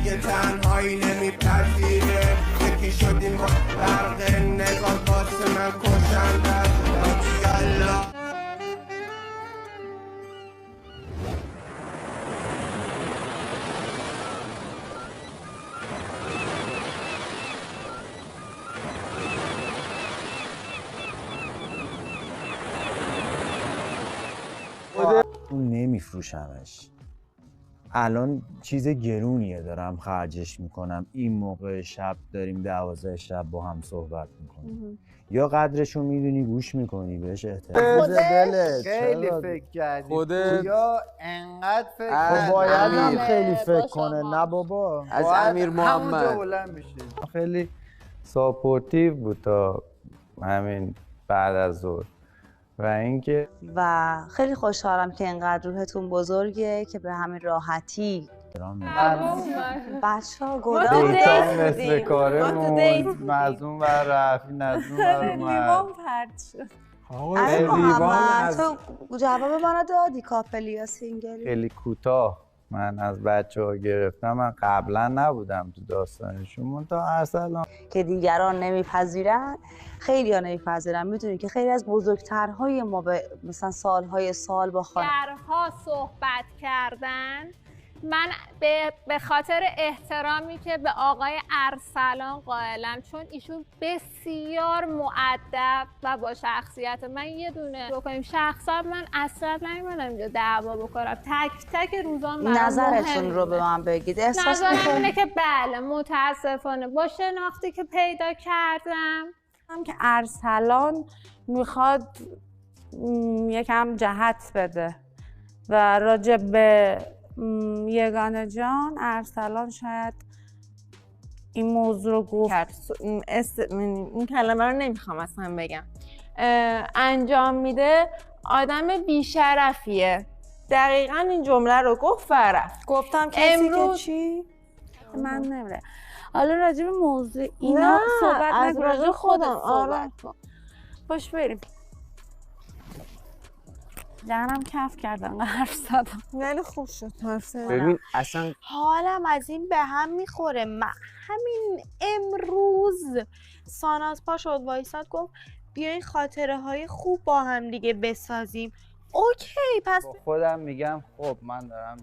دیگه تنهایی نمیپذیره، یکی شدیم با برق نگاه واسه من کشنده است. یالا اون نمیفروشمش. الان چیز گرونیه دارم خرجش میکنم. این موقع شب داریم 12 شب با هم صحبت میکنیم. یا قدرشو میدونی گوش میکنی بهش احترام. خیلی فکر کردی خودت یا انقدر فکر خب کردی باید هم امیر. خیلی فکر با کنه. شما. نه بابا. از باید امیر همونجا محمد بلند بشید. خیلی ساپورتیو بود تا همین بعد از ظهر و اینکه و خیلی خوشحالم که اینقدر روحتون بزرگه که به همین راحتی بچه‌ها گناه دیتا مثل کاره مون مظلوم بر رفی نظلوم بر اومد. پرد شد. امیر لیوان محمد از تو جواب منو دادی کاپلی یا سینگلی؟ خیلی کوتاه من از بچه‌ها گرفتم. من قبلا نبودم تو داستانشون تا ارسلان که دیگران نمیپذیرن، خیلی ها نمیپذیرن. میدونی که خیلی از بزرگترهای ما مثلا سالهای سال با درها صحبت کردن. من به خاطر احترامی که به آقای ارسلان قائلم، چون ایشون بسیار مؤدب و با شخصیت. من یه دونه بکنیم شخصا من اصلا نمی‌مونم اینجا دعوا بکنم. تک تک روزان برام نظرتون رو به من بگید. احساس نظرم می‌کنم اینه که بله متاسفانه با شناختی که پیدا کردم هم که ارسلان میخواد یکم جهت بده و راجع به یگانه جان ارسلان شاید این موضوع رو گفت. این کلمه رو نمیخوام اصلا بگم. انجام میده آدم بیشرفیه. دقیقا این جمله رو گفت و رفت. گفتم کسی که چی؟ من نمیره. حالا راجع به موضوع اینا نه، صحبت از نکن، راجع راجع خودم. صحبت آره. کن. باش بریم. دهنم کف کردن حرف زدم. ولی خوب شد حرف زدن. ببین اصلا حالم از این به هم میخوره. همین امروز ساناز پا شد وایساد گفت بیاین خاطره های خوب با هم دیگه بسازیم. اوکی پس با خودم میگم خب من دارم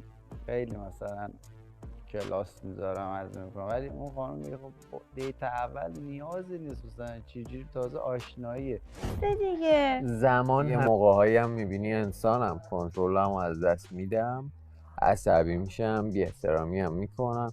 خیلی مثلا کلاس میذارم از میکنم، ولی اون قانون میگه خب دیتا اول نیازی نیست مثلا چجوری تازه آشناییه دیگه. زمان یه یه موقعهایی هم میبینی انسانم کنترلم از دست میدم، عصبی میشم، بی احترامی هم میکنم،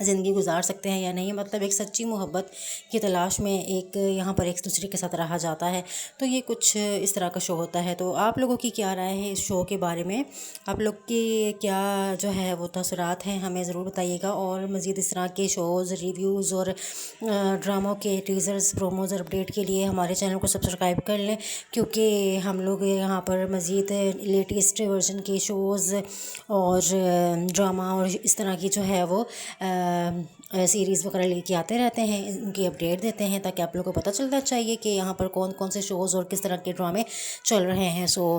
زندگی گزار سکتے ہیں یا نہیں، مطلب ایک سچی محبت کی تلاش میں ایک یہاں پر ایک دوسرے کے ساتھ رہا جاتا ہے. تو یہ کچھ اس طرح کا شو ہوتا ہے. تو آپ لوگوں کی کیا رائے ہے اس شو کے بارے میں؟ آپ لوگ کی کیا جو ہے وہ تاثرات ہیں ہمیں ضرور بتائیے گا. اور مزید اس طرح کے شوز، ریویوز اور ڈراموں کے ٹیزرز، پروموز اور اپڈیٹ کے لیے ہمارے چینل کو سبسکرائب کر لیں، کیونکہ ہم لوگ یہاں پر مزید لیٹسٹ ورژن کے شوز اور ڈرامہ اور اس طرح کی جو ہے وہ سیریز وغیرہ لے کے آتے رہتے ہیں، ان کی اپڈیٹ دیتے ہیں تاکہ آپ لوگوں کو پتہ چلتا چاہیے کہ یہاں پر کون کون سے شوز اور کس طرح کے ڈرامے چل رہے ہیں. سو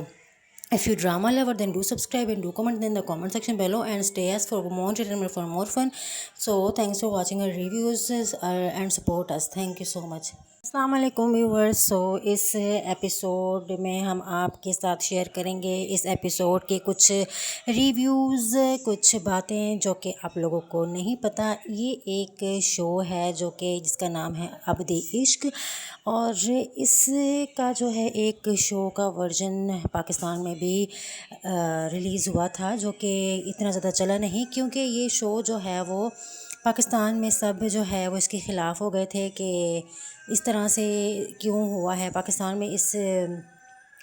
if you drama lover, then do subscribe and do comment in the comment section below and stay as for more entertainment, for more fun. So thanks for watching our reviews and support us. Thank you so much. السلام علیکم viewers. سو اس episode میں ہم آپ کے ساتھ share کریں گے اس episode کے کچھ ریویوز، کچھ باتیں جو کہ آپ لوگوں کو نہیں پتہ. یہ ایک شو ہے جو کہ جس کا نام ہے عبد عشق، اور اس کا جو ہے ایک شو کا ورژن پاکستان میں بھی ریلیز ہوا تھا، جو کہ اتنا زیادہ چلا نہیں، کیونکہ یہ شو جو ہے وہ پاکستان میں سب جو ہے وہ اس کے خلاف ہو گئے تھے کہ اس طرح سے کیوں ہوا ہے. پاکستان میں اس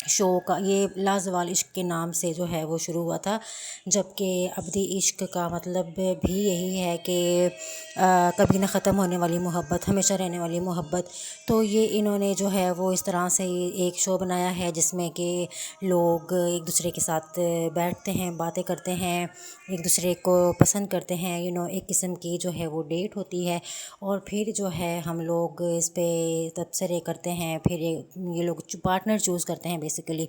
شو کا یہ لازوال عشق کے نام سے جو ہے وہ شروع ہوا تھا، جبکہ عبد عشق کا مطلب بھی یہی ہے کہ کبھی نہ ختم ہونے والی محبت، ہمیشہ رہنے والی محبت. تو یہ انہوں نے جو ہے وہ اس طرح سے ایک شو بنایا ہے جس میں کہ لوگ ایک دوسرے کے ساتھ بیٹھتے ہیں، باتیں کرتے ہیں، ایک دوسرے کو پسند کرتے ہیں، ایک قسم کی جو ہے وہ ڈیٹ ہوتی ہے، اور پھر جو ہے ہم لوگ اس پہ تبصرے کرتے ہیں، پھر یہ لوگ پارٹنر چوز کرتے ہیں بیسیکلی.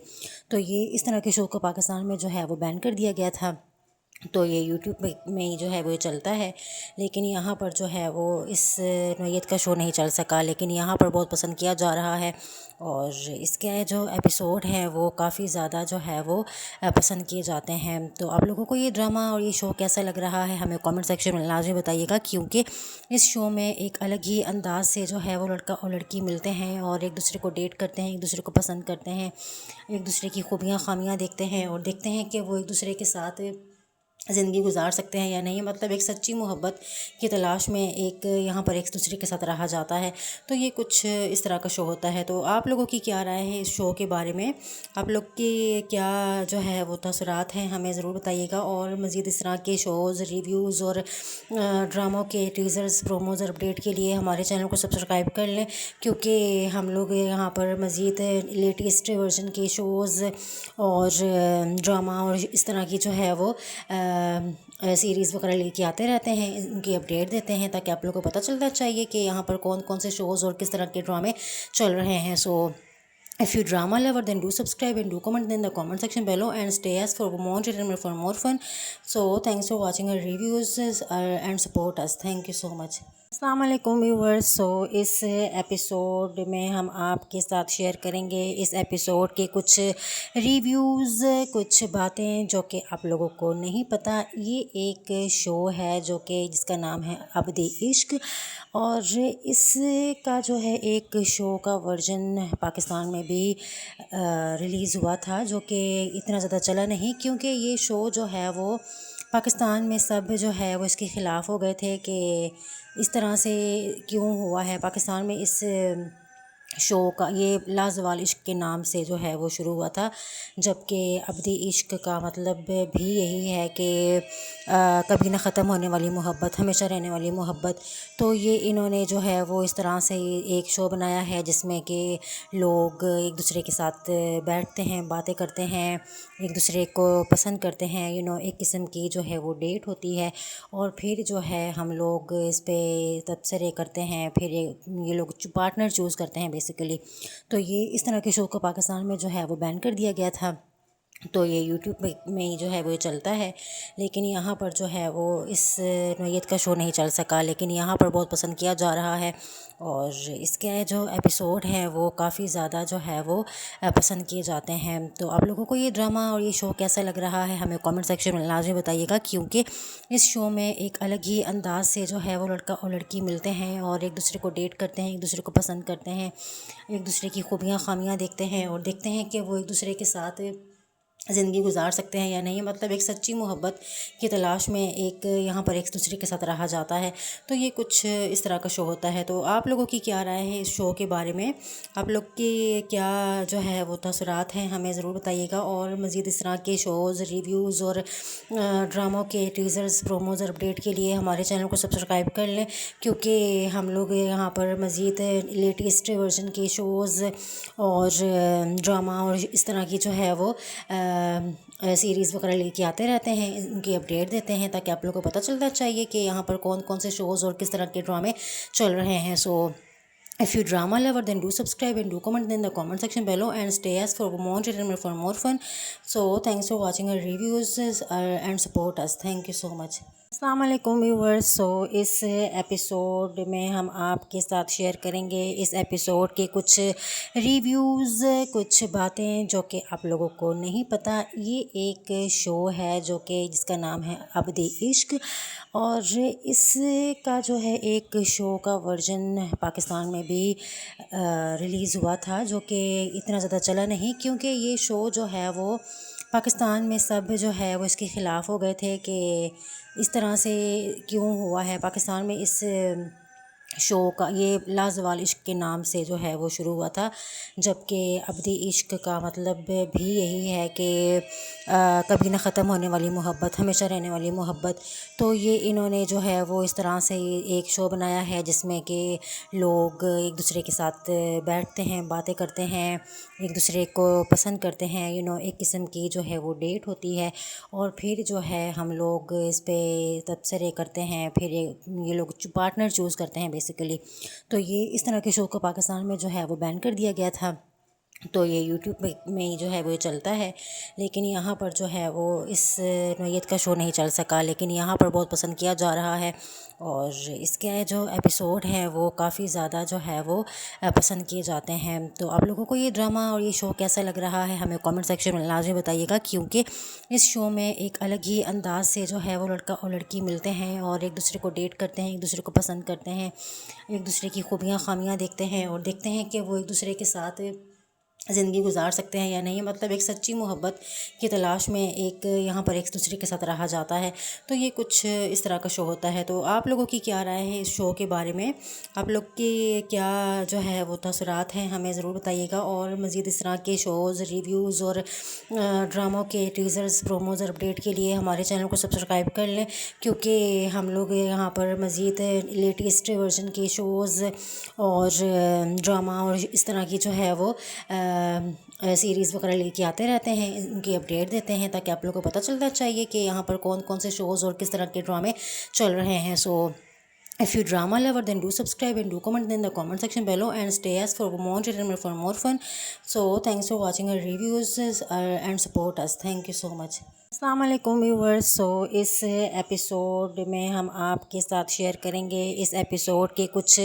تو یہ اس طرح کے شو کو پاکستان میں جو ہے وہ بین کر دیا گیا تھا. تو یہ یوٹیوب میں جو ہے وہ چلتا ہے، لیکن یہاں پر جو ہے وہ اس نوعیت کا شو نہیں چل سکا، لیکن یہاں پر بہت پسند کیا جا رہا ہے، اور اس کے جو ایپیسوڈ ہیں وہ کافی زیادہ جو ہے وہ پسند کیے جاتے ہیں. تو آپ لوگوں کو یہ ڈرامہ اور یہ شو کیسا لگ رہا ہے ہمیں کامنٹ سیکشن میں لازمی بتائیے گا، کیونکہ اس شو میں ایک الگ ہی انداز سے جو ہے وہ لڑکا اور لڑکی ملتے ہیں اور ایک دوسرے کو ڈیٹ کرتے ہیں، ایک دوسرے کو پسند کرتے ہیں، ایک دوسرے کی خوبیاں خامیاں دیکھتے ہیں، اور دیکھتے ہیں کہ وہ ایک دوسرے کے ساتھ زندگی گزار سکتے ہیں یا نہیں، مطلب ایک سچی محبت کی تلاش میں ایک یہاں پر ایک دوسرے کے ساتھ رہا جاتا ہے. تو یہ کچھ اس طرح کا شو ہوتا ہے. تو آپ لوگوں کی کیا رائے ہے اس شو کے بارے میں؟ آپ لوگ کی کیا جو ہے وہ تاثرات ہیں ہمیں ضرور بتائیے گا. اور مزید اس طرح کے شوز، ریویوز اور ڈراموں کے ٹیزرز، پروموز اور اپڈیٹ کے لیے ہمارے چینل کو سبسکرائب کر لیں، کیونکہ ہم لوگ یہاں پر مزید لیٹسٹ ورژن کے شوز اور ڈرامہ اور اس طرح کی جو ہے وہ سیریز وغیرہ لے کے آتے رہتے ہیں، ان کی اپڈیٹ دیتے ہیں تاکہ آپ لوگوں کو پتہ چلتا چاہیے کہ یہاں پر کون کون سے شوز اور کس طرح کے ڈرامے چل رہے ہیں. سو if you drama lover, then do subscribe and do comment in the comment section below and stay as for more entertainment, for more fun. So thanks for watching our reviews and support us. Thank you so much. السلام علیکم viewers. سو اس episode میں ہم آپ کے ساتھ share کریں گے اس episode کے کچھ ریویوز، کچھ باتیں جو کہ آپ لوگوں کو نہیں پتہ. یہ ایک شو ہے جو کہ جس کا نام ہے عبد عشق، اور اس کا جو ہے ایک شو کا ورژن پاکستان میں بھی ریلیز ہوا تھا، جو کہ اتنا زیادہ چلا نہیں، کیونکہ یہ شو جو ہے وہ پاکستان میں سب جو ہے وہ اس کے خلاف ہو گئے تھے کہ اس طرح سے کیوں ہوا ہے. پاکستان میں اس شو کا یہ لازوال عشق کے نام سے جو ہے وہ شروع ہوا تھا، جبکہ عبد عشق کا مطلب بھی یہی ہے کہ کبھی نہ ختم ہونے والی محبت، ہمیشہ رہنے والی محبت. تو یہ انہوں نے جو ہے وہ اس طرح سے ایک شو بنایا ہے جس میں کہ لوگ ایک دوسرے کے ساتھ بیٹھتے ہیں، باتیں کرتے ہیں، ایک دوسرے کو پسند کرتے ہیں، ایک قسم کی جو ہے وہ ڈیٹ ہوتی ہے، اور پھر جو ہے ہم لوگ اس پہ تبصرے کرتے ہیں، پھر یہ لوگ پارٹنر چوز کرتے ہیں بیسیکلی. تو یہ اس طرح کے شو کو پاکستان میں جو ہے وہ بین کر دیا گیا تھا. تو یہ یوٹیوب میں جو ہے وہ چلتا ہے، لیکن یہاں پر جو ہے وہ اس نوعیت کا شو نہیں چل سکا، لیکن یہاں پر بہت پسند کیا جا رہا ہے، اور اس کے جو ایپیسوڈ ہیں وہ کافی زیادہ جو ہے وہ پسند کیے جاتے ہیں. تو آپ لوگوں کو یہ ڈرامہ اور یہ شو کیسا لگ رہا ہے ہمیں کامنٹ سیکشن میں لازمی بتائیے گا، کیونکہ اس شو میں ایک الگ ہی انداز سے جو ہے وہ لڑکا اور لڑکی ملتے ہیں اور ایک دوسرے کو ڈیٹ کرتے ہیں، ایک دوسرے کو پسند کرتے ہیں، ایک دوسرے کی خوبیاں خامیاں دیکھتے ہیں، اور دیکھتے ہیں کہ وہ ایک دوسرے کے ساتھ زندگی گزار سکتے ہیں یا نہیں، مطلب ایک سچی محبت کی تلاش میں ایک یہاں پر ایک دوسرے کے ساتھ رہا جاتا ہے. تو یہ کچھ اس طرح کا شو ہوتا ہے. تو آپ لوگوں کی کیا رائے ہے اس شو کے بارے میں؟ آپ لوگ کی کیا جو ہے وہ تاثرات ہیں ہمیں ضرور بتائیے گا. اور مزید اس طرح کے شوز، ریویوز اور ڈراموں کے ٹیزرز، پروموز اور اپڈیٹ کے لیے ہمارے چینل کو سبسکرائب کر لیں، کیونکہ ہم لوگ یہاں پر مزید لیٹسٹ ورژن کے شوز اور ڈرامہ اور اس طرح کی جو ہے وہ سیریز وغیرہ لے کے آتے رہتے ہیں، ان کی اپڈیٹ دیتے ہیں تاکہ آپ لوگوں کو پتہ چلتا چاہیے کہ یہاں پر کون کون سے شوز اور کس طرح کے ڈرامے چل رہے ہیں. سو if you drama lover, then do subscribe and do comment in the comment section below and stay as for more entertainment, for more fun. So thanks for watching our reviews and support us. Thank you so much. السلام علیکم viewers. سو اس episode میں ہم آپ کے ساتھ share کریں گے اس episode کے کچھ ریویوز، کچھ باتیں جو کہ آپ لوگوں کو نہیں پتہ. یہ ایک شو ہے جو کہ جس کا نام ہے عبد عشق، اور اس کا جو ہے ایک شو کا ورژن پاکستان میں بھی ریلیز ہوا تھا، جو کہ اتنا زیادہ چلا نہیں، کیونکہ یہ شو جو ہے وہ پاکستان میں سب جو ہے وہ اس کے خلاف ہو گئے تھے کہ اس طرح سے کیوں ہوا ہے. پاکستان میں اس شو کا یہ لازوال عشق کے نام سے جو ہے وہ شروع ہوا تھا، جبکہ عبد عشق کا مطلب بھی یہی ہے کہ کبھی نہ ختم ہونے والی محبت، ہمیشہ رہنے والی محبت. تو یہ انہوں نے جو ہے وہ اس طرح سے ایک شو بنایا ہے جس میں کہ لوگ ایک دوسرے کے ساتھ بیٹھتے ہیں، باتیں کرتے ہیں، ایک دوسرے کو پسند کرتے ہیں، ایک قسم کی جو ہے وہ ڈیٹ ہوتی ہے، اور پھر جو ہے ہم لوگ اس پہ تبصرے کرتے ہیں، پھر یہ لوگ پارٹنر چوز کرتے ہیں بیسیکلی. تو یہ اس طرح کے شو کو پاکستان میں جو ہے وہ بین کر دیا گیا تھا. تو یہ یوٹیوب میں جو ہے وہ چلتا ہے، لیکن یہاں پر جو ہے وہ اس نوعیت کا شو نہیں چل سکا، لیکن یہاں پر بہت پسند کیا جا رہا ہے، اور اس کے جو ایپیسوڈ ہیں وہ کافی زیادہ جو ہے وہ پسند کیے جاتے ہیں. تو آپ لوگوں کو یہ ڈرامہ اور یہ شو کیسا لگ رہا ہے ہمیں کامنٹ سیکشن میں لازمی بتائیے گا، کیونکہ اس شو میں ایک الگ ہی انداز سے جو ہے وہ لڑکا اور لڑکی ملتے ہیں اور ایک دوسرے کو ڈیٹ کرتے ہیں، ایک دوسرے کو پسند کرتے ہیں، ایک دوسرے کی خوبیاں خامیاں دیکھتے ہیں، اور دیکھتے ہیں کہ وہ ایک دوسرے کے ساتھ زندگی گزار سکتے ہیں یا نہیں، مطلب ایک سچی محبت کی تلاش میں ایک یہاں پر ایک دوسرے کے ساتھ رہا جاتا ہے. تو یہ کچھ اس طرح کا شو ہوتا ہے. تو آپ لوگوں کی کیا رائے ہے اس شو کے بارے میں؟ آپ لوگ کی کیا جو ہے وہ تاثرات ہیں ہمیں ضرور بتائیے گا. اور مزید اس طرح کے شوز، ریویوز اور ڈراموں کے ٹیزرز، پروموز اور اپڈیٹ کے لیے ہمارے چینل کو سبسکرائب کر لیں، کیونکہ ہم لوگ یہاں پر مزید لیٹسٹ ورژن کے شوز اور ڈرامہ اور اس طرح کی جو ہے وہ سیریز وغیرہ لے کے آتے رہتے ہیں، ان کی اپڈیٹ دیتے ہیں تاکہ آپ لوگوں کو پتہ چلتا چاہیے کہ یہاں پر کون کون سے شوز اور کس طرح کے ڈرامے چل رہے ہیں. سو if you drama lover, then do subscribe and do comment in the comment section below and stay as for more entertainment, for more fun. So thanks for watching our reviews and support us. Thank you so much. السلام علیکم viewers. سو اس episode میں ہم آپ کے ساتھ share کریں گے اس episode کے کچھ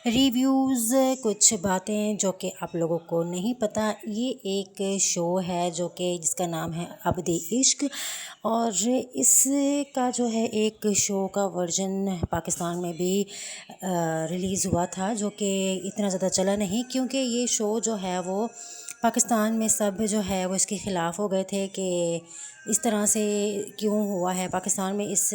ریویوز، کچھ باتیں جو کہ آپ لوگوں کو نہیں پتہ. یہ ایک شو ہے جو کہ جس کا نام ہے عبد عشق، اور اس کا جو ہے ایک شو کا ورژن پاکستان میں بھی ریلیز ہوا تھا، جو کہ اتنا زیادہ چلا نہیں، کیونکہ یہ شو جو ہے وہ پاکستان میں سب جو ہے وہ اس کے خلاف ہو گئے تھے کہ اس طرح سے کیوں ہوا ہے. پاکستان میں اس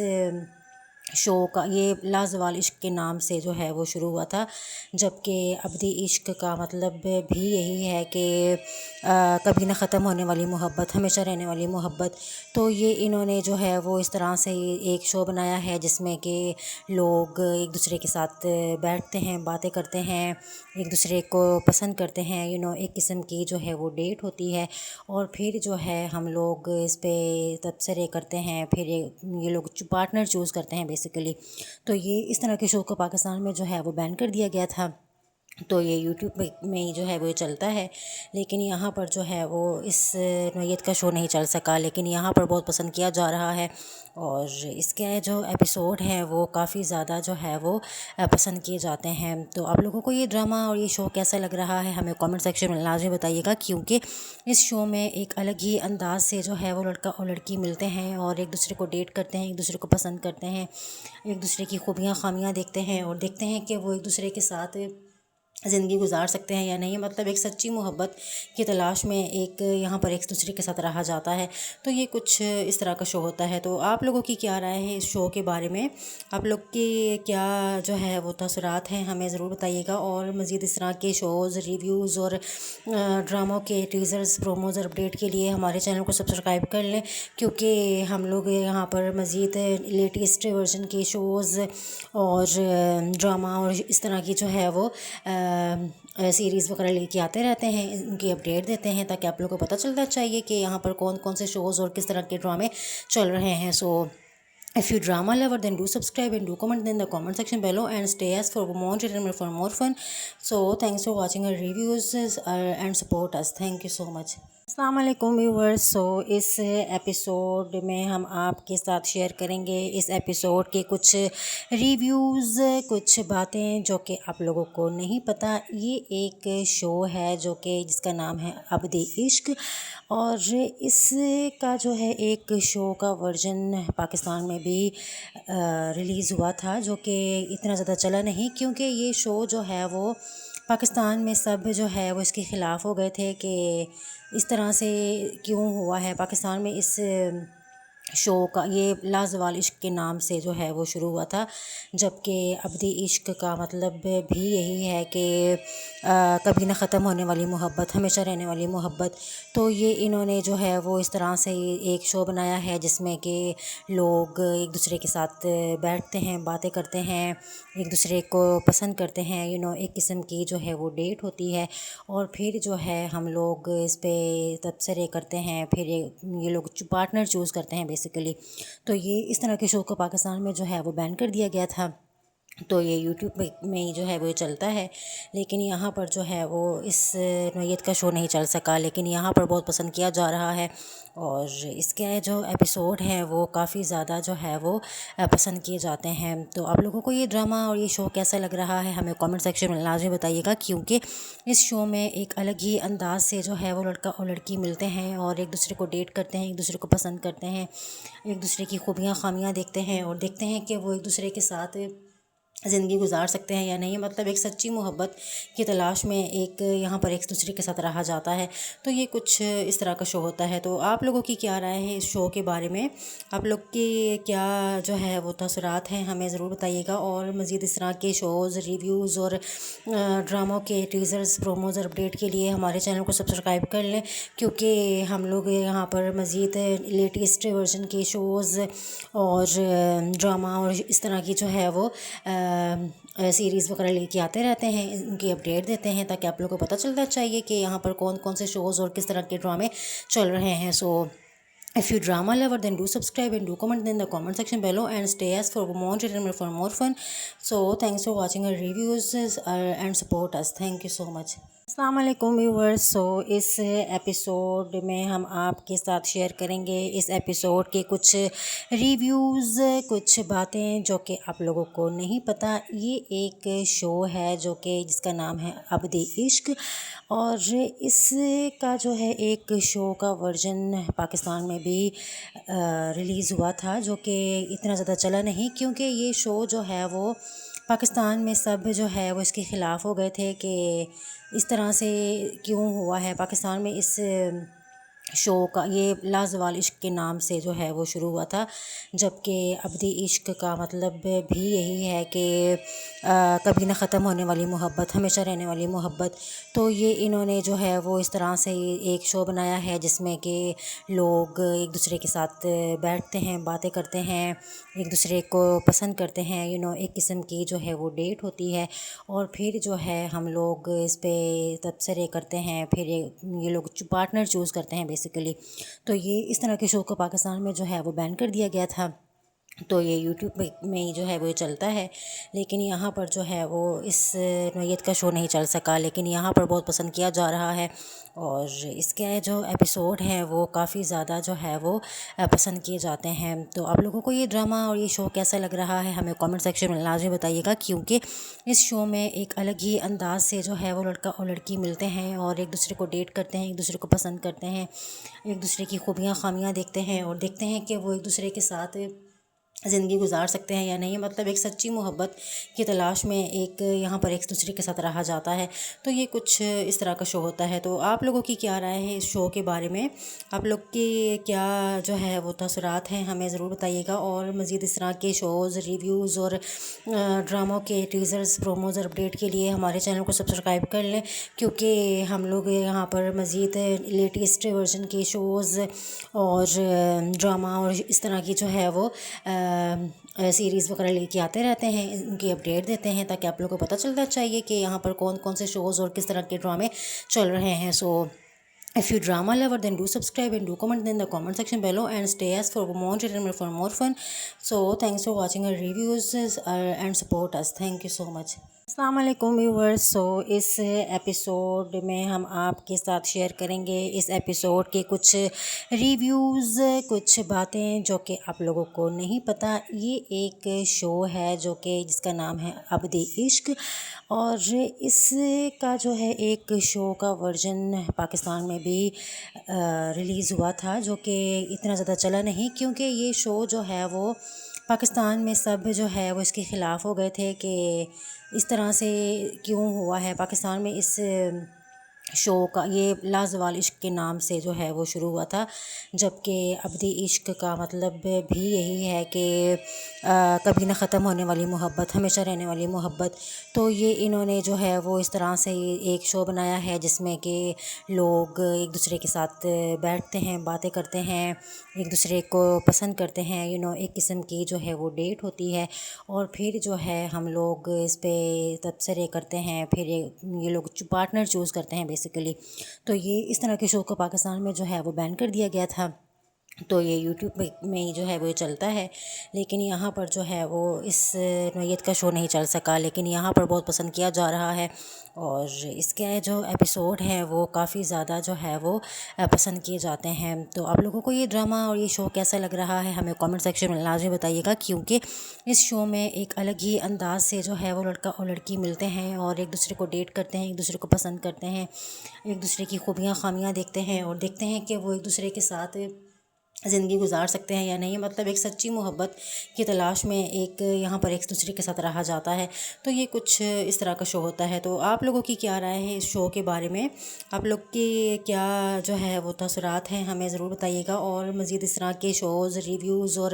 شو کا یہ لازوال عشق کے نام سے جو ہے وہ شروع ہوا تھا، جبکہ عبد عشق کا مطلب بھی یہی ہے کہ کبھی نہ ختم ہونے والی محبت، ہمیشہ رہنے والی محبت. تو یہ انہوں نے جو ہے وہ اس طرح سے ایک شو بنایا ہے جس میں کہ لوگ ایک دوسرے کے ساتھ بیٹھتے ہیں، باتیں کرتے ہیں، ایک دوسرے کو پسند کرتے ہیں، ایک قسم کی جو ہے وہ ڈیٹ ہوتی ہے، اور پھر جو ہے ہم لوگ اس پہ تبصرے کرتے ہیں، پھر یہ لوگ پارٹنر چوز کرتے ہیں بیسیکلی. تو یہ اس طرح کے شو کو پاکستان میں جو ہے وہ بین کر دیا گیا تھا. تو یہ یوٹیوب میں جو ہے وہ چلتا ہے، لیکن یہاں پر جو ہے وہ اس نوعیت کا شو نہیں چل سکا، لیکن یہاں پر بہت پسند کیا جا رہا ہے، اور اس کے جو ایپیسوڈ ہیں وہ کافی زیادہ جو ہے وہ پسند کیے جاتے ہیں. تو آپ لوگوں کو یہ ڈرامہ اور یہ شو کیسا لگ رہا ہے ہمیں کامنٹ سیکشن میں لازمی بتائیے گا، کیونکہ اس شو میں ایک الگ ہی انداز سے جو ہے وہ لڑکا اور لڑکی ملتے ہیں اور ایک دوسرے کو ڈیٹ کرتے ہیں، ایک دوسرے کو پسند کرتے ہیں، ایک دوسرے کی خوبیاں خامیاں دیکھتے ہیں، اور دیکھتے ہیں کہ وہ ایک دوسرے کے ساتھ زندگی گزار سکتے ہیں یا نہیں، مطلب ایک سچی محبت کی تلاش میں ایک یہاں پر ایک دوسرے کے ساتھ رہا جاتا ہے. تو یہ کچھ اس طرح کا شو ہوتا ہے. تو آپ لوگوں کی کیا رائے ہے اس شو کے بارے میں؟ آپ لوگ کی کیا جو ہے وہ تاثرات ہیں ہمیں ضرور بتائیے گا. اور مزید اس طرح کے شوز، ریویوز اور ڈراموں کے ٹیزرز، پروموز اور اپڈیٹ کے لیے ہمارے چینل کو سبسکرائب کر لیں، کیونکہ ہم لوگ یہاں پر مزید لیٹسٹ ورژن کے شوز اور ڈرامہ اور اس طرح کی جو ہے وہ سیریز وغیرہ لے کے آتے رہتے ہیں، ان کی اپڈیٹ دیتے ہیں تاکہ آپ لوگوں کو پتہ چلتا چاہیے کہ یہاں پر کون کون سے شوز اور کس طرح کے ڈرامے چل رہے ہیں. سو if you drama lover, then do subscribe and do comment in the comment section below and stay as for more entertainment, for more fun. So thanks for watching our reviews and support us. Thank you so much. السلام علیکم viewers. سو اس episode میں ہم آپ کے ساتھ share کریں گے اس episode کے کچھ ریویوز، کچھ باتیں جو کہ آپ لوگوں کو نہیں پتہ. یہ ایک شو ہے جو کہ جس کا نام ہے عبد عشق، اور اس کا جو ہے ایک شو کا ورژن پاکستان میں بھی ریلیز ہوا تھا، جو کہ اتنا زیادہ چلا نہیں، کیونکہ یہ شو جو ہے وہ پاکستان میں سب جو ہے وہ اس کے خلاف ہو گئے تھے کہ اس طرح سے کیوں ہوا ہے. پاکستان میں اس شو کا یہ لازوال عشق کے نام سے جو ہے وہ شروع ہوا تھا، جبکہ عبد عشق کا مطلب بھی یہی ہے کہ کبھی نہ ختم ہونے والی محبت، ہمیشہ رہنے والی محبت. تو یہ انہوں نے جو ہے وہ اس طرح سے ایک شو بنایا ہے جس میں کہ لوگ ایک دوسرے کے ساتھ بیٹھتے ہیں، باتیں کرتے ہیں، ایک دوسرے کو پسند کرتے ہیں، ایک قسم کی جو ہے وہ ڈیٹ ہوتی ہے، اور پھر جو ہے ہم لوگ اس پہ تبصرے کرتے ہیں، پھر یہ لوگ پارٹنر چوز کرتے ہیں بیسیکلی. تو یہ اس طرح کے شو کو پاکستان میں جو ہے وہ بین کر دیا گیا تھا. تو یہ یوٹیوب میں جو ہے وہ چلتا ہے، لیکن یہاں پر جو ہے وہ اس نوعیت کا شو نہیں چل سکا، لیکن یہاں پر بہت پسند کیا جا رہا ہے. اور اس کے جو ایپیسوڈ ہیں وہ کافی زیادہ جو ہے وہ پسند کیے جاتے ہیں. تو آپ لوگوں کو یہ ڈرامہ اور یہ شو کیسا لگ رہا ہے ہمیں کامنٹ سیکشن میں لازمی بتائیے گا، کیونکہ اس شو میں ایک الگ ہی انداز سے جو ہے وہ لڑکا اور لڑکی ملتے ہیں اور ایک دوسرے کو ڈیٹ کرتے ہیں، ایک دوسرے کو پسند کرتے ہیں، ایک دوسرے کی خوبیاں خامیاں دیکھتے ہیں اور دیکھتے ہیں کہ وہ ایک دوسرے کے ساتھ زندگی گزار سکتے ہیں یا نہیں، مطلب ایک سچی محبت کی تلاش میں ایک یہاں پر ایک دوسرے کے ساتھ رہا جاتا ہے. تو یہ کچھ اس طرح کا شو ہوتا ہے. تو آپ لوگوں کی کیا رائے ہے اس شو کے بارے میں؟ آپ لوگ کی کیا جو ہے وہ تاثرات ہیں ہمیں ضرور بتائیے گا. اور مزید اس طرح کے شوز، ریویوز اور ڈراموں کے ٹیزرز، پروموز اور اپڈیٹ کے لیے ہمارے چینل کو سبسکرائب کر لیں، کیونکہ ہم لوگ یہاں پر مزید لیٹسٹ ورژن کے شوز اور ڈرامہ اور اس طرح کی جو ہے وہ سیریز وغیرہ لے کے آتے رہتے ہیں، ان کی اپڈیٹ دیتے ہیں تاکہ آپ لوگوں کو پتہ چلتا چاہیے کہ یہاں پر کون کون سے شوز اور کس طرح کے ڈرامے چل رہے ہیں. سو if you drama lover, then do subscribe and do comment in the comment section below and stay as for more entertainment, for more fun. So thanks for watching our reviews and support us. Thank you so much. السلام علیکم viewers. سو اس episode میں ہم آپ کے ساتھ share کریں گے اس episode کے کچھ ریویوز، کچھ باتیں جو کہ آپ لوگوں کو نہیں پتہ. یہ ایک شو ہے جو کہ جس کا نام ہے عبد عشق، اور اس کا جو ہے ایک شو کا ورژن پاکستان میں بھی ریلیز ہوا تھا، جو کہ اتنا زیادہ چلا نہیں، کیونکہ یہ شو جو ہے وہ پاکستان میں سب جو ہے وہ اس کے خلاف ہو گئے تھے کہ اس طرح سے کیوں ہوا ہے. پاکستان میں اس شو کا یہ لازوال عشق کے نام سے جو ہے وہ شروع ہوا تھا، جبکہ عبد عشق کا مطلب بھی یہی ہے کہ کبھی نہ ختم ہونے والی محبت، ہمیشہ رہنے والی محبت. تو یہ انہوں نے جو ہے وہ اس طرح سے ایک شو بنایا ہے جس میں کہ لوگ ایک دوسرے کے ساتھ بیٹھتے ہیں، باتیں کرتے ہیں، ایک دوسرے کو پسند کرتے ہیں، ایک قسم کی جو ہے وہ ڈیٹ ہوتی ہے، اور پھر جو ہے ہم لوگ اس پہ تبصرے کرتے ہیں، پھر یہ لوگ پارٹنر چوز کرتے ہیں بیسیکلی. تو یہ اس طرح کے شو کو پاکستان میں جو ہے وہ بین کر دیا گیا تھا. تو یہ یوٹیوب میں جو ہے وہ چلتا ہے، لیکن یہاں پر جو ہے وہ اس نوعیت کا شو نہیں چل سکا، لیکن یہاں پر بہت پسند کیا جا رہا ہے. اور اس کے جو ایپیسوڈ ہیں وہ کافی زیادہ جو ہے وہ پسند کیے جاتے ہیں. تو آپ لوگوں کو یہ ڈرامہ اور یہ شو کیسا لگ رہا ہے ہمیں کامنٹ سیکشن میں لازمی بتائیے گا، کیونکہ اس شو میں ایک الگ ہی انداز سے جو ہے وہ لڑکا اور لڑکی ملتے ہیں اور ایک دوسرے کو ڈیٹ کرتے ہیں، ایک دوسرے کو پسند کرتے ہیں، ایک دوسرے کی خوبیاں خامیاں دیکھتے ہیں اور دیکھتے ہیں کہ وہ ایک دوسرے کے ساتھ زندگی گزار سکتے ہیں یا نہیں، مطلب ایک سچی محبت کی تلاش میں ایک یہاں پر ایک دوسرے کے ساتھ رہا جاتا ہے. تو یہ کچھ اس طرح کا شو ہوتا ہے. تو آپ لوگوں کی کیا رائے ہے اس شو کے بارے میں؟ آپ لوگ کی کیا جو ہے وہ تاثرات ہیں ہمیں ضرور بتائیے گا. اور مزید اس طرح کے شوز، ریویوز اور ڈراموں کے ٹیزرز، پروموز اور اپڈیٹ کے لیے ہمارے چینل کو سبسکرائب کر لیں، کیونکہ ہم لوگ یہاں پر مزید لیٹسٹ ورژن کے شوز اور ڈرامہ اور اس طرح کی جو ہے وہ سیریز وغیرہ لے کے آتے رہتے ہیں، ان کی اپڈیٹ دیتے ہیں تاکہ آپ لوگوں کو پتہ چلتا چاہیے کہ یہاں پر کون کون سے شوز اور کس طرح کے ڈرامے چل رہے ہیں. سو if you drama lover, then do subscribe and do comment in the comment section below and stay as for more entertainment, for more fun. So thanks for watching our reviews and support us. Thank you so much. السلام علیکم viewers. سو اس episode میں ہم آپ کے ساتھ share کریں گے اس episode کے کچھ ریویوز، کچھ باتیں جو کہ آپ لوگوں کو نہیں پتہ. یہ ایک شو ہے جو کہ جس کا نام ہے عبد عشق، اور اس کا جو ہے ایک شو کا ورژن پاکستان میں بھی ریلیز ہوا تھا، جو کہ اتنا زیادہ چلا نہیں، کیونکہ یہ شو جو ہے وہ پاکستان میں سب جو ہے وہ اس کے خلاف ہو گئے تھے کہ اس طرح سے کیوں ہوا ہے. پاکستان میں اس شو کا یہ لازوال عشق کے نام سے جو ہے وہ شروع ہوا تھا، جبکہ عبد عشق کا مطلب بھی یہی ہے کہ کبھی نہ ختم ہونے والی محبت، ہمیشہ رہنے والی محبت. تو یہ انہوں نے جو ہے وہ اس طرح سے ایک شو بنایا ہے جس میں کہ لوگ ایک دوسرے کے ساتھ بیٹھتے ہیں، باتیں کرتے ہیں، ایک دوسرے کو پسند کرتے ہیں، ایک قسم کی جو ہے وہ ڈیٹ ہوتی ہے، اور پھر جو ہے ہم لوگ اس پہ تبصرے کرتے ہیں، پھر یہ لوگ پارٹنر چوز کرتے ہیں بیسیکلی. تو یہ اس طرح کے شو کو پاکستان میں جو ہے وہ بین کر دیا گیا تھا. تو یہ یوٹیوب میں جو ہے وہ چلتا ہے، لیکن یہاں پر جو ہے وہ اس نوعیت کا شو نہیں چل سکا، لیکن یہاں پر بہت پسند کیا جا رہا ہے. اور اس کے جو ایپیسوڈ ہیں وہ کافی زیادہ جو ہے وہ پسند کیے جاتے ہیں. تو آپ لوگوں کو یہ ڈرامہ اور یہ شو کیسا لگ رہا ہے ہمیں کامنٹ سیکشن میں لازمی بتائیے گا، کیونکہ اس شو میں ایک الگ ہی انداز سے جو ہے وہ لڑکا اور لڑکی ملتے ہیں اور ایک دوسرے کو ڈیٹ کرتے ہیں، ایک دوسرے کو پسند کرتے ہیں، ایک دوسرے کی خوبیاں خامیاں دیکھتے ہیں اور دیکھتے ہیں کہ وہ ایک دوسرے کے ساتھ زندگی گزار سکتے ہیں یا نہیں، مطلب ایک سچی محبت کی تلاش میں ایک یہاں پر ایک دوسرے کے ساتھ رہا جاتا ہے. تو یہ کچھ اس طرح کا شو ہوتا ہے. تو آپ لوگوں کی کیا رائے ہے اس شو کے بارے میں؟ آپ لوگ کی کیا جو ہے وہ تاثرات ہیں ہمیں ضرور بتائیے گا. اور مزید اس طرح کے شوز، ریویوز اور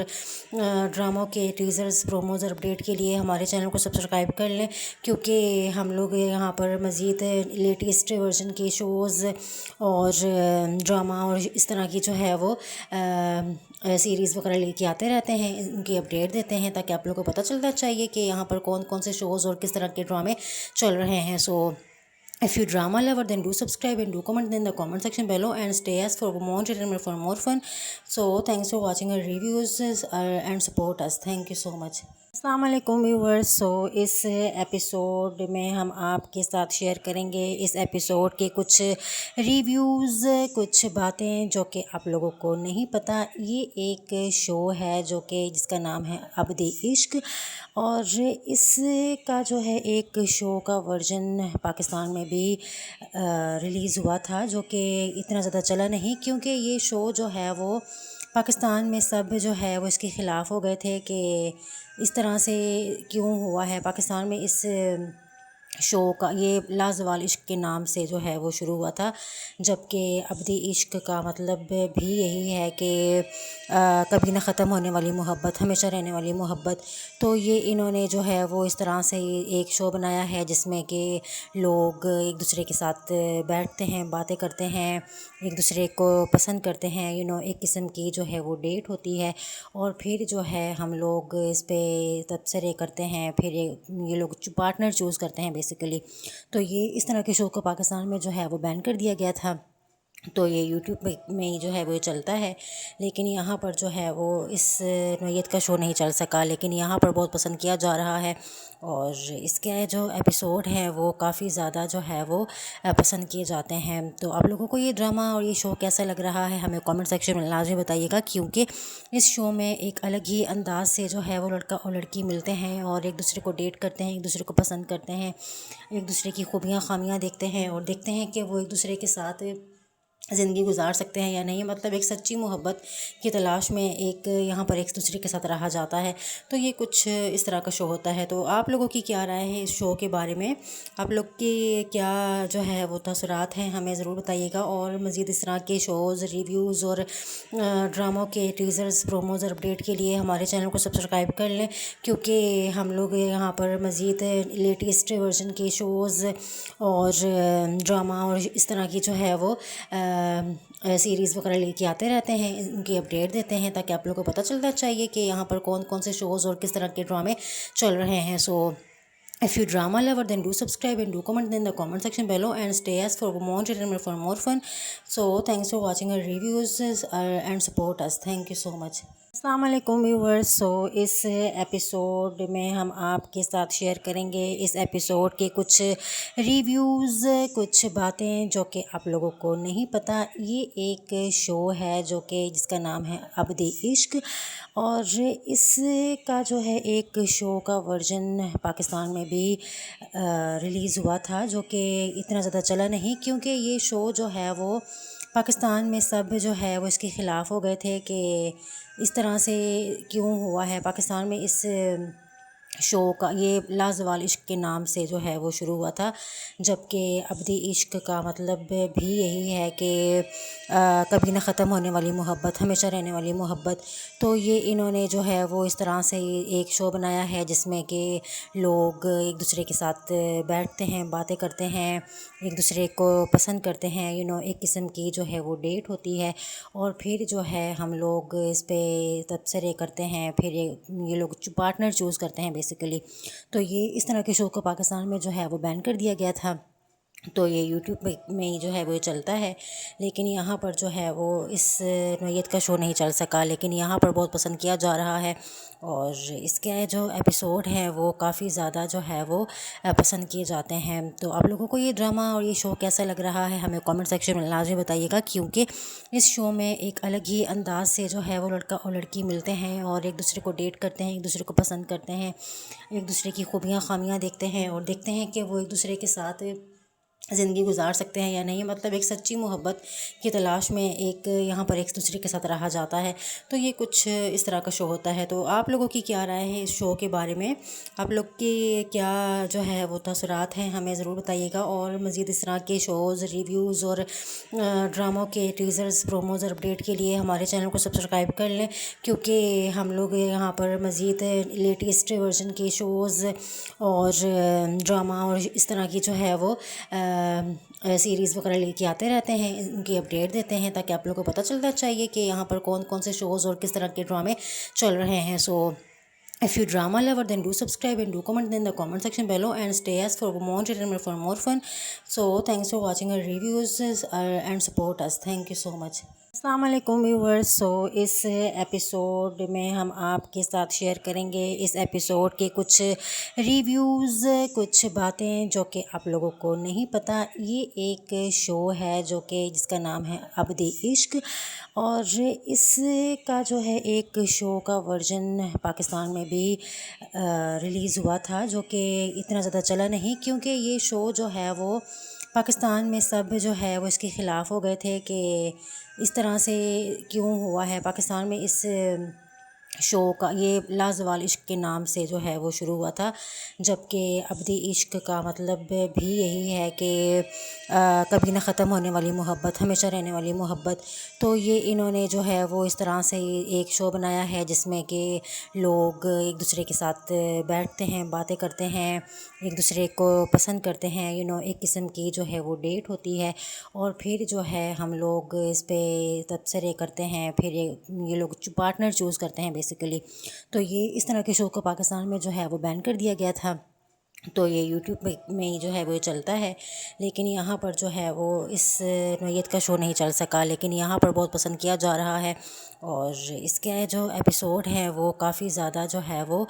ڈراموں کے ٹیزرز، پروموز اور اپڈیٹ کے لیے ہمارے چینل کو سبسکرائب کر لیں، کیونکہ ہم لوگ یہاں پر مزید لیٹسٹ ورژن کے شوز اور ڈرامہ اور اس طرح کی جو ہے وہ سیریز وغیرہ لے کے آتے رہتے ہیں، ان کی اپڈیٹ دیتے ہیں تاکہ آپ لوگوں کو پتہ چلتا چاہیے کہ یہاں پر کون کون سے شوز اور کس طرح کے ڈرامے چل رہے ہیں. سو if you drama lover, then do subscribe and do comment in the comment section below and stay as for more entertainment, for more fun. So thanks for watching our reviews and support us. Thank you so much. السلام علیکم viewers. سو اس episode میں ہم آپ کے ساتھ share کریں گے اس episode کے کچھ ریویوز، کچھ باتیں جو کہ آپ لوگوں کو نہیں پتہ. یہ ایک شو ہے جو کہ جس کا نام ہے عبد عشق، اور اس کا جو ہے ایک شو کا ورژن پاکستان میں بھی ریلیز ہوا تھا، جو کہ اتنا زیادہ چلا نہیں، کیونکہ یہ شو جو ہے وہ پاکستان میں سب جو ہے وہ اس کے خلاف ہو گئے تھے کہ اس طرح سے کیوں ہوا ہے. پاکستان میں اس شو کا یہ لازوال عشق کے نام سے جو ہے وہ شروع ہوا تھا، جبکہ عبد عشق کا مطلب بھی یہی ہے کہ کبھی نہ ختم ہونے والی محبت، ہمیشہ رہنے والی محبت. تو یہ انہوں نے جو ہے وہ اس طرح سے ایک شو بنایا ہے جس میں کہ لوگ ایک دوسرے کے ساتھ بیٹھتے ہیں، باتیں کرتے ہیں، ایک دوسرے کو پسند کرتے ہیں، ایک قسم کی جو ہے وہ ڈیٹ ہوتی ہے، اور پھر جو ہے ہم لوگ اس پہ تبصرے کرتے ہیں، پھر یہ لوگ پارٹنر چوز کرتے ہیں بیسیکلی. تو یہ اس طرح کے شو کو پاکستان میں جو ہے وہ بین کر دیا گیا تھا. تو یہ یوٹیوب میں جو ہے وہ چلتا ہے، لیکن یہاں پر جو ہے وہ اس نوعیت کا شو نہیں چل سکا، لیکن یہاں پر بہت پسند کیا جا رہا ہے. اور اس کے جو ایپیسوڈ ہیں وہ کافی زیادہ جو ہے وہ پسند کیے جاتے ہیں. تو آپ لوگوں کو یہ ڈرامہ اور یہ شو کیسا لگ رہا ہے ہمیں کامنٹ سیکشن میں لازمی بتائیے گا، کیونکہ اس شو میں ایک الگ ہی انداز سے جو ہے وہ لڑکا اور لڑکی ملتے ہیں اور ایک دوسرے کو ڈیٹ کرتے ہیں، ایک دوسرے کو پسند کرتے ہیں، ایک دوسرے کی خوبیاں خامیاں دیکھتے ہیں اور دیکھتے ہیں کہ وہ ایک دوسرے کے ساتھ زندگی گزار سکتے ہیں یا نہیں، مطلب ایک سچی محبت کی تلاش میں ایک یہاں پر ایک دوسرے کے ساتھ رہا جاتا ہے. تو یہ کچھ اس طرح کا شو ہوتا ہے. تو آپ لوگوں کی کیا رائے ہے اس شو کے بارے میں؟ آپ لوگ کی کیا جو ہے وہ تاثرات ہیں ہمیں ضرور بتائیے گا. اور مزید اس طرح کے شوز، ریویوز اور ڈراموں کے ٹیزرز، پروموز اور اپڈیٹ کے لیے ہمارے چینل کو سبسکرائب کر لیں، کیونکہ ہم لوگ یہاں پر مزید لیٹسٹ ورژن کے شوز اور ڈرامہ اور اس طرح کی جو ہے وہ سیریز وغیرہ لے کے آتے رہتے ہیں، ان کی اپڈیٹ دیتے ہیں تاکہ آپ لوگوں کو پتہ چلتا چاہیے کہ یہاں پر کون کون سے شوز اور کس طرح کے ڈرامے چل رہے ہیں. سو if you drama lover, then do subscribe and do comment in the comment section below and stay as for more entertainment, for more fun. So thanks for watching our reviews and support us. Thank you so much. السلام علیکم viewers. سو اس episode میں ہم آپ کے ساتھ share کریں گے اس episode کے کچھ ریویوز، کچھ باتیں جو کہ آپ لوگوں کو نہیں پتہ. یہ ایک شو ہے جو کہ جس کا نام ہے عبد عشق، اور اس کا جو ہے ایک شو کا ورژن پاکستان میں بھی ریلیز ہوا تھا، جو کہ اتنا زیادہ چلا نہیں، کیونکہ یہ شو جو ہے وہ پاکستان میں سب جو ہے وہ اس کے خلاف ہو گئے تھے کہ اس طرح سے کیوں ہوا ہے. پاکستان میں اس شو کا یہ لازوال عشق کے نام سے جو ہے وہ شروع ہوا تھا، جبکہ عبد عشق کا مطلب بھی یہی ہے کہ کبھی نہ ختم ہونے والی محبت، ہمیشہ رہنے والی محبت. تو یہ انہوں نے جو ہے وہ اس طرح سے ایک شو بنایا ہے جس میں کہ لوگ ایک دوسرے کے ساتھ بیٹھتے ہیں، باتیں کرتے ہیں، ایک دوسرے کو پسند کرتے ہیں، ایک قسم کی جو ہے وہ ڈیٹ ہوتی ہے، اور پھر جو ہے ہم لوگ اس پہ تبصرے کرتے ہیں، پھر یہ لوگ پارٹنر چوز کرتے ہیں بیسیکلی. تو یہ اس طرح کے شو کو پاکستان میں جو ہے وہ بین کر دیا گیا تھا. تو یہ یوٹیوب میں جو ہے وہ چلتا ہے، لیکن یہاں پر جو ہے وہ اس نوعیت کا شو نہیں چل سکا، لیکن یہاں پر بہت پسند کیا جا رہا ہے. اور اس کے جو ایپیسوڈ ہیں وہ کافی زیادہ جو ہے وہ پسند کیے جاتے ہیں. تو آپ لوگوں کو یہ ڈرامہ اور یہ شو کیسا لگ رہا ہے ہمیں کامنٹ سیکشن میں لازمی بتائیے گا، کیونکہ اس شو میں ایک الگ ہی انداز سے جو ہے وہ لڑکا اور لڑکی ملتے ہیں اور ایک دوسرے کو ڈیٹ کرتے ہیں، ایک دوسرے کو پسند کرتے ہیں، ایک دوسرے کی خوبیاں خامیاں دیکھتے ہیں اور دیکھتے ہیں کہ وہ ایک دوسرے کے ساتھ زندگی گزار سکتے ہیں یا نہیں، مطلب ایک سچی محبت کی تلاش میں ایک یہاں پر ایک دوسرے کے ساتھ رہا جاتا ہے. تو یہ کچھ اس طرح کا شو ہوتا ہے. تو آپ لوگوں کی کیا رائے ہے اس شو کے بارے میں؟ آپ لوگ کی کیا جو ہے وہ تاثرات ہیں ہمیں ضرور بتائیے گا. اور مزید اس طرح کے شوز، ریویوز اور ڈراموں کے ٹیزرز، پروموز اور اپڈیٹ کے لیے ہمارے چینل کو سبسکرائب کر لیں، کیونکہ ہم لوگ یہاں پر مزید لیٹسٹ ورژن کے شوز اور ڈرامہ اور اس طرح کی جو ہے وہ سیریز وغیرہ لے کے آتے رہتے ہیں، ان کی اپڈیٹ دیتے ہیں تاکہ آپ لوگوں کو پتہ چلتا چاہیے کہ یہاں پر کون کون سے شوز اور کس طرح کے ڈرامے چل رہے ہیں. سو if you drama lover, then do subscribe and do comment in the comment section below and stay as for more entertainment, for more fun. So thanks for watching our reviews and support us. Thank you so much. السلام علیکم viewers. سو اس episode میں ہم آپ کے ساتھ share کریں گے اس episode کے کچھ ریویوز، کچھ باتیں جو کہ آپ لوگوں کو نہیں پتہ. یہ ایک شو ہے جو کہ جس کا نام ہے عبد عشق، اور اس کا جو ہے ایک شو کا ورژن پاکستان میں بھی ریلیز ہوا تھا، جو کہ اتنا زیادہ چلا نہیں، کیونکہ یہ شو جو ہے وہ پاکستان میں سب جو ہے وہ اس کے خلاف ہو گئے تھے کہ اس طرح سے کیوں ہوا ہے. پاکستان میں اس شو کا یہ لازوال عشق کے نام سے جو ہے وہ شروع ہوا تھا، جبکہ عبد عشق کا مطلب بھی یہی ہے کہ کبھی نہ ختم ہونے والی محبت، ہمیشہ رہنے والی محبت. تو یہ انہوں نے جو ہے وہ اس طرح سے ایک شو بنایا ہے جس میں کہ لوگ ایک دوسرے کے ساتھ بیٹھتے ہیں، باتیں کرتے ہیں، ایک دوسرے کو پسند کرتے ہیں، ایک قسم کی جو ہے وہ ڈیٹ ہوتی ہے، اور پھر جو ہے ہم لوگ اس پہ تبصرے کرتے ہیں، پھر یہ لوگ پارٹنر چوز کرتے ہیں بیسیکلی. تو یہ اس طرح کے شو کو پاکستان میں جو ہے وہ بین کر دیا گیا تھا. تو یہ یوٹیوب میں جو ہے وہ چلتا ہے، لیکن یہاں پر جو ہے وہ اس نوعیت کا شو نہیں چل سکا، لیکن یہاں پر بہت پسند کیا جا رہا ہے. اور اس کے جو ایپیسوڈ ہیں وہ کافی زیادہ جو ہے وہ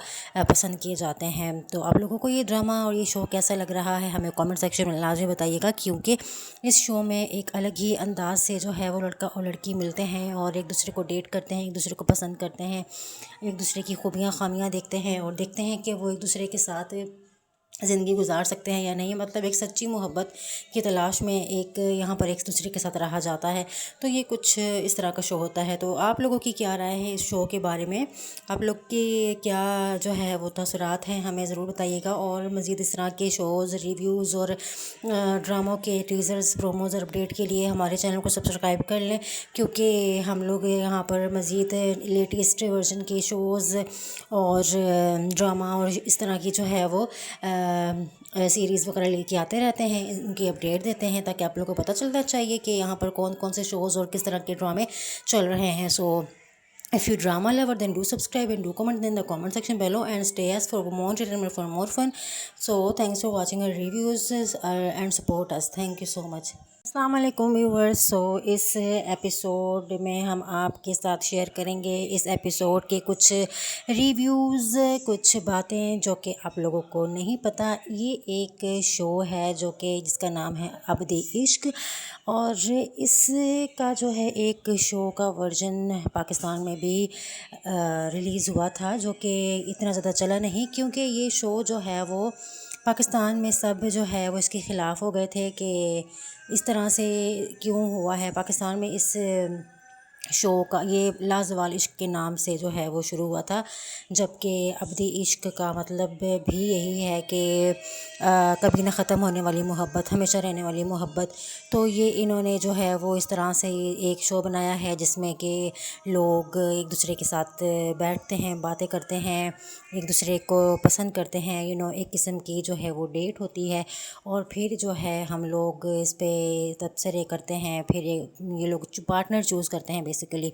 پسند کیے جاتے ہیں. تو آپ لوگوں کو یہ ڈرامہ اور یہ شو کیسا لگ رہا ہے ہمیں کامنٹ سیکشن میں لازمی بتائیے گا، کیونکہ اس شو میں ایک الگ ہی انداز سے جو ہے وہ لڑکا اور لڑکی ملتے ہیں اور ایک دوسرے کو ڈیٹ کرتے ہیں، ایک دوسرے کو پسند کرتے ہیں، ایک دوسرے کی خوبیاں خامیاں دیکھتے ہیں اور دیکھتے ہیں کہ وہ ایک دوسرے کے ساتھ زندگی گزار سکتے ہیں یا نہیں، مطلب ایک سچی محبت کی تلاش میں ایک یہاں پر ایک دوسرے کے ساتھ رہا جاتا ہے. تو یہ کچھ اس طرح کا شو ہوتا ہے. تو آپ لوگوں کی کیا رائے ہے اس شو کے بارے میں؟ آپ لوگ کی کیا جو ہے وہ تاثرات ہیں ہمیں ضرور بتائیے گا. اور مزید اس طرح کے شوز، ریویوز اور ڈراموں کے ٹیزرز، پروموز اور اپڈیٹ کے لیے ہمارے چینل کو سبسکرائب کر لیں، کیونکہ ہم لوگ یہاں پر مزید لیٹسٹ ورژن کے شوز اور ڈرامہ اور اس طرح کی جو ہے وہ سیریز وغیرہ لے کے آتے رہتے ہیں، ان کی اپڈیٹ دیتے ہیں تاکہ آپ لوگوں کو پتہ چلتا چاہیے کہ یہاں پر کون کون سے شوز اور کس طرح کے ڈرامے چل رہے ہیں. سو if you drama lover, then do subscribe and do comment in the comment section below and stay as for more entertainment, for more fun. So thanks for watching our reviews and support us. Thank you so much. السلام علیکم viewers. سو اس episode میں ہم آپ کے ساتھ share کریں گے اس episode کے کچھ ریویوز، کچھ باتیں جو کہ آپ لوگوں کو نہیں پتہ. یہ ایک شو ہے جو کہ جس کا نام ہے عبد عشق، اور اس کا جو ہے ایک شو کا ورژن پاکستان میں بھی ریلیز ہوا تھا، جو کہ اتنا زیادہ چلا نہیں، کیونکہ یہ شو جو ہے وہ پاکستان میں سب جو ہے وہ اس کے خلاف ہو گئے تھے کہ اس طرح سے کیوں ہوا ہے. پاکستان میں اس شو کا یہ لازوال عشق کے نام سے جو ہے وہ شروع ہوا تھا، جبکہ عبد عشق کا مطلب بھی یہی ہے کہ کبھی نہ ختم ہونے والی محبت، ہمیشہ رہنے والی محبت. تو یہ انہوں نے جو ہے وہ اس طرح سے ایک شو بنایا ہے جس میں کہ لوگ ایک دوسرے کے ساتھ بیٹھتے ہیں، باتیں کرتے ہیں، ایک دوسرے کو پسند کرتے ہیں، ایک قسم کی جو ہے وہ ڈیٹ ہوتی ہے، اور پھر جو ہے ہم لوگ اس پہ تبصرے کرتے ہیں، پھر یہ لوگ پارٹنر چوز کرتے ہیں بیسیکلی.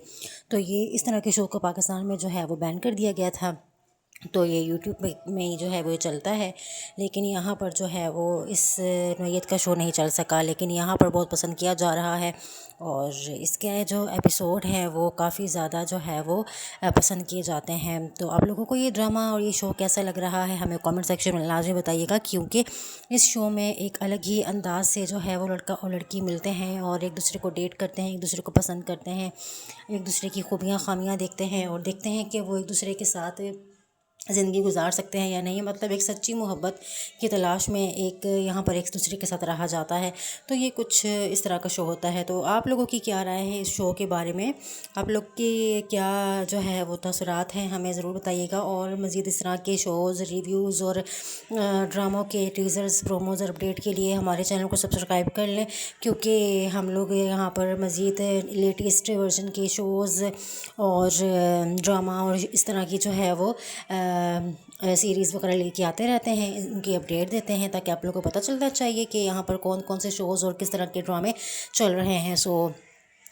تو یہ اس طرح کے شو کو پاکستان میں جو ہے وہ بین کر دیا گیا تھا. تو یہ یوٹیوب میں جو ہے وہ چلتا ہے، لیکن یہاں پر جو ہے وہ اس نوعیت کا شو نہیں چل سکا، لیکن یہاں پر بہت پسند کیا جا رہا ہے. اور اس کے جو ایپیسوڈ ہیں وہ کافی زیادہ جو ہے وہ پسند کیے جاتے ہیں. تو آپ لوگوں کو یہ ڈرامہ اور یہ شو کیسا لگ رہا ہے ہمیں کامنٹ سیکشن میں لازمی بتائیے گا، کیونکہ اس شو میں ایک الگ ہی انداز سے جو ہے وہ لڑکا اور لڑکی ملتے ہیں اور ایک دوسرے کو ڈیٹ کرتے ہیں، ایک دوسرے کو پسند کرتے ہیں، ایک دوسرے کی خوبیاں خامیاں دیکھتے ہیں اور دیکھتے ہیں کہ وہ ایک دوسرے کے ساتھ زندگی گزار سکتے ہیں یا نہیں، مطلب ایک سچی محبت کی تلاش میں ایک یہاں پر ایک دوسرے کے ساتھ رہا جاتا ہے. تو یہ کچھ اس طرح کا شو ہوتا ہے. تو آپ لوگوں کی کیا رائے ہے اس شو کے بارے میں؟ آپ لوگ کی کیا جو ہے وہ تاثرات ہیں ہمیں ضرور بتائیے گا. اور مزید اس طرح کے شوز، ریویوز اور ڈراموں کے ٹیزرز، پروموز اور اپڈیٹ کے لیے ہمارے چینل کو سبسکرائب کر لیں، کیونکہ ہم لوگ یہاں پر مزید لیٹسٹ ورژن کے شوز اور ڈرامہ اور اس طرح کی جو ہے وہ سیریز وغیرہ لے کے آتے رہتے ہیں، ان کی اپڈیٹ دیتے ہیں تاکہ آپ لوگوں کو پتہ چلتا چاہیے کہ یہاں پر کون کون سے شوز اور کس طرح کے ڈرامے چل رہے ہیں. سو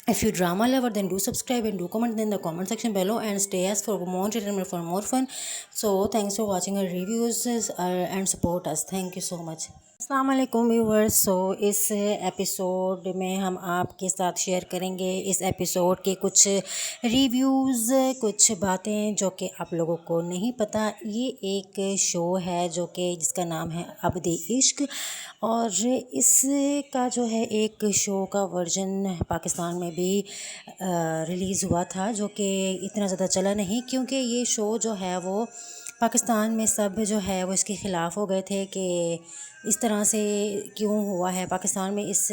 if you drama lover, then do subscribe and do comment in the comment section below and stay as for more entertainment, for more fun. So thanks for watching our reviews and support us. Thank you so much. السلام علیکم viewers. سو اس episode میں ہم آپ کے ساتھ share کریں گے اس episode کے کچھ ریویوز، کچھ باتیں جو کہ آپ لوگوں کو نہیں پتہ. یہ ایک شو ہے جو کہ جس کا نام ہے عبد عشق، اور اس کا جو ہے ایک شو کا ورژن پاکستان میں بھی ریلیز ہوا تھا، جو کہ اتنا زیادہ چلا نہیں، کیونکہ یہ شو جو ہے وہ پاکستان میں سب جو ہے وہ اس کے خلاف ہو گئے تھے کہ اس طرح سے کیوں ہوا ہے. پاکستان میں اس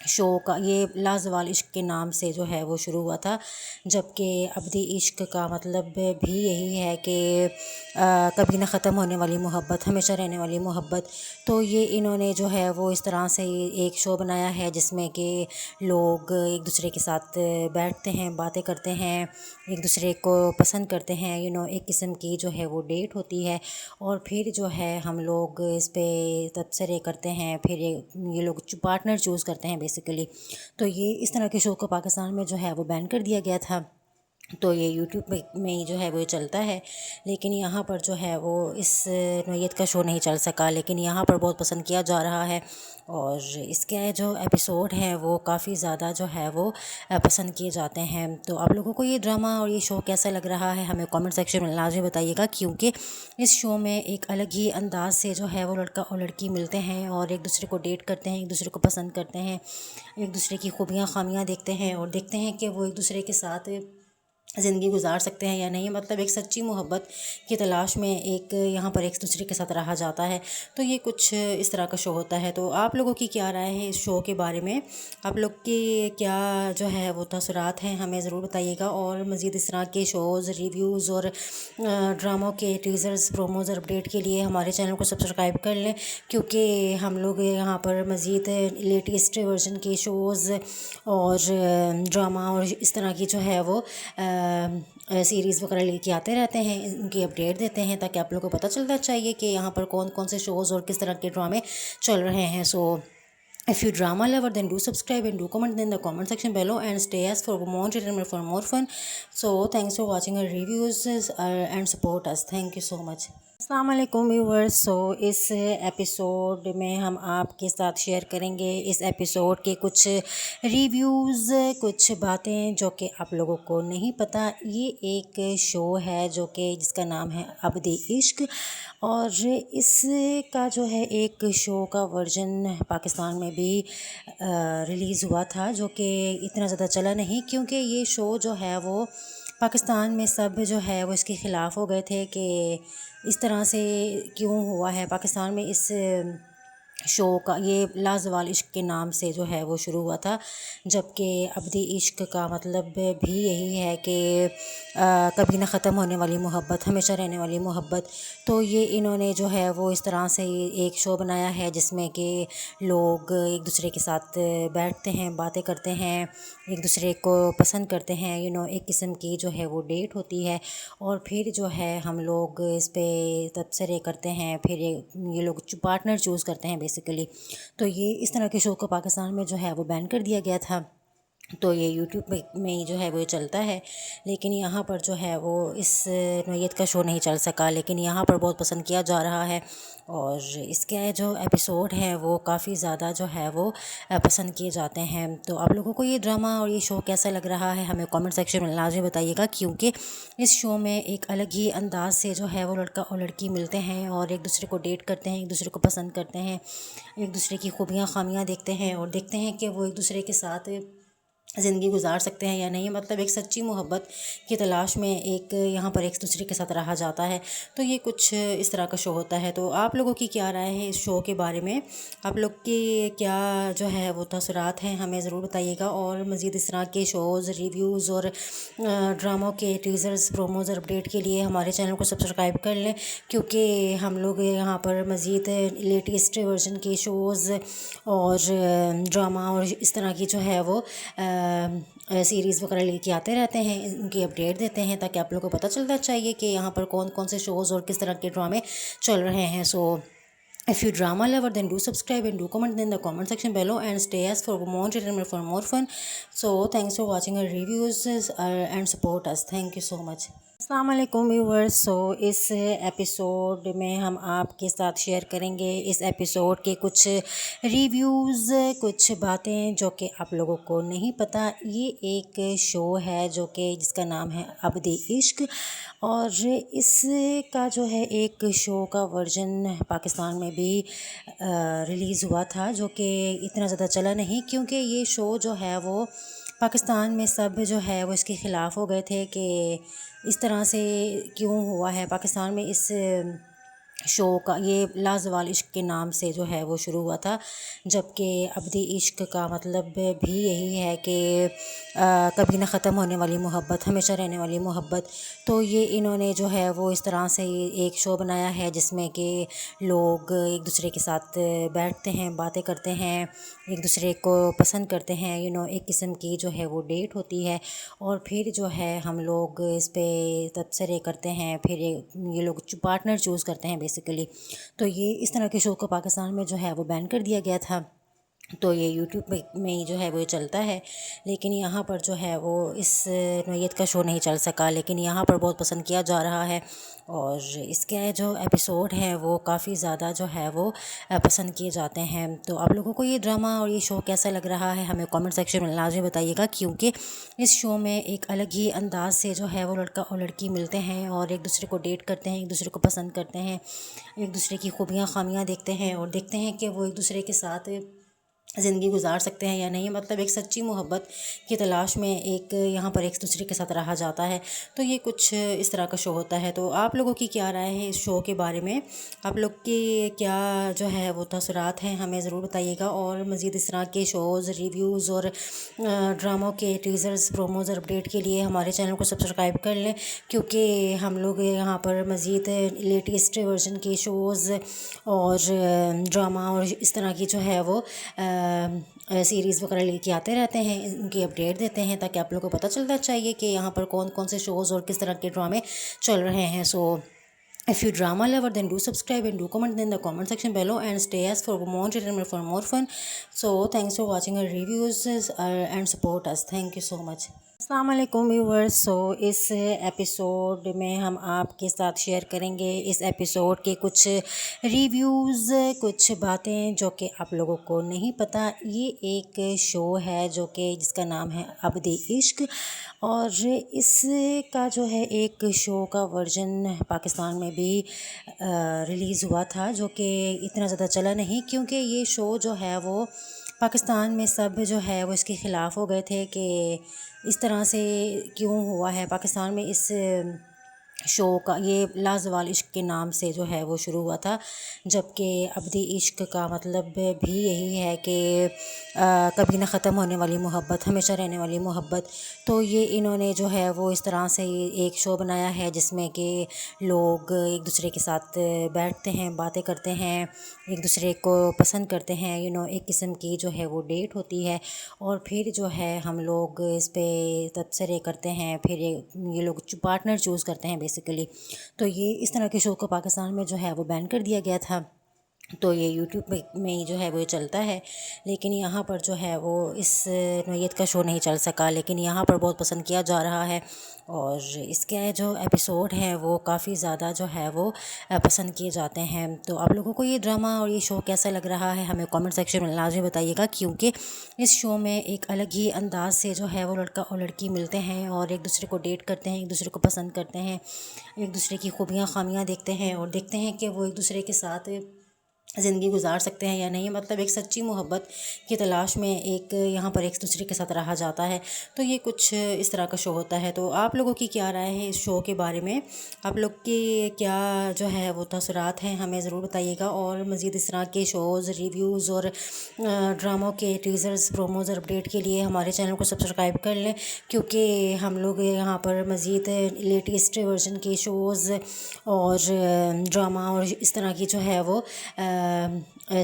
شو کا یہ لازوال عشق کے نام سے جو ہے وہ شروع ہوا تھا، جبکہ عبد عشق کا مطلب بھی یہی ہے کہ کبھی نہ ختم ہونے والی محبت، ہمیشہ رہنے والی محبت. تو یہ انہوں نے جو ہے وہ اس طرح سے ایک شو بنایا ہے جس میں کہ لوگ ایک دوسرے کے ساتھ بیٹھتے ہیں، باتیں کرتے ہیں، ایک دوسرے کو پسند کرتے ہیں، ایک قسم کی جو ہے وہ ڈیٹ ہوتی ہے، اور پھر جو ہے ہم لوگ اس پہ تبصرے کرتے ہیں، پھر یہ لوگ پارٹنر چوز کرتے ہیں بیسیکلی. تو یہ اس طرح کے شو کو پاکستان میں جو ہے وہ بین کر دیا گیا تھا. تو یہ یوٹیوب میں جو ہے وہ چلتا ہے، لیکن یہاں پر جو ہے وہ اس نوعیت کا شو نہیں چل سکا، لیکن یہاں پر بہت پسند کیا جا رہا ہے. اور اس کے جو ایپیسوڈ ہیں وہ کافی زیادہ جو ہے وہ پسند کیے جاتے ہیں. تو آپ لوگوں کو یہ ڈرامہ اور یہ شو کیسا لگ رہا ہے ہمیں کامنٹ سیکشن میں لازمی بتائیے گا، کیونکہ اس شو میں ایک الگ ہی انداز سے جو ہے وہ لڑکا اور لڑکی ملتے ہیں اور ایک دوسرے کو ڈیٹ کرتے ہیں، ایک دوسرے کو پسند کرتے ہیں، ایک دوسرے کی خوبیاں خامیاں دیکھتے ہیں اور دیکھتے ہیں کہ وہ ایک دوسرے کے ساتھ زندگی گزار سکتے ہیں یا نہیں، مطلب ایک سچی محبت کی تلاش میں ایک یہاں پر ایک دوسرے کے ساتھ رہا جاتا ہے. تو یہ کچھ اس طرح کا شو ہوتا ہے. تو آپ لوگوں کی کیا رائے ہے اس شو کے بارے میں؟ آپ لوگ کی کیا جو ہے وہ تاثرات ہیں ہمیں ضرور بتائیے گا. اور مزید اس طرح کے شوز، ریویوز اور ڈراموں کے ٹیزرز، پروموز اور اپڈیٹ کے لیے ہمارے چینل کو سبسکرائب کر لیں، کیونکہ ہم لوگ یہاں پر مزید لیٹسٹ ورژن کے شوز اور ڈرامہ اور اس طرح کی جو ہے وہ سیریز وغیرہ لے کے آتے رہتے ہیں، ان کی اپڈیٹ دیتے ہیں تاکہ آپ لوگوں کو پتہ چلتا چاہیے کہ یہاں پر کون کون سے شوز اور کس طرح کے ڈرامے چل رہے ہیں. سو if you drama lover, then do subscribe and do comment in the comment section below and stay as for more entertainment, for more fun. So thanks for watching our reviews and support us. Thank you so much. السلام علیکم viewers. سو اس episode میں ہم آپ کے ساتھ share کریں گے اس episode کے کچھ ریویوز، کچھ باتیں جو کہ آپ لوگوں کو نہیں پتہ. یہ ایک شو ہے جو کہ جس کا نام ہے عبد عشق، اور اس کا جو ہے ایک شو کا ورژن پاکستان میں بھی ریلیز ہوا تھا، جو کہ اتنا زیادہ چلا نہیں، کیونکہ یہ شو جو ہے وہ پاکستان میں سب جو ہے وہ اس کے خلاف ہو گئے تھے کہ اس طرح سے کیوں ہوا ہے. پاکستان میں اس شو کا یہ لازوال عشق کے نام سے جو ہے وہ شروع ہوا تھا، جبکہ عبد عشق کا مطلب بھی یہی ہے کہ کبھی نہ ختم ہونے والی محبت، ہمیشہ رہنے والی محبت. تو یہ انہوں نے جو ہے وہ اس طرح سے ایک شو بنایا ہے جس میں کہ لوگ ایک دوسرے کے ساتھ بیٹھتے ہیں، باتیں کرتے ہیں، ایک دوسرے کو پسند کرتے ہیں، ایک قسم کی جو ہے وہ ڈیٹ ہوتی ہے، اور پھر جو ہے ہم لوگ اس پہ تبصرے کرتے ہیں، پھر یہ لوگ پارٹنر چوز کرتے ہیں بیسیکلی. تو یہ اس طرح کے شو کو پاکستان میں جو ہے وہ بین کر دیا گیا تھا. تو یہ یوٹیوب میں جو ہے وہ چلتا ہے، لیکن یہاں پر جو ہے وہ اس نوعیت کا شو نہیں چل سکا، لیکن یہاں پر بہت پسند کیا جا رہا ہے. اور اس کے جو ایپیسوڈ ہیں وہ کافی زیادہ جو ہے وہ پسند کیے جاتے ہیں. تو آپ لوگوں کو یہ ڈرامہ اور یہ شو کیسا لگ رہا ہے ہمیں کامنٹ سیکشن میں لازمی بتائیے گا، کیونکہ اس شو میں ایک الگ ہی انداز سے جو ہے وہ لڑکا اور لڑکی ملتے ہیں اور ایک دوسرے کو ڈیٹ کرتے ہیں، ایک دوسرے کو پسند کرتے ہیں، ایک دوسرے کی خوبیاں خامیاں دیکھتے ہیں اور دیکھتے ہیں کہ وہ ایک دوسرے کے ساتھ زندگی گزار سکتے ہیں یا نہیں، مطلب ایک سچی محبت کی تلاش میں ایک یہاں پر ایک دوسرے کے ساتھ رہا جاتا ہے. تو یہ کچھ اس طرح کا شو ہوتا ہے. تو آپ لوگوں کی کیا رائے ہے اس شو کے بارے میں؟ آپ لوگ کی کیا جو ہے وہ تاثرات ہیں ہمیں ضرور بتائیے گا. اور مزید اس طرح کے شوز، ریویوز اور ڈراموں کے ٹیزرز، پروموز اور اپڈیٹ کے لیے ہمارے چینل کو سبسکرائب کر لیں، کیونکہ ہم لوگ یہاں پر مزید لیٹسٹ ورژن کے شوز اور ڈرامہ اور اس طرح کی جو ہے وہ سیریز وغیرہ لے کے آتے رہتے ہیں، ان کی اپڈیٹ دیتے ہیں تاکہ آپ لوگوں کو پتہ چلتا چاہیے کہ یہاں پر کون کون سے شوز اور کس طرح کے ڈرامے چل رہے ہیں. سو if you drama lover, then do subscribe and do comment in the comment section below and stay as for more entertainment, for more fun. So thanks for watching our reviews and support us. Thank you so much. السلام علیکم viewers. سو اس episode میں ہم آپ کے ساتھ share کریں گے اس episode کے کچھ ریویوز، کچھ باتیں جو کہ آپ لوگوں کو نہیں پتہ. یہ ایک شو ہے جو کہ جس کا نام ہے عبد عشق، اور اس کا جو ہے ایک شو کا ورژن پاکستان میں بھی ریلیز ہوا تھا، جو کہ اتنا زیادہ چلا نہیں، کیونکہ یہ شو جو ہے وہ پاکستان میں سب جو ہے وہ اس کے خلاف ہو گئے تھے کہ اس طرح سے کیوں ہوا ہے. پاکستان میں اس شو کا یہ لازوال عشق کے نام سے جو ہے وہ شروع ہوا تھا، جبکہ عبد عشق کا مطلب بھی یہی ہے کہ کبھی نہ ختم ہونے والی محبت، ہمیشہ رہنے والی محبت. تو یہ انہوں نے جو ہے وہ اس طرح سے ایک شو بنایا ہے جس میں کہ لوگ ایک دوسرے کے ساتھ بیٹھتے ہیں، باتیں کرتے ہیں، ایک دوسرے کو پسند کرتے ہیں، ایک قسم کی جو ہے وہ ڈیٹ ہوتی ہے، اور پھر جو ہے ہم لوگ اس پہ تبصرے کرتے ہیں، پھر یہ لوگ پارٹنر چوز کرتے ہیں بیسیکلی. تو یہ اس طرح کے شو کو پاکستان میں جو ہے وہ بین کر دیا گیا تھا. تو یہ یوٹیوب میں جو ہے وہ چلتا ہے، لیکن یہاں پر جو ہے وہ اس نوعیت کا شو نہیں چل سکا، لیکن یہاں پر بہت پسند کیا جا رہا ہے. اور اس کے جو ایپیسوڈ ہیں وہ کافی زیادہ جو ہے وہ پسند کیے جاتے ہیں. تو آپ لوگوں کو یہ ڈرامہ اور یہ شو کیسا لگ رہا ہے ہمیں کامنٹ سیکشن میں لازمی بتائیے گا، کیونکہ اس شو میں ایک الگ ہی انداز سے جو ہے وہ لڑکا اور لڑکی ملتے ہیں اور ایک دوسرے کو ڈیٹ کرتے ہیں، ایک دوسرے کو پسند کرتے ہیں، ایک دوسرے کی خوبیاں خامیاں دیکھتے ہیں اور دیکھتے ہیں کہ وہ ایک دوسرے کے ساتھ زندگی گزار سکتے ہیں یا نہیں، مطلب ایک سچی محبت کی تلاش میں ایک یہاں پر ایک دوسرے کے ساتھ رہا جاتا ہے. تو یہ کچھ اس طرح کا شو ہوتا ہے. تو آپ لوگوں کی کیا رائے ہے اس شو کے بارے میں؟ آپ لوگ کی کیا جو ہے وہ تاثرات ہیں ہمیں ضرور بتائیے گا. اور مزید اس طرح کے شوز، ریویوز اور ڈراموں کے ٹیزرز، پروموز اور اپڈیٹ کے لیے ہمارے چینل کو سبسکرائب کر لیں، کیونکہ ہم لوگ یہاں پر مزید لیٹسٹ ورژن کے شوز اور ڈرامہ اور اس طرح کی جو ہے وہ سیریز وغیرہ لے کے آتے رہتے ہیں، ان کی اپڈیٹ دیتے ہیں تاکہ آپ لوگوں کو پتہ چلتا چاہیے کہ یہاں پر کون کون سے شوز اور کس طرح کے ڈرامے چل رہے ہیں. سو if you drama lover, then do subscribe and do comment in the comment section below and stay as for more entertainment, for more fun. So thanks for watching our reviews and support us. Thank you so much. السلام علیکم viewers. سو اس episode میں ہم آپ کے ساتھ share کریں گے اس episode کے کچھ ریویوز، کچھ باتیں جو کہ آپ لوگوں کو نہیں پتہ. یہ ایک شو ہے جو کہ جس کا نام ہے عبد عشق، اور اس کا جو ہے ایک شو کا ورژن پاکستان میں بھی ریلیز ہوا تھا، جو کہ اتنا زیادہ چلا نہیں، کیونکہ یہ شو جو ہے وہ پاکستان میں سب جو ہے وہ اس کے خلاف ہو گئے تھے کہ اس طرح سے کیوں ہوا ہے. پاکستان میں اس شو کا یہ لازوال عشق کے نام سے جو ہے وہ شروع ہوا تھا، جبکہ عبد عشق کا مطلب بھی یہی ہے کہ کبھی نہ ختم ہونے والی محبت، ہمیشہ رہنے والی محبت. تو یہ انہوں نے جو ہے وہ اس طرح سے ایک شو بنایا ہے جس میں کہ لوگ ایک دوسرے کے ساتھ بیٹھتے ہیں، باتیں کرتے ہیں، ایک دوسرے کو پسند کرتے ہیں، ایک قسم کی جو ہے وہ ڈیٹ ہوتی ہے، اور پھر جو ہے ہم لوگ اس پہ تبصرے کرتے ہیں، پھر یہ لوگ پارٹنر چوز کرتے ہیں بیسیکلی. تو یہ اس طرح کے شو کو پاکستان میں جو ہے وہ بین کر دیا گیا تھا. تو یہ یوٹیوب میں جو ہے وہ چلتا ہے، لیکن یہاں پر جو ہے وہ اس نوعیت کا شو نہیں چل سکا، لیکن یہاں پر بہت پسند کیا جا رہا ہے، اور اس کے جو ایپیسوڈ ہیں وہ کافی زیادہ جو ہے وہ پسند کیے جاتے ہیں. تو آپ لوگوں کو یہ ڈرامہ اور یہ شو کیسا لگ رہا ہے ہمیں کامنٹ سیکشن میں لازمی بتائیے گا، کیونکہ اس شو میں ایک الگ ہی انداز سے جو ہے وہ لڑکا اور لڑکی ملتے ہیں اور ایک دوسرے کو ڈیٹ کرتے ہیں، ایک دوسرے کو پسند کرتے ہیں، ایک دوسرے کی خوبیاں خامیاں دیکھتے ہیں، اور دیکھتے ہیں کہ وہ ایک دوسرے کے ساتھ زندگی گزار سکتے ہیں یا نہیں، مطلب ایک سچی محبت کی تلاش میں ایک یہاں پر ایک دوسرے کے ساتھ رہا جاتا ہے. تو یہ کچھ اس طرح کا شو ہوتا ہے. تو آپ لوگوں کی کیا رائے ہے اس شو کے بارے میں؟ آپ لوگ کی کیا جو ہے وہ تاثرات ہیں ہمیں ضرور بتائیے گا. اور مزید اس طرح کے شوز، ریویوز اور ڈراموں کے ٹیزرز، پروموز اور اپڈیٹ کے لیے ہمارے چینل کو سبسکرائب کر لیں، کیونکہ ہم لوگ یہاں پر مزید لیٹسٹ ورژن کے شوز اور ڈرامہ اور اس طرح کی جو ہے وہ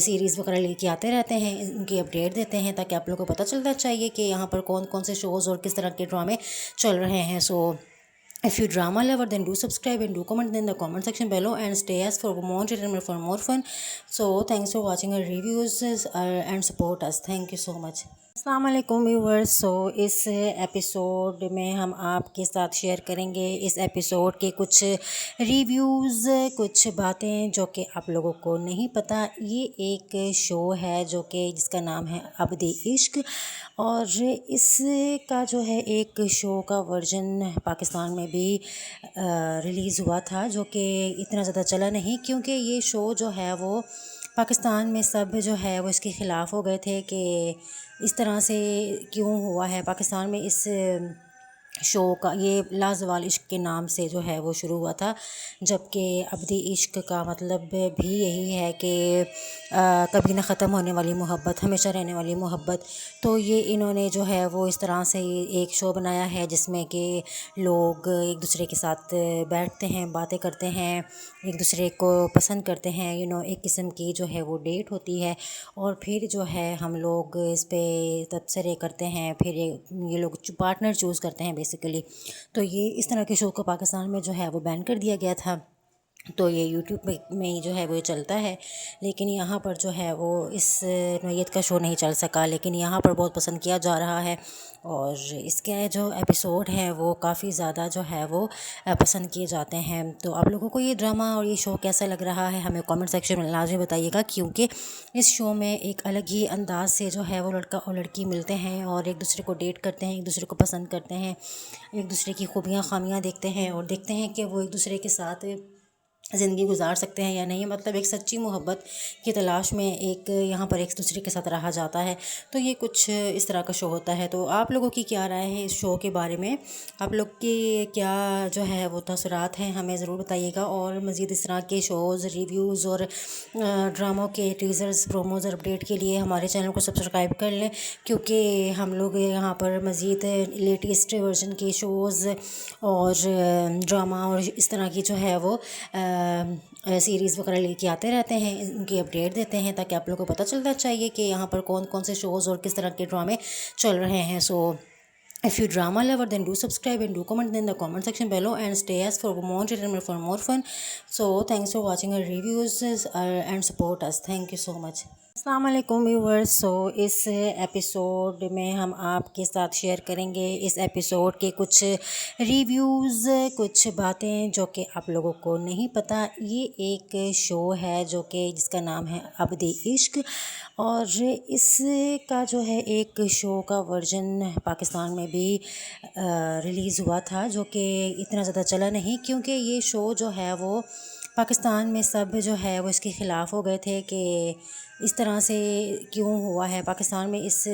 سیریز وغیرہ لے کے آتے رہتے ہیں، ان کی اپڈیٹ دیتے ہیں تاکہ آپ لوگوں کو پتہ چلتا چاہیے کہ یہاں پر کون کون سے شوز اور کس طرح کے ڈرامے چل رہے ہیں. سو if you drama lover, then do subscribe and do comment in the comment section below and stay as for more entertainment, for more fun. So thanks for watching our reviews and support us. Thank you so much. السلام علیکم viewers. سو اس episode میں ہم آپ کے ساتھ share کریں گے اس episode کے کچھ ریویوز، کچھ باتیں جو کہ آپ لوگوں کو نہیں پتہ. یہ ایک شو ہے جو کہ جس کا نام ہے عبد عشق، اور اس کا جو ہے ایک شو کا ورژن پاکستان میں بھی ریلیز ہوا تھا، جو کہ اتنا زیادہ چلا نہیں، کیونکہ یہ شو جو ہے وہ پاکستان میں سب جو ہے وہ اس کے خلاف ہو گئے تھے کہ اس طرح سے کیوں ہوا ہے. پاکستان میں اس شو کا یہ لازوال عشق کے نام سے جو ہے وہ شروع ہوا تھا، جبکہ عبد عشق کا مطلب بھی یہی ہے کہ کبھی نہ ختم ہونے والی محبت، ہمیشہ رہنے والی محبت. تو یہ انہوں نے جو ہے وہ اس طرح سے ایک شو بنایا ہے جس میں کہ لوگ ایک دوسرے کے ساتھ بیٹھتے ہیں، باتیں کرتے ہیں، ایک دوسرے کو پسند کرتے ہیں، ایک قسم کی جو ہے وہ ڈیٹ ہوتی ہے، اور پھر جو ہے ہم لوگ اس پہ تبصرے کرتے ہیں، پھر یہ لوگ پارٹنر چوز کرتے ہیں بیسیکلی. تو یہ اس طرح کے شو کو پاکستان میں جو ہے وہ بین کر دیا گیا تھا. تو یہ یوٹیوب میں جو ہے وہ چلتا ہے، لیکن یہاں پر جو ہے وہ اس نوعیت کا شو نہیں چل سکا، لیکن یہاں پر بہت پسند کیا جا رہا ہے، اور اس کے جو ایپیسوڈ ہیں وہ کافی زیادہ جو ہے وہ پسند کیے جاتے ہیں. تو آپ لوگوں کو یہ ڈرامہ اور یہ شو کیسا لگ رہا ہے ہمیں کامنٹ سیکشن میں لازمی بتائیے گا، کیونکہ اس شو میں ایک الگ ہی انداز سے جو ہے وہ لڑکا اور لڑکی ملتے ہیں اور ایک دوسرے کو ڈیٹ کرتے ہیں، ایک دوسرے کو پسند کرتے ہیں، ایک دوسرے کی خوبیاں خامیاں دیکھتے ہیں، اور دیکھتے ہیں کہ وہ ایک دوسرے کے ساتھ زندگی گزار سکتے ہیں یا نہیں، مطلب ایک سچی محبت کی تلاش میں ایک یہاں پر ایک دوسرے کے ساتھ رہا جاتا ہے. تو یہ کچھ اس طرح کا شو ہوتا ہے. تو آپ لوگوں کی کیا رائے ہے اس شو کے بارے میں؟ آپ لوگ کی کیا جو ہے وہ تاثرات ہیں ہمیں ضرور بتائیے گا. اور مزید اس طرح کے شوز، ریویوز اور ڈراموں کے ٹیزرز، پروموز اور اپڈیٹ کے لیے ہمارے چینل کو سبسکرائب کر لیں، کیونکہ ہم لوگ یہاں پر مزید لیٹسٹ ورژن کے شوز اور ڈرامہ اور اس طرح کی جو ہے وہ سیریز وغیرہ لے کے آتے رہتے ہیں، ان کی اپڈیٹ دیتے ہیں تاکہ آپ لوگوں کو پتہ چلتا چاہیے کہ یہاں پر کون کون سے شوز اور کس طرح کے ڈرامے چل رہے ہیں. سو if you drama lover, then do subscribe and do comment in the comment section below and stay as for more entertainment, for more fun. So thanks for watching our reviews and support us. Thank you so much. السلام علیکم viewers. سو اس episode میں ہم آپ کے ساتھ share کریں گے اس episode کے کچھ ریویوز، کچھ باتیں جو کہ آپ لوگوں کو نہیں پتہ. یہ ایک شو ہے جو کہ جس کا نام ہے عبد عشق، اور اس کا جو ہے ایک شو کا ورژن پاکستان میں بھی ریلیز ہوا تھا، جو کہ اتنا زیادہ چلا نہیں، کیونکہ یہ شو جو ہے وہ پاکستان میں سب جو ہے وہ اس کے خلاف ہو گئے تھے کہ اس طرح سے کیوں ہوا ہے. پاکستان میں اس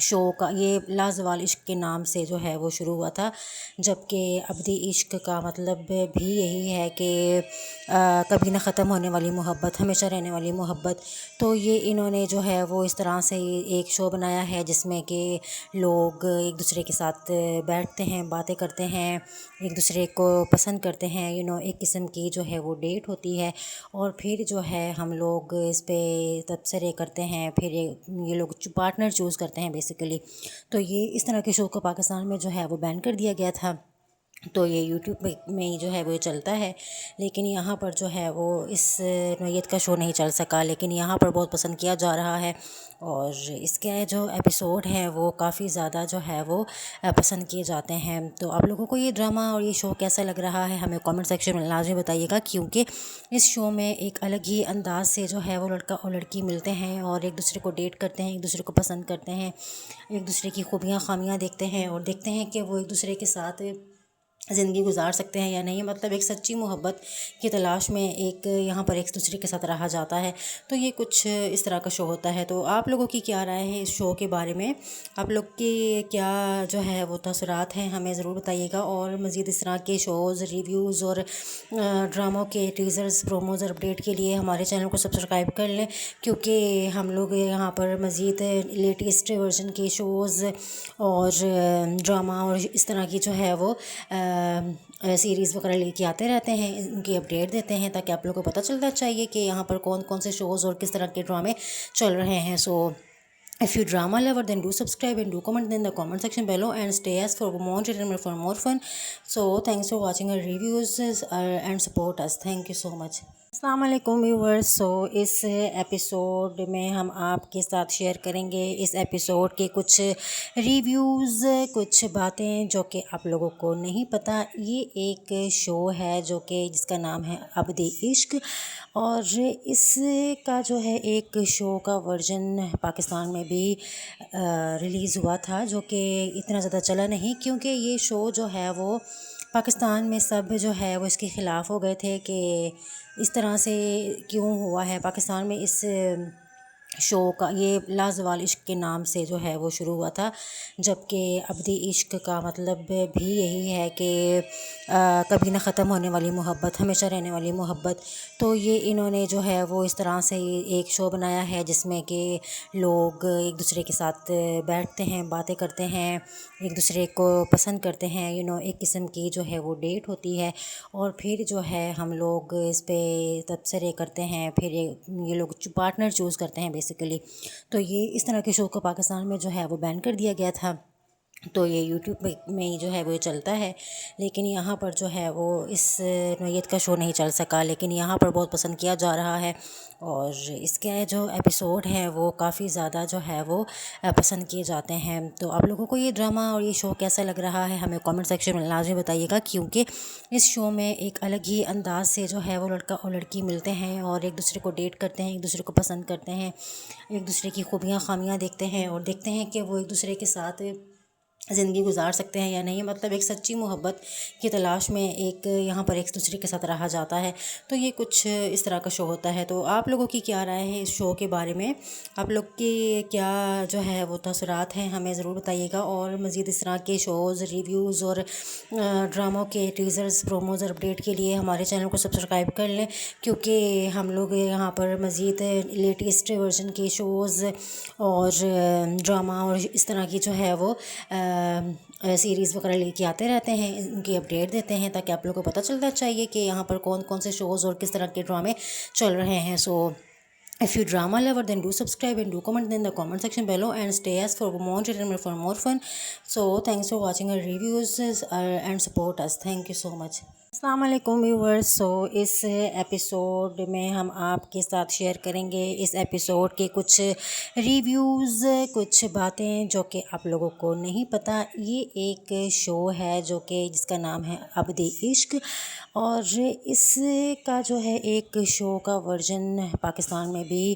شو کا یہ لازوال عشق کے نام سے جو ہے وہ شروع ہوا تھا، جبکہ عبد عشق کا مطلب بھی یہی ہے کہ کبھی نہ ختم ہونے والی محبت، ہمیشہ رہنے والی محبت. تو یہ انہوں نے جو ہے وہ اس طرح سے ایک شو بنایا ہے جس میں کہ لوگ ایک دوسرے کے ساتھ بیٹھتے ہیں، باتیں کرتے ہیں، ایک دوسرے کو پسند کرتے ہیں، ایک قسم کی جو ہے وہ ڈیٹ ہوتی ہے، اور پھر جو ہے ہم لوگ اس پہ تبصرے کرتے ہیں، پھر یہ لوگ پارٹنر چوز کرتے ہیں بیسیکلی. تو یہ اس طرح کے شو کو پاکستان میں جو ہے وہ بین کر دیا گیا تھا. تو یہ یوٹیوب میں جو ہے وہ چلتا ہے، لیکن یہاں پر جو ہے وہ اس نوعیت کا شو نہیں چل سکا، لیکن یہاں پر بہت پسند کیا جا رہا ہے. اور اس کے جو ایپیسوڈ ہیں وہ کافی زیادہ جو ہے وہ پسند کیے جاتے ہیں. تو آپ لوگوں کو یہ ڈرامہ اور یہ شو کیسا لگ رہا ہے ہمیں کامنٹ سیکشن میں لازمی بتائیے گا، کیونکہ اس شو میں ایک الگ ہی انداز سے جو ہے وہ لڑکا اور لڑکی ملتے ہیں اور ایک دوسرے کو ڈیٹ کرتے ہیں، ایک دوسرے کو پسند کرتے ہیں، ایک دوسرے کی خوبیاں خامیاں دیکھتے ہیں اور دیکھتے ہیں کہ وہ ایک دوسرے کے ساتھ زندگی گزار سکتے ہیں یا نہیں، مطلب ایک سچی محبت کی تلاش میں ایک یہاں پر ایک دوسرے کے ساتھ رہا جاتا ہے. تو یہ کچھ اس طرح کا شو ہوتا ہے. تو آپ لوگوں کی کیا رائے ہے اس شو کے بارے میں؟ آپ لوگ کی کیا جو ہے وہ تاثرات ہیں ہمیں ضرور بتائیے گا. اور مزید اس طرح کے شوز، ریویوز اور ڈراموں کے ٹیزرز، پروموز اور اپڈیٹ کے لیے ہمارے چینل کو سبسکرائب کر لیں، کیونکہ ہم لوگ یہاں پر مزید لیٹسٹ ورژن کے شوز اور ڈرامہ اور اس طرح کی جو ہے وہ سیریز وغیرہ لے کے آتے رہتے ہیں، ان کی اپڈیٹ دیتے ہیں تاکہ آپ لوگوں کو پتہ چلتا چاہیے کہ یہاں پر کون کون سے شوز اور کس طرح کے ڈرامے چل رہے ہیں. سو if you drama lover, then do subscribe and do comment in the comment section below and stay as for more entertainment, for more fun. So thanks for watching our reviews and support us. Thank you so much. السلام علیکم viewers. سو اس episode میں ہم آپ کے ساتھ share کریں گے اس episode کے کچھ ریویوز، کچھ باتیں جو کہ آپ لوگوں کو نہیں پتہ. یہ ایک شو ہے جو کہ جس کا نام ہے عبد عشق، اور اس کا جو ہے ایک شو کا ورژن پاکستان میں بھی ریلیز ہوا تھا، جو کہ اتنا زیادہ چلا نہیں، کیونکہ یہ شو جو ہے وہ پاکستان میں سب جو ہے وہ اس کے خلاف ہو گئے تھے کہ اس طرح سے کیوں ہوا ہے. پاکستان میں اس شو کا یہ لازوال عشق کے نام سے جو ہے وہ شروع ہوا تھا، جبکہ عبد عشق کا مطلب بھی یہی ہے کہ کبھی نہ ختم ہونے والی محبت، ہمیشہ رہنے والی محبت. تو یہ انہوں نے جو ہے وہ اس طرح سے ایک شو بنایا ہے جس میں کہ لوگ ایک دوسرے کے ساتھ بیٹھتے ہیں، باتیں کرتے ہیں، ایک دوسرے کو پسند کرتے ہیں، ایک قسم کی جو ہے وہ ڈیٹ ہوتی ہے، اور پھر جو ہے ہم لوگ اس پہ تبصرے کرتے ہیں، پھر یہ لوگ پارٹنر چوز کرتے ہیں بیسیکلی. تو یہ اس طرح کے شو کو پاکستان میں جو ہے وہ بین کر دیا گیا تھا. تو یہ یوٹیوب میں جو ہے وہ چلتا ہے، لیکن یہاں پر جو ہے وہ اس نوعیت کا شو نہیں چل سکا، لیکن یہاں پر بہت پسند کیا جا رہا ہے. اور اس کے جو ایپیسوڈ ہیں وہ کافی زیادہ جو ہے وہ پسند کیے جاتے ہیں. تو آپ لوگوں کو یہ ڈرامہ اور یہ شو کیسا لگ رہا ہے ہمیں کامنٹ سیکشن میں لازمی بتائیے گا، کیونکہ اس شو میں ایک الگ ہی انداز سے جو ہے وہ لڑکا اور لڑکی ملتے ہیں اور ایک دوسرے کو ڈیٹ کرتے ہیں، ایک دوسرے کو پسند کرتے ہیں، ایک دوسرے کی خوبیاں خامیاں دیکھتے ہیں اور دیکھتے ہیں کہ وہ ایک دوسرے کے ساتھ زندگی گزار سکتے ہیں یا نہیں، مطلب ایک سچی محبت کی تلاش میں ایک یہاں پر ایک دوسرے کے ساتھ رہا جاتا ہے. تو یہ کچھ اس طرح کا شو ہوتا ہے. تو آپ لوگوں کی کیا رائے ہے اس شو کے بارے میں؟ آپ لوگ کی کیا جو ہے وہ تاثرات ہیں ہمیں ضرور بتائیے گا. اور مزید اس طرح کے شوز، ریویوز اور ڈراموں کے ٹیزرز، پروموز اور اپڈیٹ کے لیے ہمارے چینل کو سبسکرائب کر لیں، کیونکہ ہم لوگ یہاں پر مزید لیٹسٹ ورژن کے شوز اور ڈرامہ اور اس طرح کی جو ہے وہ سیریز وغیرہ لے کے آتے رہتے ہیں، ان کی اپڈیٹ دیتے ہیں تاکہ آپ لوگوں کو پتہ چلتا چاہیے کہ یہاں پر کون کون سے شوز اور کس طرح کے ڈرامے چل رہے ہیں. سو if you drama lover, then do subscribe and do comment in the comment section below and stay as for more entertainment, for more fun. So thanks for watching our reviews and support us. Thank you so much. السلام علیکم viewers. سو اس episode میں ہم آپ کے ساتھ share کریں گے اس episode کے کچھ ریویوز، کچھ باتیں جو کہ آپ لوگوں کو نہیں پتہ. یہ ایک شو ہے جو کہ جس کا نام ہے عبد عشق، اور اس کا جو ہے ایک شو کا ورژن پاکستان میں بھی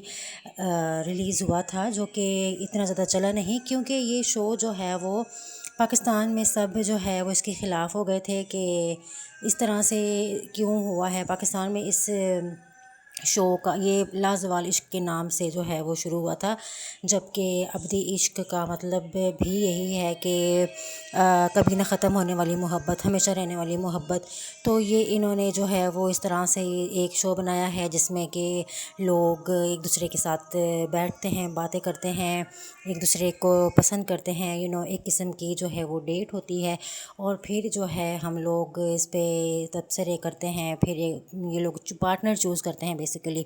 ریلیز ہوا تھا، جو کہ اتنا زیادہ چلا نہیں، کیونکہ یہ شو جو ہے وہ پاکستان میں سب جو ہے وہ اس کے خلاف ہو گئے تھے کہ اس طرح سے کیوں ہوا ہے. پاکستان میں اس شو کا یہ لازوال عشق کے نام سے جو ہے وہ شروع ہوا تھا، جبکہ عبد عشق کا مطلب بھی یہی ہے کہ کبھی نہ ختم ہونے والی محبت، ہمیشہ رہنے والی محبت. تو یہ انہوں نے جو ہے وہ اس طرح سے ایک شو بنایا ہے جس میں کہ لوگ ایک دوسرے کے ساتھ بیٹھتے ہیں، باتیں کرتے ہیں، ایک دوسرے کو پسند کرتے ہیں، ایک قسم کی جو ہے وہ ڈیٹ ہوتی ہے، اور پھر جو ہے ہم لوگ اس پہ تبصرے کرتے ہیں، پھر یہ لوگ پارٹنر چوز کرتے ہیں بیسیکلی.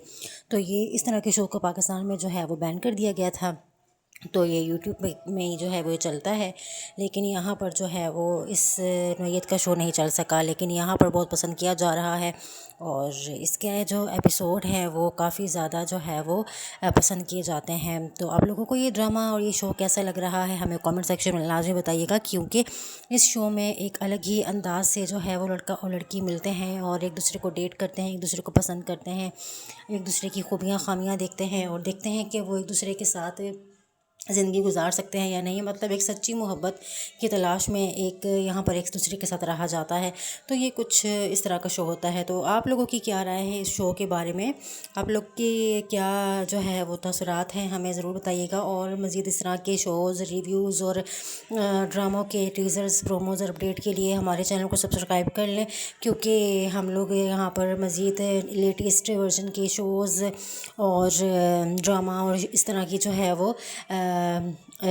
تو یہ اس طرح کے شو کو پاکستان میں جو ہے وہ بین کر دیا گیا تھا. تو یہ یوٹیوب میں جو ہے وہ چلتا ہے، لیکن یہاں پر جو ہے وہ اس نوعیت کا شو نہیں چل سکا، لیکن یہاں پر بہت پسند کیا جا رہا ہے، اور اس کے جو ایپیسوڈ ہیں وہ کافی زیادہ جو ہے وہ پسند کیے جاتے ہیں. تو آپ لوگوں کو یہ ڈرامہ اور یہ شو کیسا لگ رہا ہے ہمیں کامنٹ سیکشن میں لازمی بتائیے گا، کیونکہ اس شو میں ایک الگ ہی انداز سے جو ہے وہ لڑکا اور لڑکی ملتے ہیں اور ایک دوسرے کو ڈیٹ کرتے ہیں، ایک دوسرے کو پسند کرتے ہیں، ایک دوسرے کی خوبیاں خامیاں دیکھتے ہیں، اور دیکھتے ہیں کہ وہ ایک دوسرے کے ساتھ زندگی گزار سکتے ہیں یا نہیں، مطلب ایک سچی محبت کی تلاش میں ایک یہاں پر ایک دوسرے کے ساتھ رہا جاتا ہے. تو یہ کچھ اس طرح کا شو ہوتا ہے. تو آپ لوگوں کی کیا رائے ہے اس شو کے بارے میں؟ آپ لوگ کی کیا جو ہے وہ تاثرات ہیں ہمیں ضرور بتائیے گا. اور مزید اس طرح کے شوز، ریویوز اور ڈراموں کے ٹیزرز، پروموز اور اپڈیٹ کے لیے ہمارے چینل کو سبسکرائب کر لیں، کیونکہ ہم لوگ یہاں پر مزید لیٹسٹ ورژن کے شوز اور ڈرامہ اور اس طرح کی جو ہے وہ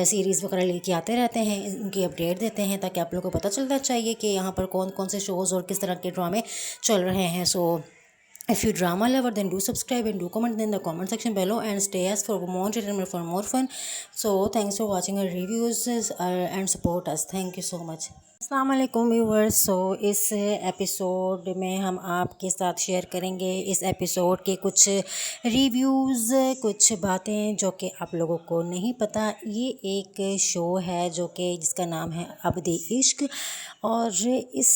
سیریز وغیرہ لے کے آتے رہتے ہیں، ان کی اپڈیٹ دیتے ہیں تاکہ آپ لوگوں کو پتہ چلتا چاہیے کہ یہاں پر کون کون سے شوز اور کس طرح کے ڈرامے چل رہے ہیں. سو if you drama lover, then do subscribe and do comment in the comment section below and stay as for more entertainment, for more fun. So thanks for watching our reviews and support us. Thank you so much. السلام علیکم viewers. سو اس episode میں ہم آپ کے ساتھ share کریں گے اس episode کے کچھ ریویوز، کچھ باتیں جو کہ آپ لوگوں کو نہیں پتہ. یہ ایک شو ہے جو کہ جس کا نام ہے عبد عشق، اور اس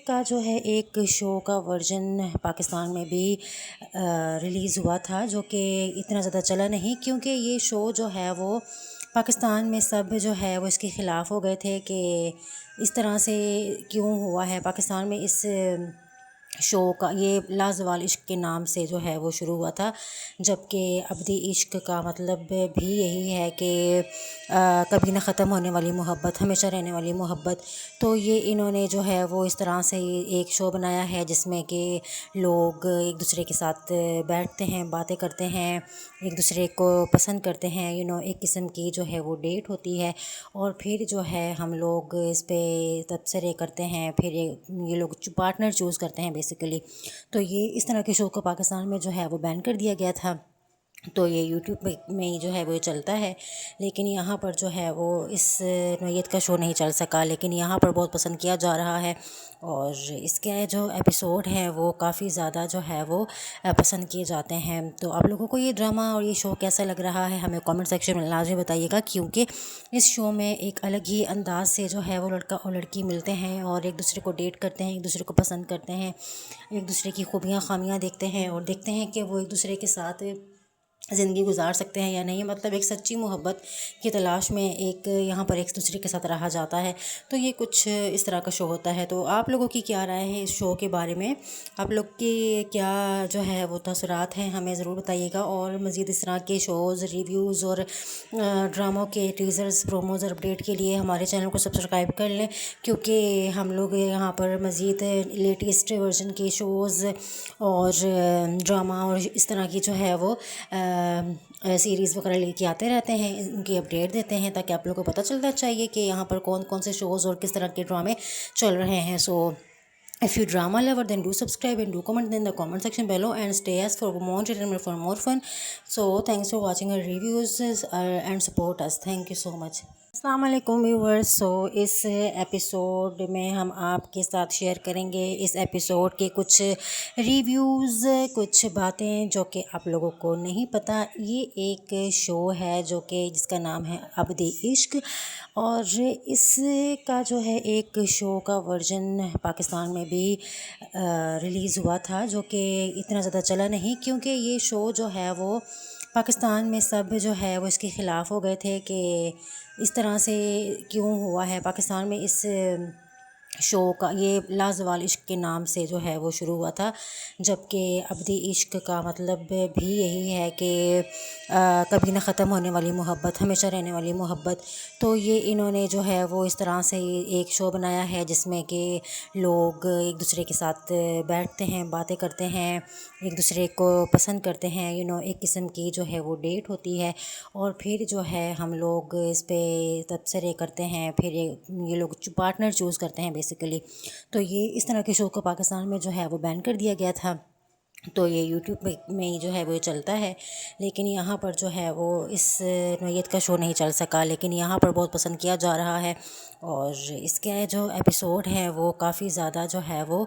کا جو ہے ایک شو کا ورژن پاکستان میں بھی ریلیز ہوا تھا، جو کہ اتنا زیادہ چلا نہیں، کیونکہ یہ شو جو ہے وہ پاکستان میں سب جو ہے وہ اس کے خلاف ہو گئے تھے کہ اس طرح سے کیوں ہوا ہے. پاکستان میں اس شو کا یہ لازوال عشق کے نام سے جو ہے وہ شروع ہوا تھا، جبکہ عبد عشق کا مطلب بھی یہی ہے کہ کبھی نہ ختم ہونے والی محبت، ہمیشہ رہنے والی محبت. تو یہ انہوں نے جو ہے وہ اس طرح سے ایک شو بنایا ہے جس میں کہ لوگ ایک دوسرے کے ساتھ بیٹھتے ہیں، باتیں کرتے ہیں، ایک دوسرے کو پسند کرتے ہیں، ایک قسم کی جو ہے وہ ڈیٹ ہوتی ہے، اور پھر جو ہے ہم لوگ اس پہ تبصرے کرتے ہیں، پھر یہ لوگ پارٹنر چوز کرتے ہیں بیسیکلی. تو یہ اس طرح کے شو کو پاکستان میں جو ہے وہ بین کر دیا گیا تھا. تو یہ یوٹیوب میں جو ہے وہ چلتا ہے، لیکن یہاں پر جو ہے وہ اس نوعیت کا شو نہیں چل سکا، لیکن یہاں پر بہت پسند کیا جا رہا ہے، اور اس کے جو ایپیسوڈ ہیں وہ کافی زیادہ جو ہے وہ پسند کیے جاتے ہیں. تو آپ لوگوں کو یہ ڈرامہ اور یہ شو کیسا لگ رہا ہے ہمیں کامنٹ سیکشن میں لازمی بتائیے گا، کیونکہ اس شو میں ایک الگ ہی انداز سے جو ہے وہ لڑکا اور لڑکی ملتے ہیں اور ایک دوسرے کو ڈیٹ کرتے ہیں، ایک دوسرے کو پسند کرتے ہیں، ایک دوسرے کی خوبیاں خامیاں دیکھتے ہیں، اور دیکھتے ہیں کہ وہ ایک دوسرے کے ساتھ زندگی گزار سکتے ہیں یا نہیں، مطلب ایک سچی محبت کی تلاش میں ایک یہاں پر ایک دوسرے کے ساتھ رہا جاتا ہے. تو یہ کچھ اس طرح کا شو ہوتا ہے. تو آپ لوگوں کی کیا رائے ہے اس شو کے بارے میں؟ آپ لوگ کی کیا جو ہے وہ تاثرات ہیں ہمیں ضرور بتائیے گا. اور مزید اس طرح کے شوز، ریویوز اور ڈراموں کے ٹیزرز، پروموز اور اپڈیٹ کے لیے ہمارے چینل کو سبسکرائب کر لیں، کیونکہ ہم لوگ یہاں پر مزید لیٹسٹ ورژن کے شوز اور ڈرامہ اور اس طرح کی جو ہے وہ سیریز وغیرہ لے کے آتے رہتے ہیں، ان کی اپڈیٹ دیتے ہیں تاکہ آپ لوگوں کو پتہ چلتا چاہیے کہ یہاں پر کون کون سے شوز اور کس طرح کے ڈرامے چل رہے ہیں. سو if you drama lover, then do subscribe and do comment in the comment section below and stay as for more entertainment, for more fun. So thanks for watching our reviews and support us. Thank you so much. السلام علیکم viewers. سو اس episode میں ہم آپ کے ساتھ share کریں گے اس episode کے کچھ ریویوز، کچھ باتیں جو کہ آپ لوگوں کو نہیں پتہ. یہ ایک شو ہے جو کہ جس کا نام ہے عبد عشق، اور اس کا جو ہے ایک شو کا ورژن پاکستان میں بھی ریلیز ہوا تھا، جو کہ اتنا زیادہ چلا نہیں، کیونکہ یہ شو جو ہے وہ پاکستان میں سب جو ہے وہ اس کے خلاف ہو گئے تھے کہ اس طرح سے کیوں ہوا ہے. پاکستان میں اس شو کا یہ لازوال عشق کے نام سے جو ہے وہ شروع ہوا تھا، جبکہ عبد عشق کا مطلب بھی یہی ہے کہ کبھی نہ ختم ہونے والی محبت، ہمیشہ رہنے والی محبت. تو یہ انہوں نے جو ہے وہ اس طرح سے ایک شو بنایا ہے جس میں کہ لوگ ایک دوسرے کے ساتھ بیٹھتے ہیں، باتیں کرتے ہیں، ایک دوسرے کو پسند کرتے ہیں، ایک قسم کی جو ہے وہ ڈیٹ ہوتی ہے، اور پھر جو ہے ہم لوگ اس پہ تبصرے کرتے ہیں، پھر یہ لوگ پارٹنر چوز کرتے ہیں بیسیکلی. تو یہ اس طرح کے شو کو پاکستان میں جو ہے وہ بین کر دیا گیا تھا. تو یہ یوٹیوب میں جو ہے وہ چلتا ہے، لیکن یہاں پر جو ہے وہ اس نوعیت کا شو نہیں چل سکا، لیکن یہاں پر بہت پسند کیا جا رہا ہے، اور اس کے جو ایپیسوڈ ہیں وہ کافی زیادہ جو ہے وہ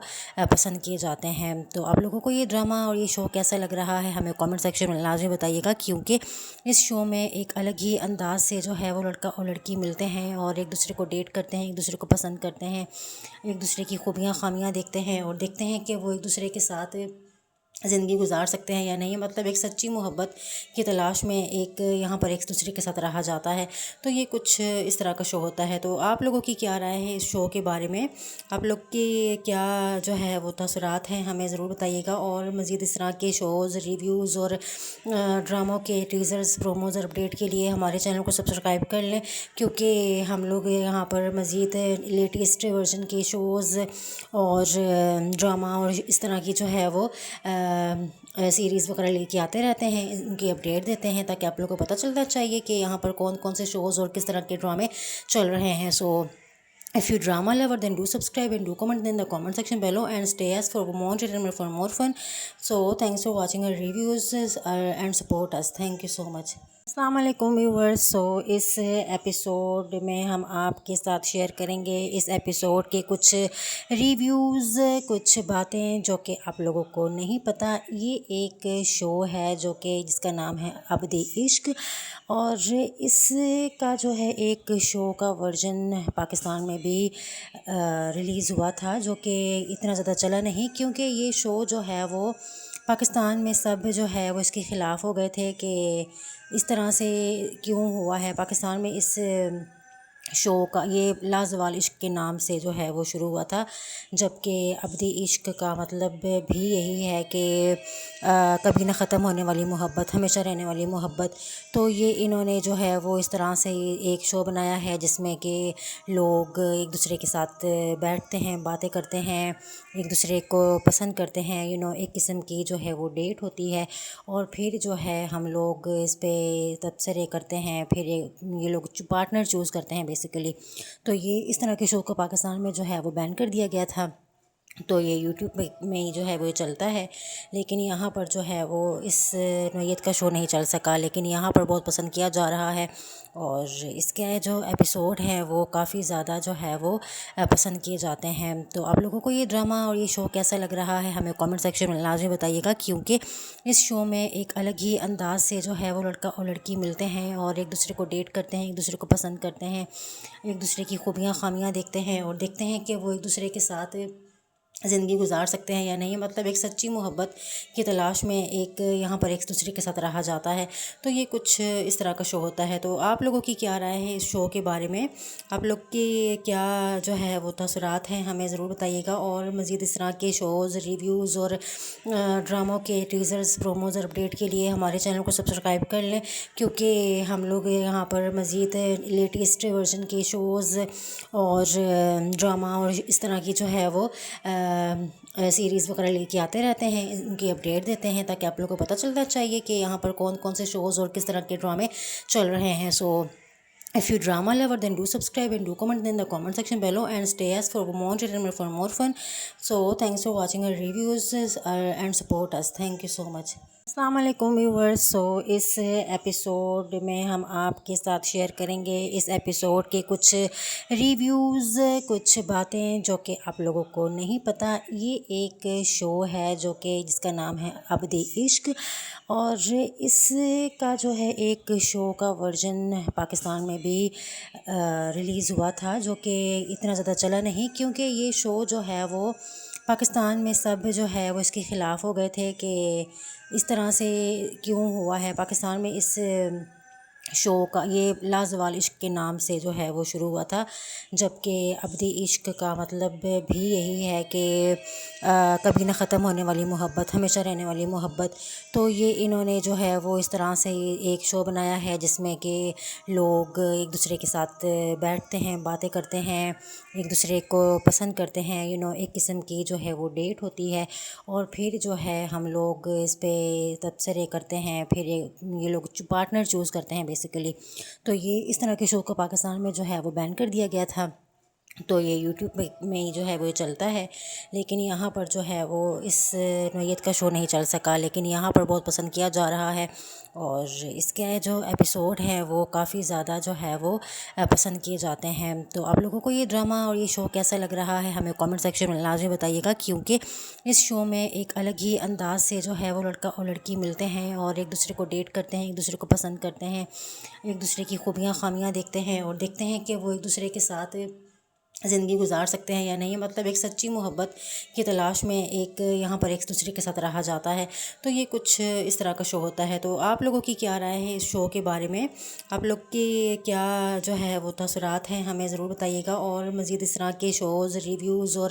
پسند کیے جاتے ہیں. تو آپ لوگوں کو یہ ڈرامہ اور یہ شو کیسا لگ رہا ہے ہمیں کامنٹ سیکشن میں لازمی بتائیے گا، کیونکہ اس شو میں ایک الگ ہی انداز سے جو ہے وہ لڑکا اور لڑکی ملتے ہیں اور ایک دوسرے کو ڈیٹ کرتے ہیں، ایک دوسرے کو پسند کرتے ہیں، ایک دوسرے کی خوبیاں خامیاں دیکھتے ہیں، اور دیکھتے ہیں کہ وہ ایک دوسرے کے ساتھ زندگی گزار سکتے ہیں یا نہیں، مطلب ایک سچی محبت کی تلاش میں ایک یہاں پر ایک دوسرے کے ساتھ رہا جاتا ہے. تو یہ کچھ اس طرح کا شو ہوتا ہے. تو آپ لوگوں کی کیا رائے ہے اس شو کے بارے میں؟ آپ لوگ کی کیا جو ہے وہ تاثرات ہیں ہمیں ضرور بتائیے گا. اور مزید اس طرح کے شوز، ریویوز اور ڈراموں کے ٹیزرز، پروموز اور اپڈیٹ کے لیے ہمارے چینل کو سبسکرائب کر لیں، کیونکہ ہم لوگ یہاں پر مزید لیٹسٹ ورژن کے شوز اور ڈرامہ اور اس طرح کی جو ہے وہ سیریز وغیرہ لے کے آتے رہتے ہیں، ان کی اپڈیٹ دیتے ہیں تاکہ آپ لوگوں کو پتہ چلتا چاہیے کہ یہاں پر کون کون سے شوز اور کس طرح کے ڈرامے چل رہے ہیں. سو if you drama lover, then do subscribe and do comment in the comment section below and stay as for more entertainment, for more fun. So thanks for watching our reviews and support us. Thank you so much. السلام علیکم viewers. سو اس episode میں ہم آپ کے ساتھ share کریں گے اس episode کے کچھ ریویوز، کچھ باتیں جو کہ آپ لوگوں کو نہیں پتہ. یہ ایک شو ہے جو کہ جس کا نام ہے عبد عشق، اور اس کا جو ہے ایک شو کا ورژن پاکستان میں بھی ریلیز ہوا تھا، جو کہ اتنا زیادہ چلا نہیں، کیونکہ یہ شو جو ہے وہ پاکستان میں سب جو ہے وہ اس کے خلاف ہو گئے تھے کہ اس طرح سے کیوں ہوا ہے. پاکستان میں اس شو کا یہ لازوال عشق کے نام سے جو ہے وہ شروع ہوا تھا، جبکہ عبد عشق کا مطلب بھی یہی ہے کہ کبھی نہ ختم ہونے والی محبت، ہمیشہ رہنے والی محبت. تو یہ انہوں نے جو ہے وہ اس طرح سے ایک شو بنایا ہے جس میں کہ لوگ ایک دوسرے کے ساتھ بیٹھتے ہیں، باتیں کرتے ہیں، ایک دوسرے کو پسند کرتے ہیں، ایک قسم کی جو ہے وہ ڈیٹ ہوتی ہے، اور پھر جو ہے ہم لوگ اس پہ تبصرے کرتے ہیں، پھر یہ لوگ پارٹنر چوز کرتے ہیں بیسیکلی. تو یہ اس طرح کے شو کو پاکستان میں جو ہے وہ بین کر دیا گیا تھا. تو یہ یوٹیوب میں جو ہے وہ چلتا ہے، لیکن یہاں پر جو ہے وہ اس نوعیت کا شو نہیں چل سکا، لیکن یہاں پر بہت پسند کیا جا رہا ہے، اور اس کے جو ایپیسوڈ ہیں وہ کافی زیادہ جو ہے وہ پسند کیے جاتے ہیں. تو آپ لوگوں کو یہ ڈرامہ اور یہ شو کیسا لگ رہا ہے ہمیں کامنٹ سیکشن میں لازمی بتائیے گا، کیونکہ اس شو میں ایک الگ ہی انداز سے جو ہے وہ لڑکا اور لڑکی ملتے ہیں اور ایک دوسرے کو ڈیٹ کرتے ہیں، ایک دوسرے کو پسند کرتے ہیں، ایک دوسرے کی خوبیاں خامیاں دیکھتے ہیں، اور دیکھتے ہیں کہ وہ ایک دوسرے کے ساتھ زندگی گزار سکتے ہیں یا نہیں، مطلب ایک سچی محبت کی تلاش میں ایک یہاں پر ایک دوسرے کے ساتھ رہا جاتا ہے. تو یہ کچھ اس طرح کا شو ہوتا ہے. تو آپ لوگوں کی کیا رائے ہے اس شو کے بارے میں؟ آپ لوگ کی کیا جو ہے وہ تاثرات ہیں ہمیں ضرور بتائیے گا. اور مزید اس طرح کے شوز، ریویوز اور ڈراموں کے ٹیزرز، پروموز اور اپڈیٹ کے لیے ہمارے چینل کو سبسکرائب کر لیں، کیونکہ ہم لوگ یہاں پر مزید لیٹسٹ ورژن کے شوز اور ڈرامہ اور اس طرح کی جو ہے وہ سیریز وغیرہ لے کے آتے رہتے ہیں، ان کی اپڈیٹ دیتے ہیں تاکہ آپ لوگوں کو پتہ چلتا چاہیے کہ یہاں پر کون کون سے شوز اور کس طرح کے ڈرامے چل رہے ہیں. سو if you drama lover, then do subscribe and do comment in the comment section below and stay as for more entertainment, for more fun. So thanks for watching our reviews and support us. Thank you so much. السلام علیکم viewers. سو اس episode میں ہم آپ کے ساتھ share کریں گے اس episode کے کچھ ریویوز، کچھ باتیں جو کہ آپ لوگوں کو نہیں پتہ. یہ ایک شو ہے جو کہ جس کا نام ہے عبد عشق، اور اس کا جو ہے ایک شو کا ورژن پاکستان میں بھی ریلیز ہوا تھا، جو کہ اتنا زیادہ چلا نہیں، کیونکہ یہ شو جو ہے وہ پاکستان میں سب جو ہے وہ اس کے خلاف ہو گئے تھے کہ اس طرح سے کیوں ہوا ہے. پاکستان میں اس شو کا یہ لازوال عشق کے نام سے جو ہے وہ شروع ہوا تھا، جبکہ عبد عشق کا مطلب بھی یہی ہے کہ کبھی نہ ختم ہونے والی محبت، ہمیشہ رہنے والی محبت. تو یہ انہوں نے جو ہے وہ اس طرح سے ایک شو بنایا ہے جس میں کہ لوگ ایک دوسرے کے ساتھ بیٹھتے ہیں، باتیں کرتے ہیں، ایک دوسرے کو پسند کرتے ہیں، ایک قسم کی جو ہے وہ ڈیٹ ہوتی ہے، اور پھر جو ہے ہم لوگ اس پہ تبصرے کرتے ہیں، پھر یہ لوگ پارٹنر چوز کرتے ہیں بیسیکلی. تو یہ اس طرح کے شو کو پاکستان میں جو ہے وہ بین کر دیا گیا تھا. تو یہ یوٹیوب میں جو ہے وہ چلتا ہے، لیکن یہاں پر جو ہے وہ اس نوعیت کا شو نہیں چل سکا، لیکن یہاں پر بہت پسند کیا جا رہا ہے. اور اس کے جو ایپیسوڈ ہیں وہ کافی زیادہ جو ہے وہ پسند کیے جاتے ہیں. تو آپ لوگوں کو یہ ڈرامہ اور یہ شو کیسا لگ رہا ہے ہمیں کامنٹ سیکشن میں لازمی بتائیے گا، کیونکہ اس شو میں ایک الگ ہی انداز سے جو ہے وہ لڑکا اور لڑکی ملتے ہیں اور ایک دوسرے کو ڈیٹ کرتے ہیں، ایک دوسرے کو پسند کرتے ہیں، ایک دوسرے کی خوبیاں خامیاں دیکھتے ہیں اور دیکھتے ہیں کہ وہ ایک دوسرے کے ساتھ زندگی گزار سکتے ہیں یا نہیں، مطلب ایک سچی محبت کی تلاش میں ایک یہاں پر ایک دوسرے کے ساتھ رہا جاتا ہے. تو یہ کچھ اس طرح کا شو ہوتا ہے. تو آپ لوگوں کی کیا رائے ہے اس شو کے بارے میں؟ آپ لوگ کی کیا جو ہے وہ تاثرات ہیں ہمیں ضرور بتائیے گا. اور مزید اس طرح کے شوز، ریویوز اور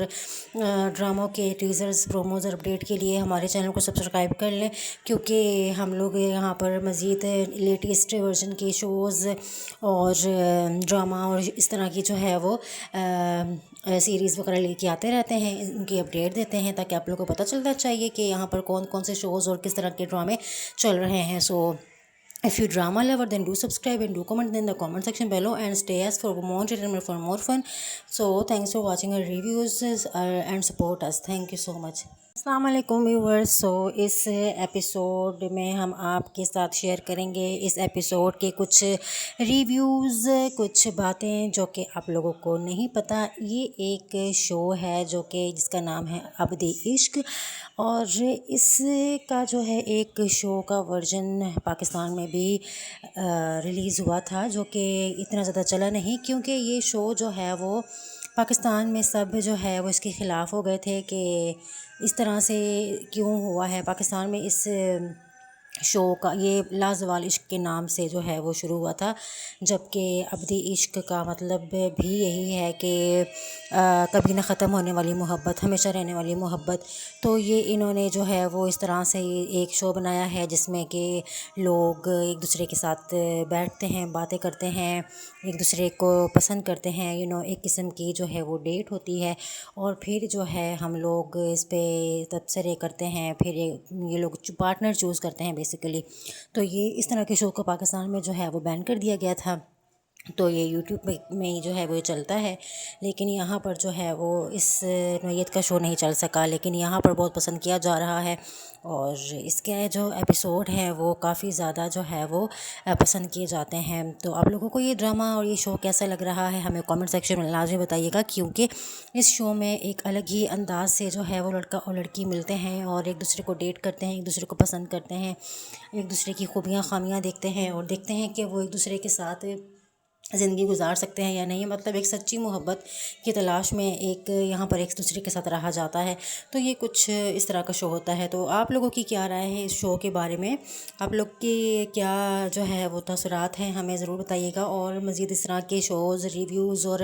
ڈراموں کے ٹیزرز، پروموز اور اپڈیٹ کے لیے ہمارے چینل کو سبسکرائب کر لیں، کیونکہ ہم لوگ یہاں پر مزید لیٹسٹ ورژن کے شوز اور ڈرامہ اور اس طرح کی جو ہے وہ سیریز وغیرہ لے کے آتے رہتے ہیں، ان کی اپڈیٹ دیتے ہیں تاکہ آپ لوگوں کو پتہ چلتا چاہیے کہ یہاں پر کون کون سے شوز اور کس طرح کے ڈرامے چل رہے ہیں. سو if you drama lover, then do subscribe and do comment in the comment section below and stay as for more entertainment, for more fun. So thanks for watching our reviews and support us. Thank you so much. السلام علیکم viewers. سو اس episode میں ہم آپ کے ساتھ share کریں گے اس episode کے کچھ ریویوز، کچھ باتیں جو کہ آپ لوگوں کو نہیں پتہ. یہ ایک شو ہے جو کہ جس کا نام ہے عبد عشق، اور اس کا جو ہے ایک شو کا ورژن پاکستان میں بھی ریلیز ہوا تھا، جو کہ اتنا زیادہ چلا نہیں، کیونکہ یہ شو جو ہے وہ پاکستان میں سب جو ہے وہ اس کے خلاف ہو گئے تھے کہ اس طرح سے کیوں ہوا ہے. پاکستان میں اس شو کا یہ لازوال عشق کے نام سے جو ہے وہ شروع ہوا تھا، جبکہ عبد عشق کا مطلب بھی یہی ہے کہ کبھی نہ ختم ہونے والی محبت، ہمیشہ رہنے والی محبت. تو یہ انہوں نے جو ہے وہ اس طرح سے ایک شو بنایا ہے جس میں کہ لوگ ایک دوسرے کے ساتھ بیٹھتے ہیں، باتیں کرتے ہیں، ایک دوسرے کو پسند کرتے ہیں، ایک قسم کی جو ہے وہ ڈیٹ ہوتی ہے، اور پھر جو ہے ہم لوگ اس پہ تبصرے کرتے ہیں، پھر یہ لوگ پارٹنر چوز کرتے ہیں بیسیکلی. تو یہ اس طرح کے شو کو پاکستان میں جو ہے وہ بین کر دیا گیا تھا. تو یہ یوٹیوب میں جو ہے وہ چلتا ہے، لیکن یہاں پر جو ہے وہ اس نوعیت کا شو نہیں چل سکا، لیکن یہاں پر بہت پسند کیا جا رہا ہے. اور اس کے جو ایپیسوڈ ہیں وہ کافی زیادہ جو ہے وہ پسند کیے جاتے ہیں. تو آپ لوگوں کو یہ ڈرامہ اور یہ شو کیسا لگ رہا ہے ہمیں کامنٹ سیکشن میں لازمی بتائیے گا، کیونکہ اس شو میں ایک الگ ہی انداز سے جو ہے وہ لڑکا اور لڑکی ملتے ہیں اور ایک دوسرے کو ڈیٹ کرتے ہیں، ایک دوسرے کو پسند کرتے ہیں، ایک دوسرے کی خوبیاں خامیاں دیکھتے ہیں اور دیکھتے ہیں کہ وہ ایک دوسرے کے ساتھ زندگی گزار سکتے ہیں یا نہیں، مطلب ایک سچی محبت کی تلاش میں ایک یہاں پر ایک دوسرے کے ساتھ رہا جاتا ہے. تو یہ کچھ اس طرح کا شو ہوتا ہے. تو آپ لوگوں کی کیا رائے ہے اس شو کے بارے میں؟ آپ لوگ کی کیا جو ہے وہ تاثرات ہیں ہمیں ضرور بتائیے گا. اور مزید اس طرح کے شوز، ریویوز اور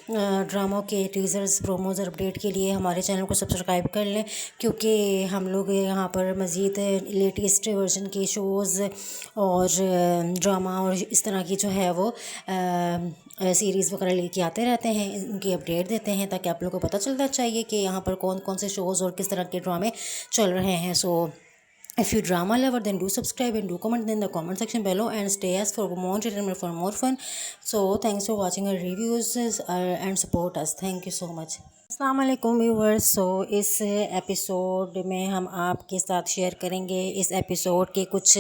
ڈراموں کے ٹیزرز، پروموز اور اپڈیٹ کے لیے ہمارے چینل کو سبسکرائب کر لیں، کیونکہ ہم لوگ یہاں پر مزید لیٹسٹ ورژن کے شوز اور ڈرامہ اور اس طرح کی جو ہے وہ سیریز وغیرہ لے کے آتے رہتے ہیں، ان کی اپڈیٹ دیتے ہیں تاکہ آپ لوگوں کو پتہ چلتا چاہیے کہ یہاں پر کون کون سے شوز اور کس طرح کے ڈرامے چل رہے ہیں. سو if you drama lover, then do subscribe and do comment in the comment section below and stay as for more entertainment, for more fun. So thanks for watching our reviews and support us. Thank you so much. السلام علیکم viewers. سو اس episode میں ہم آپ کے ساتھ share کریں گے اس episode کے کچھ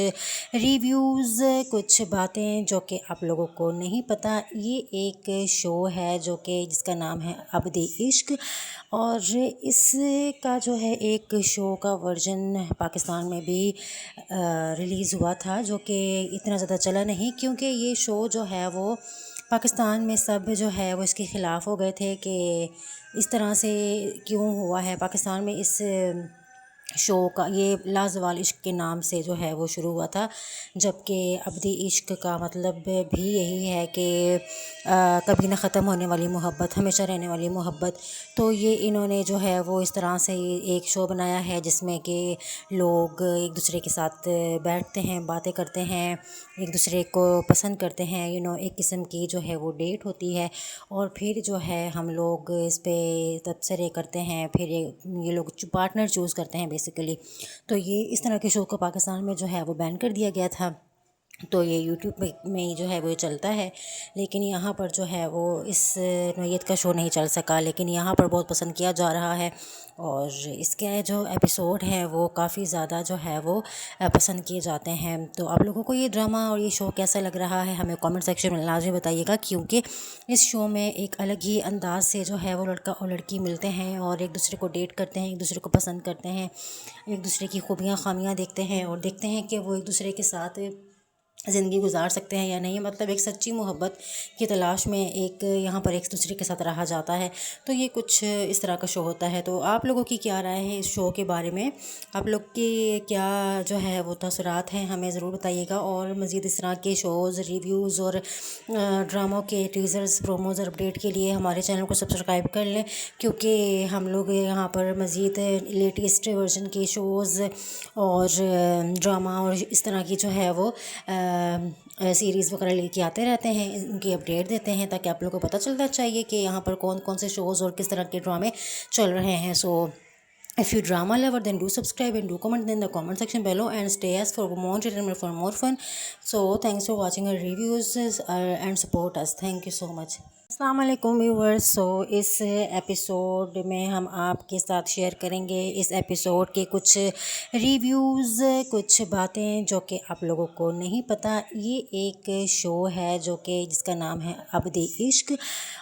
ریویوز، کچھ باتیں جو کہ آپ لوگوں کو نہیں پتہ. یہ ایک شو ہے جو کہ جس کا نام ہے عبد عشق، اور اس کا جو ہے ایک شو کا ورژن پاکستان میں بھی ریلیز ہوا تھا، جو کہ اتنا زیادہ چلا نہیں، کیونکہ یہ شو جو ہے وہ پاکستان میں سب جو ہے وہ اس کے خلاف ہو گئے تھے کہ اس طرح سے کیوں ہوا ہے. پاکستان میں اس شو کا یہ لازوال عشق کے نام سے جو ہے وہ شروع ہوا تھا، جبکہ عبد عشق کا مطلب بھی یہی ہے کہ کبھی نہ ختم ہونے والی محبت، ہمیشہ رہنے والی محبت. تو یہ انہوں نے جو ہے وہ اس طرح سے ایک شو بنایا ہے جس میں کہ لوگ ایک دوسرے کے ساتھ بیٹھتے ہیں، باتیں کرتے ہیں، ایک دوسرے کو پسند کرتے ہیں، ایک قسم کی جو ہے وہ ڈیٹ ہوتی ہے، اور پھر جو ہے ہم لوگ اس پہ تبصرے کرتے ہیں، پھر یہ لوگ پارٹنر چوز کرتے ہیں بیسیکلی. تو یہ اس طرح کے شو کو پاکستان میں جو ہے وہ بین کر دیا گیا تھا. تو یہ یوٹیوب میں جو ہے وہ چلتا ہے، لیکن یہاں پر جو ہے وہ اس نوعیت کا شو نہیں چل سکا، لیکن یہاں پر بہت پسند کیا جا رہا ہے. اور اس کے جو ایپیسوڈ ہیں وہ کافی زیادہ جو ہے وہ پسند کیے جاتے ہیں. تو آپ لوگوں کو یہ ڈرامہ اور یہ شو کیسا لگ رہا ہے ہمیں کامنٹ سیکشن میں لازمی بتائیے گا، کیونکہ اس شو میں ایک الگ ہی انداز سے جو ہے وہ لڑکا اور لڑکی ملتے ہیں اور ایک دوسرے کو ڈیٹ کرتے ہیں، ایک دوسرے کو پسند کرتے ہیں، ایک دوسرے کی خوبیاں خامیاں دیکھتے ہیں اور دیکھتے ہیں کہ وہ ایک دوسرے کے ساتھ زندگی گزار سکتے ہیں یا نہیں، مطلب ایک سچی محبت کی تلاش میں ایک یہاں پر ایک دوسرے کے ساتھ رہا جاتا ہے. تو یہ کچھ اس طرح کا شو ہوتا ہے. تو آپ لوگوں کی کیا رائے ہے اس شو کے بارے میں؟ آپ لوگ کی کیا جو ہے وہ تاثرات ہیں ہمیں ضرور بتائیے گا. اور مزید اس طرح کے شوز، ریویوز اور ڈراموں کے ٹیزرز، پروموز اور اپڈیٹ کے لیے ہمارے چینل کو سبسکرائب کر لیں، کیونکہ ہم لوگ یہاں پر مزید لیٹسٹ ورژن کے شوز اور ڈرامہ اور اس طرح کی جو ہے وہ سیریز وغیرہ لے کے آتے رہتے ہیں، ان کی اپڈیٹ دیتے ہیں تاکہ آپ لوگوں کو پتہ چلتا چاہیے کہ یہاں پر کون کون سے شوز اور کس طرح کے ڈرامے چل رہے ہیں. سو if you drama lover, then do subscribe and do comment in the comment section below and stay as for more entertainment, for more fun. So thanks for watching our reviews and support us. Thank you so much. السلام علیکم viewers. سو اس episode میں ہم آپ کے ساتھ share کریں گے اس episode کے کچھ ریویوز، کچھ باتیں جو کہ آپ لوگوں کو نہیں پتہ. یہ ایک شو ہے جو کہ جس کا نام ہے عبد عشق،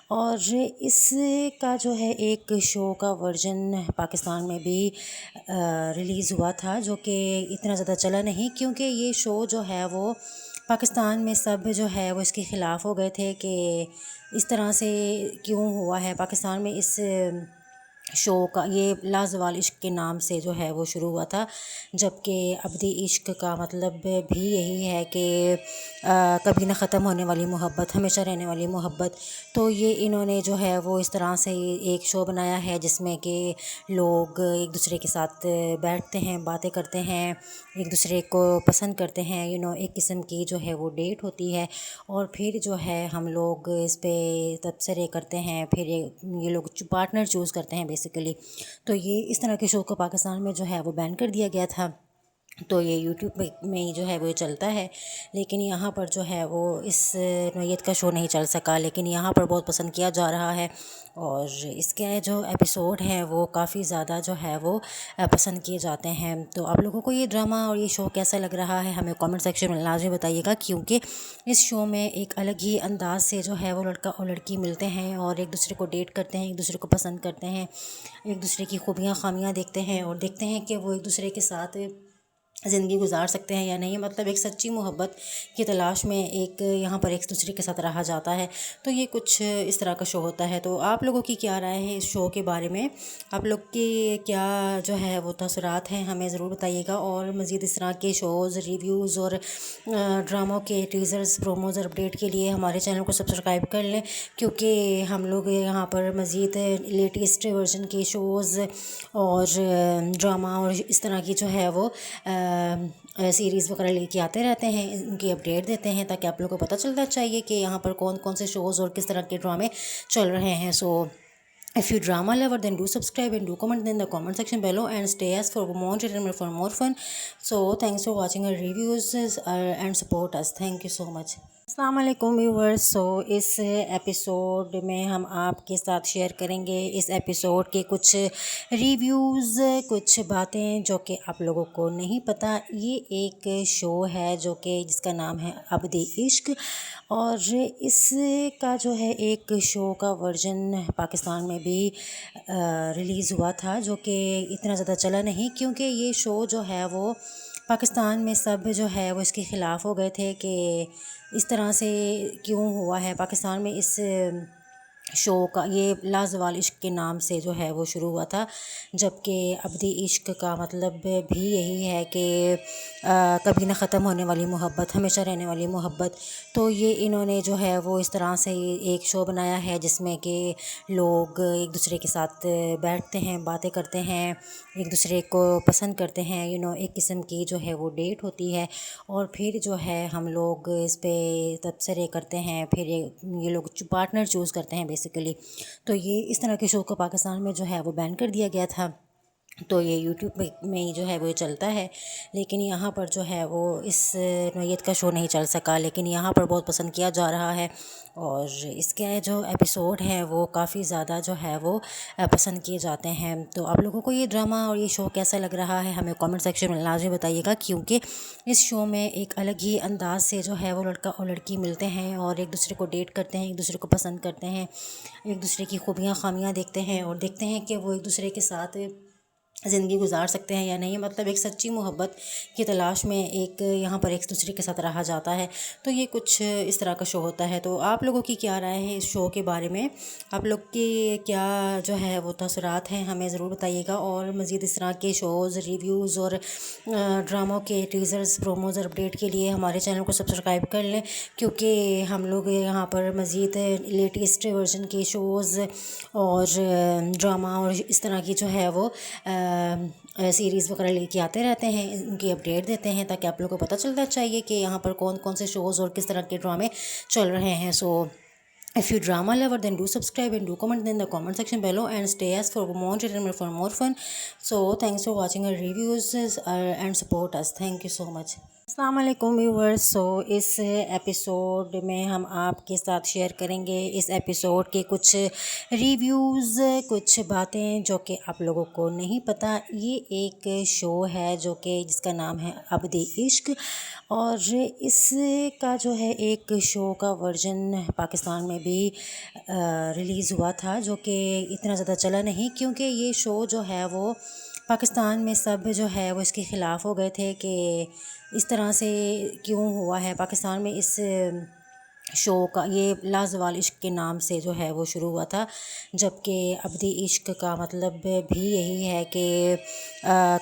اور اس کا جو ہے ایک شو کا ورژن پاکستان میں بھی ریلیز ہوا تھا، جو کہ اتنا زیادہ چلا نہیں، کیونکہ یہ شو جو ہے وہ پاکستان میں سب جو ہے وہ اس کے خلاف ہو گئے تھے کہ اس طرح سے کیوں ہوا ہے. پاکستان میں اس شو کا یہ لازوال عشق کے نام سے جو ہے وہ شروع ہوا تھا، جبکہ عبد عشق کا مطلب بھی یہی ہے کہ کبھی نہ ختم ہونے والی محبت، ہمیشہ رہنے والی محبت. تو یہ انہوں نے جو ہے وہ اس طرح سے ایک شو بنایا ہے جس میں کہ لوگ ایک دوسرے کے ساتھ بیٹھتے ہیں، باتیں کرتے ہیں، ایک دوسرے کو پسند کرتے ہیں، ایک قسم کی جو ہے وہ ڈیٹ ہوتی ہے، اور پھر جو ہے ہم لوگ اس پہ تبصرے کرتے ہیں، پھر یہ لوگ پارٹنر چوز کرتے ہیں بیسیکلی. تو یہ اس طرح کے شو کو پاکستان میں جو ہے وہ بین کر دیا گیا تھا. تو یہ یوٹیوب میں جو ہے وہ چلتا ہے، لیکن یہاں پر جو ہے وہ اس نوعیت کا شو نہیں چل سکا، لیکن یہاں پر بہت پسند کیا جا رہا ہے. اور اس کے جو ایپیسوڈ ہیں وہ کافی زیادہ جو ہے وہ پسند کیے جاتے ہیں. تو آپ لوگوں کو یہ ڈرامہ اور یہ شو کیسا لگ رہا ہے ہمیں کامنٹ سیکشن میں لازمی بتائیے گا، کیونکہ اس شو میں ایک الگ ہی انداز سے جو ہے وہ لڑکا اور لڑکی ملتے ہیں اور ایک دوسرے کو ڈیٹ کرتے ہیں، ایک دوسرے کو پسند کرتے ہیں، ایک دوسرے کی خوبیاں خامیاں دیکھتے ہیں اور دیکھتے ہیں کہ وہ ایک دوسرے کے ساتھ زندگی گزار سکتے ہیں یا نہیں، مطلب ایک سچی محبت کی تلاش میں ایک یہاں پر ایک دوسرے کے ساتھ رہا جاتا ہے. تو یہ کچھ اس طرح کا شو ہوتا ہے. تو آپ لوگوں کی کیا رائے ہے اس شو کے بارے میں؟ آپ لوگ کی کیا جو ہے وہ تاثرات ہیں ہمیں ضرور بتائیے گا. اور مزید اس طرح کے شوز، ریویوز اور ڈراموں کے ٹیزرز، پروموز اور اپڈیٹ کے لیے ہمارے چینل کو سبسکرائب کر لیں، کیونکہ ہم لوگ یہاں پر مزید لیٹسٹ ورژن کے شوز اور ڈرامہ اور اس طرح کی جو ہے وہ سیریز وغیرہ لے کے آتے رہتے ہیں، ان کی اپڈیٹ دیتے ہیں تاکہ آپ لوگوں کو پتہ چلتا چاہیے کہ یہاں پر کون کون سے شوز اور کس طرح کے ڈرامے چل رہے ہیں. سو if you drama lover, then do subscribe and do comment in the comment section below and stay as for more entertainment, for more fun. So thanks for watching our reviews and support us. Thank you so much. السلام علیکم viewers. سو اس episode میں ہم آپ کے ساتھ share کریں گے اس episode کے کچھ ریویوز، کچھ باتیں جو کہ آپ لوگوں کو نہیں پتہ. یہ ایک شو ہے جو کہ جس کا نام ہے عبد عشق، اور اس کا جو ہے ایک شو کا ورژن پاکستان میں بھی ریلیز ہوا تھا، جو کہ اتنا زیادہ چلا نہیں، کیونکہ یہ شو جو ہے وہ پاکستان میں سب جو ہے وہ اس کے خلاف ہو گئے تھے کہ اس طرح سے کیوں ہوا ہے. پاکستان میں اس شو کا یہ لازوال عشق کے نام سے جو ہے وہ شروع ہوا تھا، جبکہ عبد عشق کا مطلب بھی یہی ہے کہ کبھی نہ ختم ہونے والی محبت، ہمیشہ رہنے والی محبت. تو یہ انہوں نے جو ہے وہ اس طرح سے ایک شو بنایا ہے جس میں کہ لوگ ایک دوسرے کے ساتھ بیٹھتے ہیں، باتیں کرتے ہیں، ایک دوسرے کو پسند کرتے ہیں، ایک قسم کی جو ہے وہ ڈیٹ ہوتی ہے، اور پھر جو ہے ہم لوگ اس پہ تبصرے کرتے ہیں، پھر یہ لوگ پارٹنر چوز کرتے ہیں بیسیکلی. تو یہ اس طرح کے شو کو پاکستان میں جو ہے وہ بین کر دیا گیا تھا. تو یہ یوٹیوب میں جو ہے وہ چلتا ہے، لیکن یہاں پر جو ہے وہ اس نوعیت کا شو نہیں چل سکا، لیکن یہاں پر بہت پسند کیا جا رہا ہے، اور اس کے جو ایپیسوڈ ہیں وہ کافی زیادہ جو ہے وہ پسند کیے جاتے ہیں. تو آپ لوگوں کو یہ ڈرامہ اور یہ شو کیسا لگ رہا ہے ہمیں کامنٹ سیکشن میں لازمی بتائیے گا، کیونکہ اس شو میں ایک الگ ہی انداز سے جو ہے وہ لڑکا اور لڑکی ملتے ہیں اور ایک دوسرے کو ڈیٹ کرتے ہیں، ایک دوسرے کو پسند کرتے ہیں، ایک دوسرے کی خوبیاں خامیاں دیکھتے ہیں، اور دیکھتے ہیں کہ وہ ایک دوسرے کے ساتھ زندگی گزار سکتے ہیں یا نہیں، مطلب ایک سچی محبت کی تلاش میں ایک یہاں پر ایک دوسرے کے ساتھ رہا جاتا ہے. تو یہ کچھ اس طرح کا شو ہوتا ہے. تو آپ لوگوں کی کیا رائے ہے اس شو کے بارے میں؟ آپ لوگ کی کیا جو ہے وہ تاثرات ہیں ہمیں ضرور بتائیے گا. اور مزید اس طرح کے شوز، ریویوز اور ڈراموں کے ٹیزرز، پروموز اور اپڈیٹ کے لیے ہمارے چینل کو سبسکرائب کر لیں، کیونکہ ہم لوگ یہاں پر مزید لیٹسٹ ورژن کے شوز اور ڈرامہ اور اس طرح کی جو ہے وہ سیریز وغیرہ لے کے آتے رہتے ہیں، ان کی اپڈیٹ دیتے ہیں تاکہ آپ لوگوں کو پتہ چلتا چاہیے کہ یہاں پر کون کون سے شوز اور کس طرح کے ڈرامے چل رہے ہیں. سو if you drama lover, then do subscribe and do comment in the comment section below and stay as for more entertainment, for more fun. So thanks for watching our reviews and support us. Thank you so much. السلام علیکم viewers. سو اس episode میں ہم آپ کے ساتھ share کریں گے اس episode کے کچھ ریویوز، کچھ باتیں جو کہ آپ لوگوں کو نہیں پتہ. یہ ایک شو ہے جو کہ جس کا نام ہے عبد عشق، اور اس کا جو ہے ایک شو کا ورژن پاکستان میں بھی ریلیز ہوا تھا، جو کہ اتنا زیادہ چلا نہیں، کیونکہ یہ شو جو ہے وہ پاکستان میں سب جو ہے وہ اس کے خلاف ہو گئے تھے کہ اس طرح سے کیوں ہوا ہے. پاکستان میں اس شو کا یہ لازوال عشق کے نام سے جو ہے وہ شروع ہوا تھا، جبکہ عبد عشق کا مطلب بھی یہی ہے کہ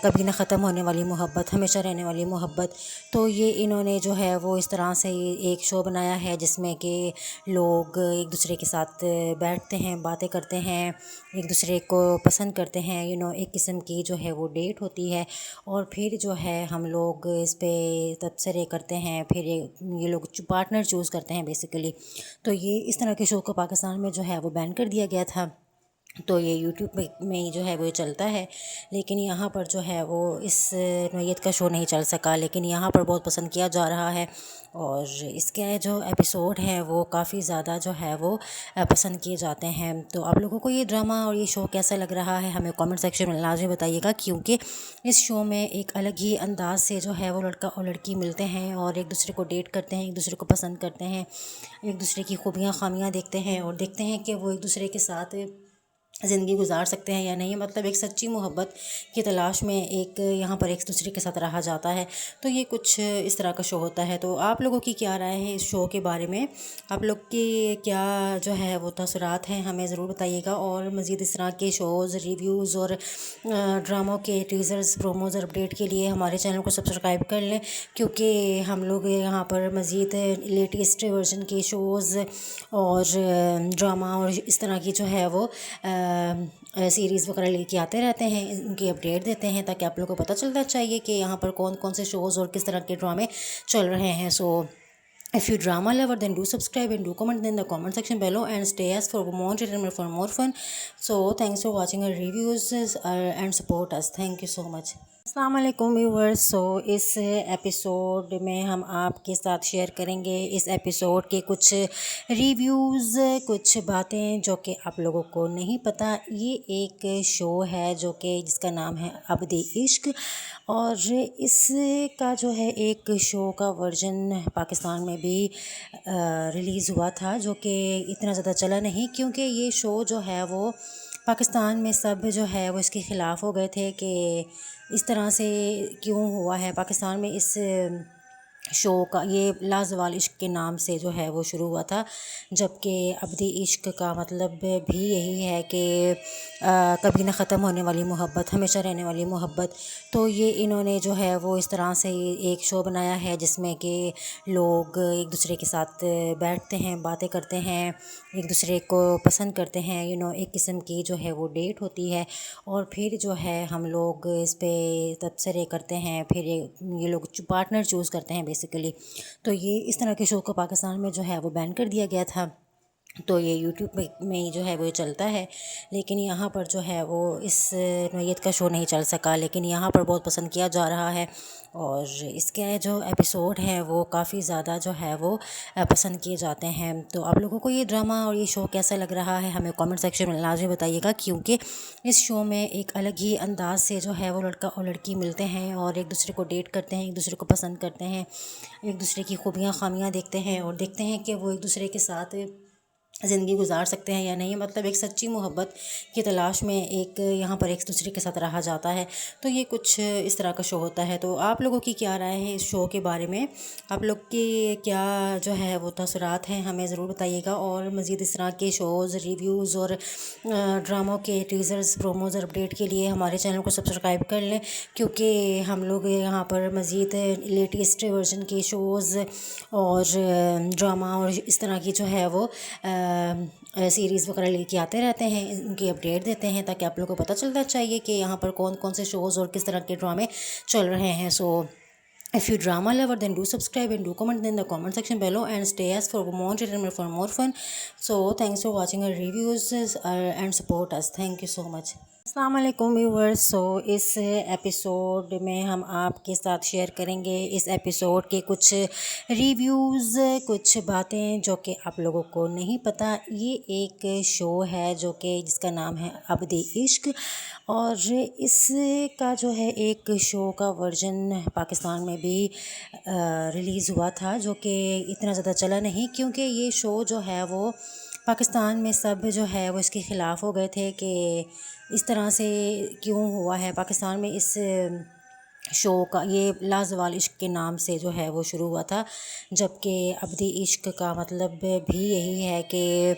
کبھی نہ ختم ہونے والی محبت، ہمیشہ رہنے والی محبت. تو یہ انہوں نے جو ہے وہ اس طرح سے ایک شو بنایا ہے جس میں کہ لوگ ایک دوسرے کے ساتھ بیٹھتے ہیں، باتیں کرتے ہیں، ایک دوسرے کو پسند کرتے ہیں، ایک قسم کی جو ہے وہ ڈیٹ ہوتی ہے، اور پھر جو ہے ہم لوگ اس پہ تبصرے کرتے ہیں، پھر یہ لوگ پارٹنر چوز کرتے ہیں بیسیکلی. تو یہ اس طرح کے شو کو پاکستان میں جو ہے وہ بین کر دیا گیا تھا. تو یہ یوٹیوب میں جو ہے وہ چلتا ہے، لیکن یہاں پر جو ہے وہ اس نوعیت کا شو نہیں چل سکا، لیکن یہاں پر بہت پسند کیا جا رہا ہے، اور اس کے جو ایپیسوڈ ہیں وہ کافی زیادہ جو ہے وہ پسند کیے جاتے ہیں. تو آپ لوگوں کو یہ ڈرامہ اور یہ شو کیسا لگ رہا ہے ہمیں کامنٹ سیکشن میں لازمی بتائیے گا، کیونکہ اس شو میں ایک الگ ہی انداز سے جو ہے وہ لڑکا اور لڑکی ملتے ہیں اور ایک دوسرے کو ڈیٹ کرتے ہیں، ایک دوسرے کو پسند کرتے ہیں، ایک دوسرے کی خوبیاں خامیاں دیکھتے ہیں، اور دیکھتے ہیں کہ وہ ایک دوسرے کے ساتھ زندگی گزار سکتے ہیں یا نہیں، مطلب ایک سچی محبت کی تلاش میں ایک یہاں پر ایک دوسرے کے ساتھ رہا جاتا ہے. تو یہ کچھ اس طرح کا شو ہوتا ہے. تو آپ لوگوں کی کیا رائے ہے اس شو کے بارے میں؟ آپ لوگ کی کیا جو ہے وہ تاثرات ہیں ہمیں ضرور بتائیے گا. اور مزید اس طرح کے شوز، ریویوز اور ڈراموں کے ٹیزرز، پروموز اور اپڈیٹ کے لیے ہمارے چینل کو سبسکرائب کر لیں، کیونکہ ہم لوگ یہاں پر مزید لیٹسٹ ورژن کے شوز اور ڈرامہ اور اس طرح کی جو ہے وہ سیریز وغیرہ لے کے آتے رہتے ہیں، ان کی اپڈیٹ دیتے ہیں تاکہ آپ لوگوں کو پتہ چلتا چاہیے کہ یہاں پر کون کون سے شوز اور کس طرح کے ڈرامے چل رہے ہیں. سو if you drama lover, then do subscribe and do comment in the comment section below and stay as for more entertainment, for more fun. So thanks for watching our reviews and support us. Thank you so much. السلام علیکم viewers. سو اس episode میں ہم آپ کے ساتھ share کریں گے اس episode کے کچھ ریویوز، کچھ باتیں جو کہ آپ لوگوں کو نہیں پتہ. یہ ایک شو ہے جو کہ جس کا نام ہے عبد عشق، اور اس کا جو ہے ایک شو کا ورژن پاکستان میں بھی ریلیز ہوا تھا، جو کہ اتنا زیادہ چلا نہیں، کیونکہ یہ شو جو ہے وہ پاکستان میں سب جو ہے وہ اس کے خلاف ہو گئے تھے کہ اس طرح سے کیوں ہوا ہے. پاکستان میں اس شو کا یہ لازوال عشق کے نام سے جو ہے وہ شروع ہوا تھا، جبکہ عبد عشق کا مطلب بھی یہی ہے کہ کبھی نہ ختم ہونے والی محبت، ہمیشہ رہنے والی محبت. تو یہ انہوں نے جو ہے وہ اس طرح سے ایک شو بنایا ہے جس میں کہ لوگ ایک دوسرے کے ساتھ بیٹھتے ہیں، باتیں کرتے ہیں، ایک دوسرے کو پسند کرتے ہیں، ایک قسم کی جو ہے وہ ڈیٹ ہوتی ہے، اور پھر جو ہے ہم لوگ اس پہ تبصرے کرتے ہیں، پھر یہ لوگ پارٹنر چوز کرتے ہیں بیسیکلی. تو یہ اس طرح کے شو کو پاکستان میں جو ہے وہ بین کر دیا گیا تھا. تو یہ یوٹیوب میں جو ہے وہ چلتا ہے، لیکن یہاں پر جو ہے وہ اس نوعیت کا شو نہیں چل سکا، لیکن یہاں پر بہت پسند کیا جا رہا ہے. اور اس کے جو ایپیسوڈ ہیں وہ کافی زیادہ جو ہے وہ پسند کیے جاتے ہیں. تو آپ لوگوں کو یہ ڈرامہ اور یہ شو کیسا لگ رہا ہے ہمیں کامنٹ سیکشن میں لازمی بتائیے گا، کیونکہ اس شو میں ایک الگ ہی انداز سے جو ہے وہ لڑکا اور لڑکی ملتے ہیں اور ایک دوسرے کو ڈیٹ کرتے ہیں، ایک دوسرے کو پسند کرتے ہیں، ایک دوسرے کی خوبیاں خامیاں دیکھتے ہیں اور دیکھتے ہیں کہ وہ ایک دوسرے کے ساتھ زندگی گزار سکتے ہیں یا نہیں، مطلب ایک سچی محبت کی تلاش میں ایک یہاں پر ایک دوسرے کے ساتھ رہا جاتا ہے. تو یہ کچھ اس طرح کا شو ہوتا ہے. تو آپ لوگوں کی کیا رائے ہے اس شو کے بارے میں؟ آپ لوگ کی کیا جو ہے وہ تاثرات ہیں ہمیں ضرور بتائیے گا. اور مزید اس طرح کے شوز، ریویوز اور ڈراموں کے ٹیزرز، پروموز اور اپڈیٹ کے لیے ہمارے چینل کو سبسکرائب کر لیں، کیونکہ ہم لوگ یہاں پر مزید لیٹسٹ ورژن کے شوز اور ڈرامہ اور اس طرح کی جو ہے وہ سیریز وغیرہ لے کے آتے رہتے ہیں، ان کی اپڈیٹ دیتے ہیں تاکہ آپ لوگوں کو پتہ چلتا چاہیے کہ یہاں پر کون کون سے شوز اور کس طرح کے ڈرامے چل رہے ہیں. سو if you drama lover, then do subscribe and do comment in the comment section below and stay as for more entertainment, for more fun. So thanks for watching our reviews and support us. Thank you so much. السلام علیکم viewers. سو اس episode میں ہم آپ کے ساتھ share کریں گے اس episode کے کچھ ریویوز، کچھ باتیں جو کہ آپ لوگوں کو نہیں پتہ. یہ ایک شو ہے جو کہ جس کا نام ہے عبد عشق، اور اس کا جو ہے ایک شو کا ورژن پاکستان میں بھی ریلیز ہوا تھا، جو کہ اتنا زیادہ چلا نہیں، کیونکہ یہ شو جو ہے وہ پاکستان میں سب جو ہے وہ اس کے خلاف ہو گئے تھے کہ اس طرح سے کیوں ہوا ہے. پاکستان میں اس شو کا یہ لازوال عشق کے نام سے جو ہے وہ شروع ہوا تھا، جبکہ عبد عشق کا مطلب بھی یہی ہے کہ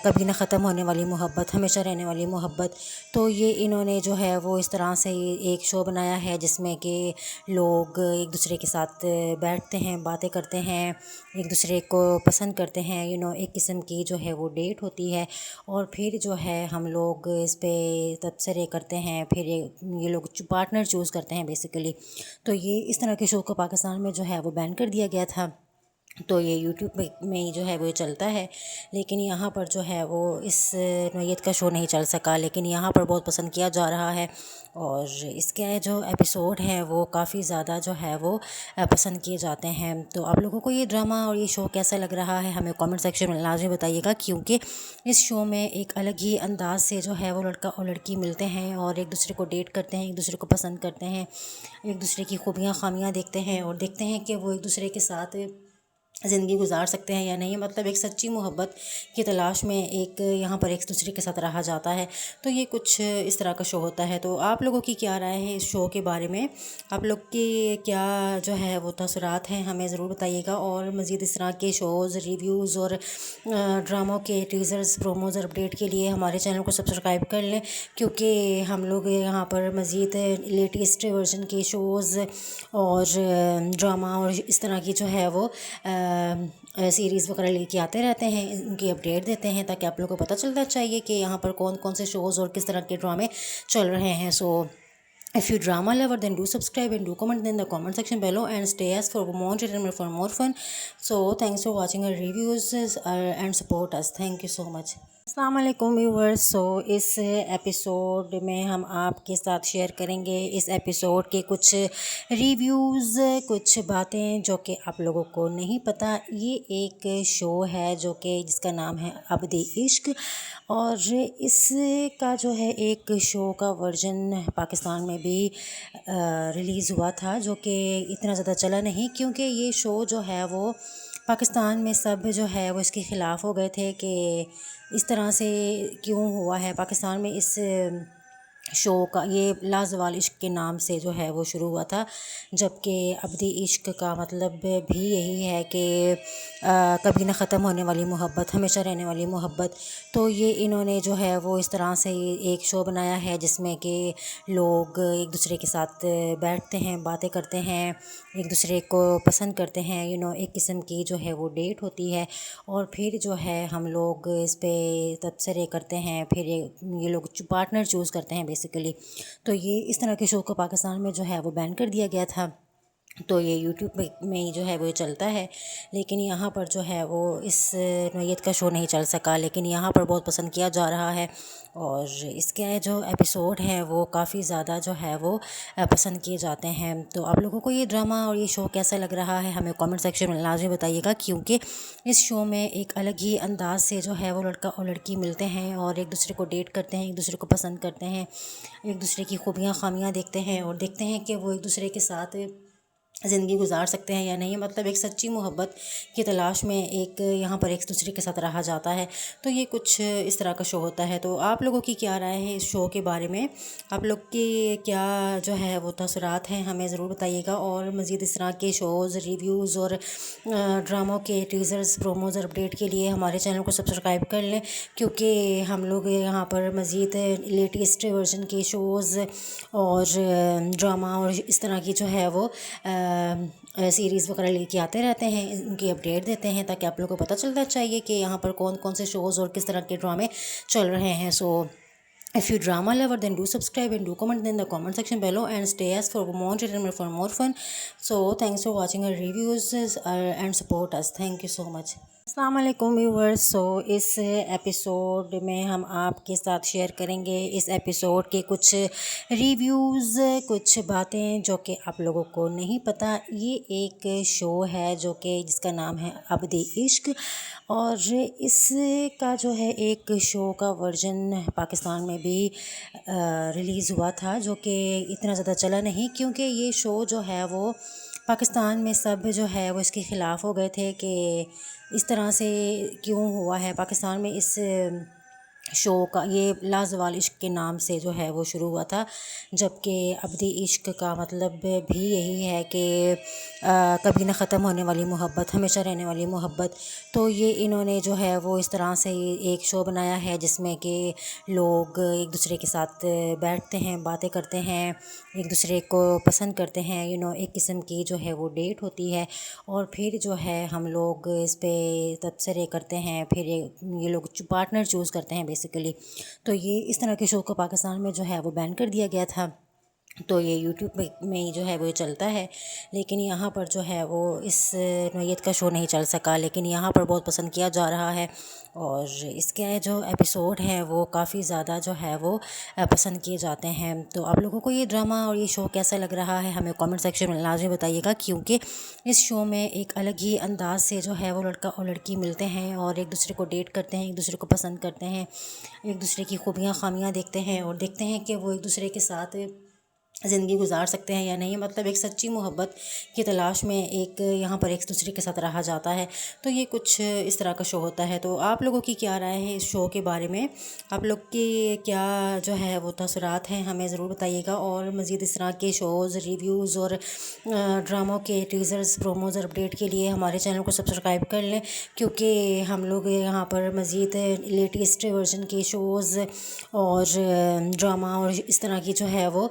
کبھی نہ ختم ہونے والی محبت، ہمیشہ رہنے والی محبت. تو یہ انہوں نے جو ہے وہ اس طرح سے ایک شو بنایا ہے جس میں کہ لوگ ایک دوسرے کے ساتھ بیٹھتے ہیں، باتیں کرتے ہیں، ایک دوسرے کو پسند کرتے ہیں، ایک قسم کی جو ہے وہ ڈیٹ ہوتی ہے، اور پھر جو ہے ہم لوگ اس پہ تبصرے کرتے ہیں، پھر یہ لوگ پارٹنر چوز کرتے ہیں بیسیکلی. تو یہ اس طرح کے شو کو پاکستان میں جو ہے وہ بین کر دیا گیا تھا. تو یہ یوٹیوب میں جو ہے وہ چلتا ہے، لیکن یہاں پر جو ہے وہ اس نوعیت کا شو نہیں چل سکا، لیکن یہاں پر بہت پسند کیا جا رہا ہے. اور اس کے جو ایپیسوڈ ہیں وہ کافی زیادہ جو ہے وہ پسند کیے جاتے ہیں. تو آپ لوگوں کو یہ ڈرامہ اور یہ شو کیسا لگ رہا ہے ہمیں کامنٹ سیکشن میں لازمی بتائیے گا، کیونکہ اس شو میں ایک الگ ہی انداز سے جو ہے وہ لڑکا اور لڑکی ملتے ہیں اور ایک دوسرے کو ڈیٹ کرتے ہیں، ایک دوسرے کو پسند کرتے ہیں، ایک دوسرے کی خوبیاں خامیاں دیکھتے ہیں اور دیکھتے ہیں کہ وہ ایک دوسرے کے ساتھ زندگی گزار سکتے ہیں یا نہیں، مطلب ایک سچی محبت کی تلاش میں ایک یہاں پر ایک دوسرے کے ساتھ رہا جاتا ہے. تو یہ کچھ اس طرح کا شو ہوتا ہے. تو آپ لوگوں کی کیا رائے ہے اس شو کے بارے میں؟ آپ لوگ کی کیا جو ہے وہ تاثرات ہیں ہمیں ضرور بتائیے گا. اور مزید اس طرح کے شوز، ریویوز اور ڈراموں کے ٹیزرز، پروموز اور اپڈیٹ کے لیے ہمارے چینل کو سبسکرائب کر لیں، کیونکہ ہم لوگ یہاں پر مزید لیٹسٹ ورژن کے شوز اور ڈرامہ اور اس طرح کی جو ہے وہ سیریز وغیرہ لے کے آتے رہتے ہیں، ان کی اپڈیٹ دیتے ہیں تاکہ آپ لوگوں کو پتہ چلتا چاہیے کہ یہاں پر کون کون سے شوز اور کس طرح کے ڈرامے چل رہے ہیں. سو if you drama lover, then do subscribe and do comment in the comment section below and stay as for more entertainment, for more fun. So thanks for watching our reviews and support us. Thank you so much. السلام علیکم viewers. سو اس episode میں ہم آپ کے ساتھ share کریں گے اس episode کے کچھ ریویوز، کچھ باتیں جو کہ آپ لوگوں کو نہیں پتہ. یہ ایک شو ہے جو کہ جس کا نام ہے عبد عشق، اور اس کا جو ہے ایک شو کا ورژن پاکستان میں بھی ریلیز ہوا تھا، جو کہ اتنا زیادہ چلا نہیں، کیونکہ یہ شو جو ہے وہ پاکستان میں سب جو ہے وہ اس کے خلاف ہو گئے تھے کہ اس طرح سے کیوں ہوا ہے. پاکستان میں اس شو کا یہ لازوال عشق کے نام سے جو ہے وہ شروع ہوا تھا، جبکہ عبد عشق کا مطلب بھی یہی ہے کہ کبھی نہ ختم ہونے والی محبت، ہمیشہ رہنے والی محبت. تو یہ انہوں نے جو ہے وہ اس طرح سے ایک شو بنایا ہے جس میں کہ لوگ ایک دوسرے کے ساتھ بیٹھتے ہیں، باتیں کرتے ہیں، ایک دوسرے کو پسند کرتے ہیں، ایک قسم کی جو ہے وہ ڈیٹ ہوتی ہے، اور پھر جو ہے ہم لوگ اس پہ تبصرے کرتے ہیں، پھر یہ لوگ پارٹنر چوز کرتے ہیں بیسیکلی. تو یہ اس طرح کے شو کو پاکستان میں جو ہے وہ بین کر دیا گیا تھا. تو یہ یوٹیوب میں جو ہے وہ چلتا ہے، لیکن یہاں پر جو ہے وہ اس نوعیت کا شو نہیں چل سکا، لیکن یہاں پر بہت پسند کیا جا رہا ہے. اور اس کے جو ایپیسوڈ ہیں وہ کافی زیادہ جو ہے وہ پسند کیے جاتے ہیں. تو آپ لوگوں کو یہ ڈرامہ اور یہ شو کیسا لگ رہا ہے ہمیں کامنٹ سیکشن میں لازمی بتائیے گا، کیونکہ اس شو میں ایک الگ ہی انداز سے جو ہے وہ لڑکا اور لڑکی ملتے ہیں اور ایک دوسرے کو ڈیٹ کرتے ہیں، ایک دوسرے کو پسند کرتے ہیں، ایک دوسرے کی خوبیاں خامیاں دیکھتے ہیں اور دیکھتے ہیں کہ وہ ایک دوسرے کے ساتھ زندگی گزار سکتے ہیں یا نہیں، مطلب ایک سچی محبت کی تلاش میں ایک یہاں پر ایک دوسرے کے ساتھ رہا جاتا ہے. تو یہ کچھ اس طرح کا شو ہوتا ہے. تو آپ لوگوں کی کیا رائے ہے اس شو کے بارے میں؟ آپ لوگ کی کیا جو ہے وہ تاثرات ہیں ہمیں ضرور بتائیے گا. اور مزید اس طرح کے شوز، ریویوز اور ڈراموں کے ٹیزرز، پروموز اور اپڈیٹ کے لیے ہمارے چینل کو سبسکرائب کر لیں، کیونکہ ہم لوگ یہاں پر مزید لیٹسٹ ورژن کے شوز اور ڈرامہ اور اس طرح کی جو ہے وہ سیریز وغیرہ لے کے آتے رہتے ہیں، ان کی اپڈیٹ دیتے ہیں تاکہ آپ لوگوں کو پتہ چلتا چاہیے کہ یہاں پر کون کون سے شوز اور کس طرح کے ڈرامے چل رہے ہیں. سو if you drama lover, then do subscribe and do comment in the comment section below and stay as for more entertainment, for more fun. So thanks for watching our reviews and support us. Thank you so much. السلام علیکم viewers. سو اس episode میں ہم آپ کے ساتھ share کریں گے اس episode کے کچھ ریویوز، کچھ باتیں جو کہ آپ لوگوں کو نہیں پتہ. یہ ایک شو ہے جو کہ جس کا نام ہے عبد عشق، اور اس کا جو ہے ایک شو کا ورژن پاکستان میں بھی ریلیز ہوا تھا، جو کہ اتنا زیادہ چلا نہیں، کیونکہ یہ شو جو ہے وہ پاکستان میں سب جو ہے وہ اس کے خلاف ہو گئے تھے کہ اس طرح سے کیوں ہوا ہے. پاکستان میں اس شو کا یہ لازوال عشق کے نام سے جو ہے وہ شروع ہوا تھا، جبکہ عبد عشق کا مطلب بھی یہی ہے کہ کبھی نہ ختم ہونے والی محبت، ہمیشہ رہنے والی محبت. تو یہ انہوں نے جو ہے وہ اس طرح سے ایک شو بنایا ہے جس میں کہ لوگ ایک دوسرے کے ساتھ بیٹھتے ہیں، باتیں کرتے ہیں، ایک دوسرے کو پسند کرتے ہیں، ایک قسم کی جو ہے وہ ڈیٹ ہوتی ہے، اور پھر جو ہے ہم لوگ اس پہ تبصرے کرتے ہیں، پھر یہ لوگ پارٹنر چوز کرتے ہیں بیسیکلی. تو یہ اس طرح کے شو کو پاکستان میں جو ہے وہ بین کر دیا گیا تھا. تو یہ یوٹیوب میں جو ہے وہ چلتا ہے، لیکن یہاں پر جو ہے وہ اس نوعیت کا شو نہیں چل سکا، لیکن یہاں پر بہت پسند کیا جا رہا ہے. اور اس کے جو ایپیسوڈ ہیں وہ کافی زیادہ جو ہے وہ پسند کیے جاتے ہیں. تو آپ لوگوں کو یہ ڈرامہ اور یہ شو کیسا لگ رہا ہے ہمیں کامنٹ سیکشن میں لازمی بتائیے گا، کیونکہ اس شو میں ایک الگ ہی انداز سے جو ہے وہ لڑکا اور لڑکی ملتے ہیں اور ایک دوسرے کو ڈیٹ کرتے ہیں، ایک دوسرے کو پسند کرتے ہیں، ایک دوسرے کی خوبیاں خامیاں دیکھتے ہیں اور دیکھتے ہیں کہ وہ ایک دوسرے کے ساتھ زندگی گزار سکتے ہیں یا نہیں، مطلب ایک سچی محبت کی تلاش میں ایک یہاں پر ایک دوسرے کے ساتھ رہا جاتا ہے. تو یہ کچھ اس طرح کا شو ہوتا ہے. تو آپ لوگوں کی کیا رائے ہے اس شو کے بارے میں؟ آپ لوگ کی کیا جو ہے وہ تاثرات ہیں ہمیں ضرور بتائیے گا. اور مزید اس طرح کے شوز، ریویوز اور ڈراموں کے ٹیزرز، پروموز اور اپڈیٹ کے لیے ہمارے چینل کو سبسکرائب کر لیں، کیونکہ ہم لوگ یہاں پر مزید لیٹسٹ ورژن کے شوز اور ڈرامہ اور اس طرح کی جو ہے وہ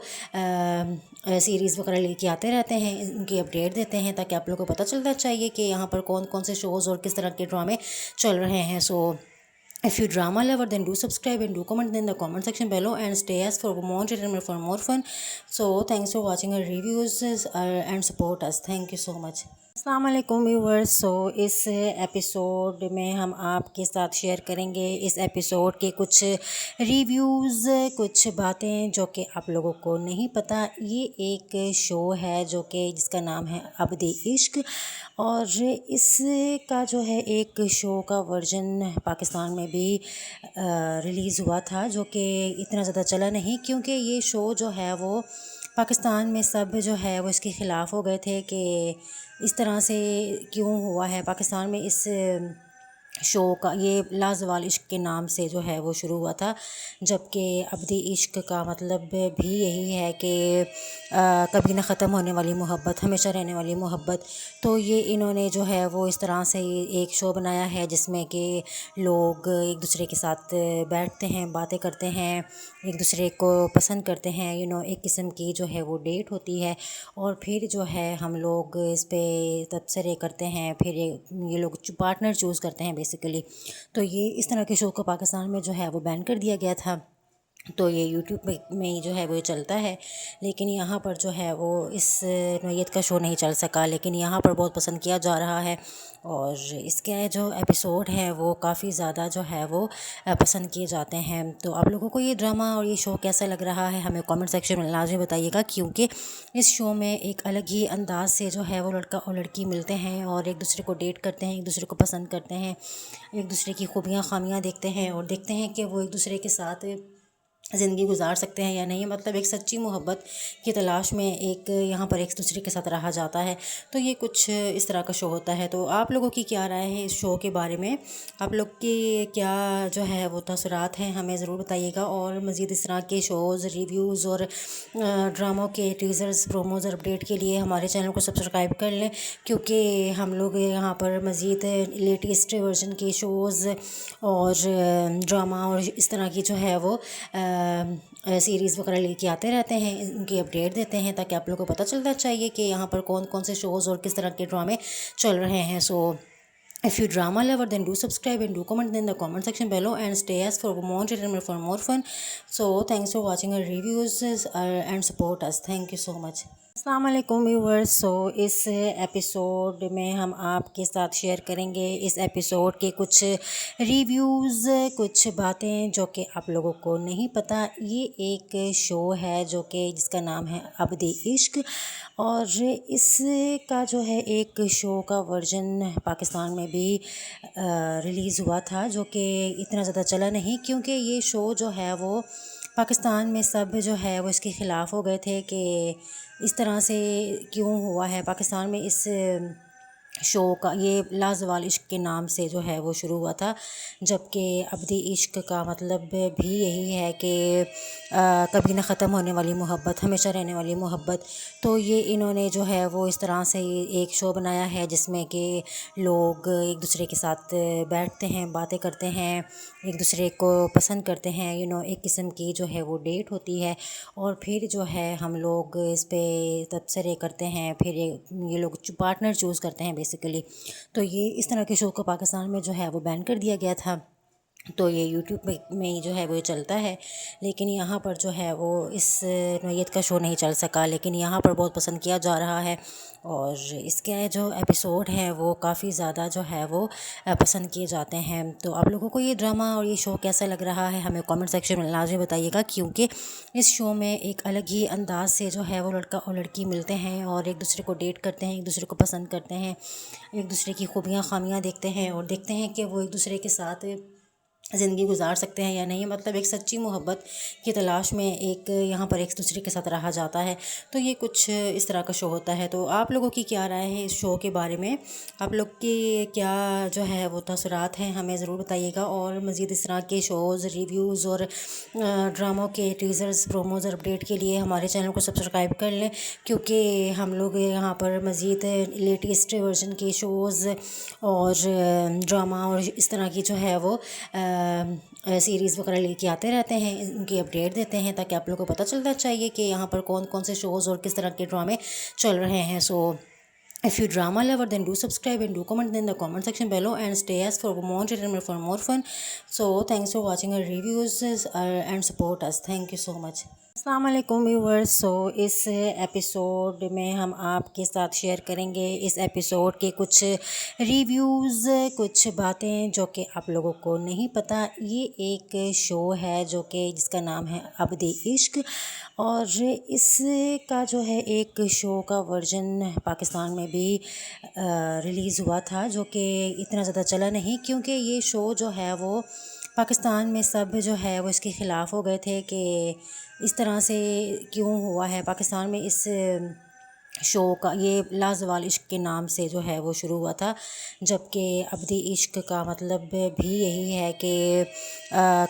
سیریز وغیرہ لے کے آتے رہتے ہیں، ان کی اپڈیٹ دیتے ہیں تاکہ آپ لوگوں کو پتہ چلتا چاہیے کہ یہاں پر کون کون سے شوز اور کس طرح کے ڈرامے چل رہے ہیں. سو if you drama lover, then do subscribe and do comment in the comment section below and stay as for more entertainment, for more fun. So thanks for watching our reviews and support us. Thank you so much. السلام علیکم viewers. سو اس episode میں ہم آپ کے ساتھ share کریں گے اس episode کے کچھ ریویوز، کچھ باتیں جو کہ آپ لوگوں کو نہیں پتہ. یہ ایک شو ہے جو کہ جس کا نام ہے عبد عشق، اور اس کا جو ہے ایک شو کا ورژن پاکستان میں بھی ریلیز ہوا تھا، جو کہ اتنا زیادہ چلا نہیں، کیونکہ یہ شو جو ہے وہ پاکستان میں سب جو ہے وہ اس کے خلاف ہو گئے تھے کہ اس طرح سے کیوں ہوا ہے. پاکستان میں اس شو کا یہ لازوال عشق کے نام سے جو ہے وہ شروع ہوا تھا، جبکہ عبد عشق کا مطلب بھی یہی ہے کہ کبھی نہ ختم ہونے والی محبت، ہمیشہ رہنے والی محبت. تو یہ انہوں نے جو ہے وہ اس طرح سے ایک شو بنایا ہے جس میں کہ لوگ ایک دوسرے کے ساتھ بیٹھتے ہیں، باتیں کرتے ہیں، ایک دوسرے کو پسند کرتے ہیں، ایک قسم کی جو ہے وہ ڈیٹ ہوتی ہے، اور پھر جو ہے ہم لوگ اس پہ تبصرے کرتے ہیں، پھر یہ لوگ پارٹنر چوز کرتے ہیں بیسیکلی. تو یہ اس طرح کے شو کو پاکستان میں جو ہے وہ بین کر دیا گیا تھا. تو یہ یوٹیوب میں جو ہے وہ چلتا ہے، لیکن یہاں پر جو ہے وہ اس نوعیت کا شو نہیں چل سکا، لیکن یہاں پر بہت پسند کیا جا رہا ہے، اور اس کے جو ایپیسوڈ ہیں وہ کافی زیادہ جو ہے وہ پسند کیے جاتے ہیں. تو آپ لوگوں کو یہ ڈرامہ اور یہ شو کیسا لگ رہا ہے ہمیں کامنٹ سیکشن میں لازمی بتائیے گا، کیونکہ اس شو میں ایک الگ ہی انداز سے جو ہے وہ لڑکا اور لڑکی ملتے ہیں اور ایک دوسرے کو ڈیٹ کرتے ہیں، ایک دوسرے کو پسند کرتے ہیں، ایک دوسرے کی خوبیاں خامیاں دیکھتے ہیں، اور دیکھتے ہیں کہ وہ ایک دوسرے کے ساتھ زندگی گزار سکتے ہیں یا نہیں، مطلب ایک سچی محبت کی تلاش میں ایک یہاں پر ایک دوسرے کے ساتھ رہا جاتا ہے. تو یہ کچھ اس طرح کا شو ہوتا ہے. تو آپ لوگوں کی کیا رائے ہے اس شو کے بارے میں؟ آپ لوگ کی کیا جو ہے وہ تاثرات ہیں ہمیں ضرور بتائیے گا. اور مزید اس طرح کے شوز، ریویوز اور ڈراموں کے ٹیزرز، پروموز اور اپڈیٹ کے لیے ہمارے چینل کو سبسکرائب کر لیں، کیونکہ ہم لوگ یہاں پر مزید لیٹسٹ ورژن کے شوز اور ڈرامہ اور اس طرح کی جو ہے وہ سیریز وغیرہ لے کے آتے رہتے ہیں، ان کی اپڈیٹ دیتے ہیں تاکہ آپ لوگوں کو پتہ چلتا چاہیے کہ یہاں پر کون کون سے شوز اور کس طرح کے ڈرامے چل رہے ہیں. سو if you drama lover, then do subscribe and do comment in the comment section below and stay as for more entertainment, for more fun. So thanks for watching our reviews and support us. Thank you so much. السلام علیکم viewers. سو اس episode میں ہم آپ کے ساتھ share کریں گے اس episode کے کچھ ریویوز، کچھ باتیں جو کہ آپ لوگوں کو نہیں پتہ. یہ ایک شو ہے جو کہ جس کا نام ہے عبد عشق، اور اس کا جو ہے ایک شو کا ورژن پاکستان میں بھی ریلیز ہوا تھا، جو کہ اتنا زیادہ چلا نہیں، کیونکہ یہ شو جو ہے وہ پاکستان میں سب جو ہے وہ اس کے خلاف ہو گئے تھے کہ اس طرح سے کیوں ہوا ہے. پاکستان میں اس شو کا یہ لازوال عشق کے نام سے جو ہے وہ شروع ہوا تھا، جبکہ عبد عشق کا مطلب بھی یہی ہے کہ کبھی نہ ختم ہونے والی محبت، ہمیشہ رہنے والی محبت. تو یہ انہوں نے جو ہے وہ اس طرح سے ایک شو بنایا ہے جس میں کہ لوگ ایک دوسرے کے ساتھ بیٹھتے ہیں، باتیں کرتے ہیں، ایک دوسرے کو پسند کرتے ہیں، ایک قسم کی جو ہے وہ ڈیٹ ہوتی ہے، اور پھر جو ہے ہم لوگ اس پہ تبصرے کرتے ہیں، پھر یہ لوگ پارٹنر چوز کرتے ہیں بیسیکلی. تو یہ اس طرح کے شو کو پاکستان میں جو ہے وہ بین کر دیا گیا تھا. تو یہ یوٹیوب میں جو ہے وہ چلتا ہے، لیکن یہاں پر جو ہے وہ اس نوعیت کا شو نہیں چل سکا، لیکن یہاں پر بہت پسند کیا جا رہا ہے، اور اس کے جو ایپیسوڈ ہیں وہ کافی زیادہ جو ہے وہ پسند کیے جاتے ہیں. تو آپ لوگوں کو یہ ڈرامہ اور یہ شو کیسا لگ رہا ہے ہمیں کامنٹ سیکشن میں لازمی بتائیے گا، کیونکہ اس شو میں ایک الگ ہی انداز سے جو ہے وہ لڑکا اور لڑکی ملتے ہیں اور ایک دوسرے کو ڈیٹ کرتے ہیں، ایک دوسرے کو پسند کرتے ہیں، ایک دوسرے کی خوبیاں خامیاں دیکھتے ہیں، اور دیکھتے ہیں کہ وہ ایک دوسرے کے ساتھ زندگی گزار سکتے ہیں یا نہیں، مطلب ایک سچی محبت کی تلاش میں ایک یہاں پر ایک دوسرے کے ساتھ رہا جاتا ہے. تو یہ کچھ اس طرح کا شو ہوتا ہے. تو آپ لوگوں کی کیا رائے ہے اس شو کے بارے میں؟ آپ لوگ کی کیا جو ہے وہ تاثرات ہیں ہمیں ضرور بتائیے گا. اور مزید اس طرح کے شوز، ریویوز اور ڈراموں کے ٹیزرز، پروموز اور اپڈیٹ کے لیے ہمارے چینل کو سبسکرائب کر لیں، کیونکہ ہم لوگ یہاں پر مزید لیٹسٹ ورژن کے شوز اور ڈرامہ اور اس طرح کی جو ہے وہ سیریز وغیرہ لے کے آتے رہتے ہیں، ان کی اپڈیٹ دیتے ہیں تاکہ آپ لوگوں کو پتہ چلتا چاہیے کہ یہاں پر کون کون سے شوز اور کس طرح کے ڈرامے چل رہے ہیں. سو if you drama lover, then do subscribe and do comment in the comment section below and stay as for more entertainment, for more fun. So thanks for watching our reviews and support us. Thank you so much. السلام علیکم viewers. سو اس episode میں ہم آپ کے ساتھ share کریں گے اس episode کے کچھ ریویوز، کچھ باتیں جو کہ آپ لوگوں کو نہیں پتہ. یہ ایک شو ہے جو کہ جس کا نام ہے عبد عشق، اور اس کا جو ہے ایک شو کا ورژن پاکستان میں بھی ریلیز ہوا تھا، جو کہ اتنا زیادہ چلا نہیں، کیونکہ یہ شو جو ہے وہ پاکستان میں سب جو ہے وہ اس کے خلاف ہو گئے تھے کہ اس طرح سے کیوں ہوا ہے. پاکستان میں اس شو کا یہ لازوال عشق کے نام سے جو ہے وہ شروع ہوا تھا، جبکہ عبد عشق کا مطلب بھی یہی ہے کہ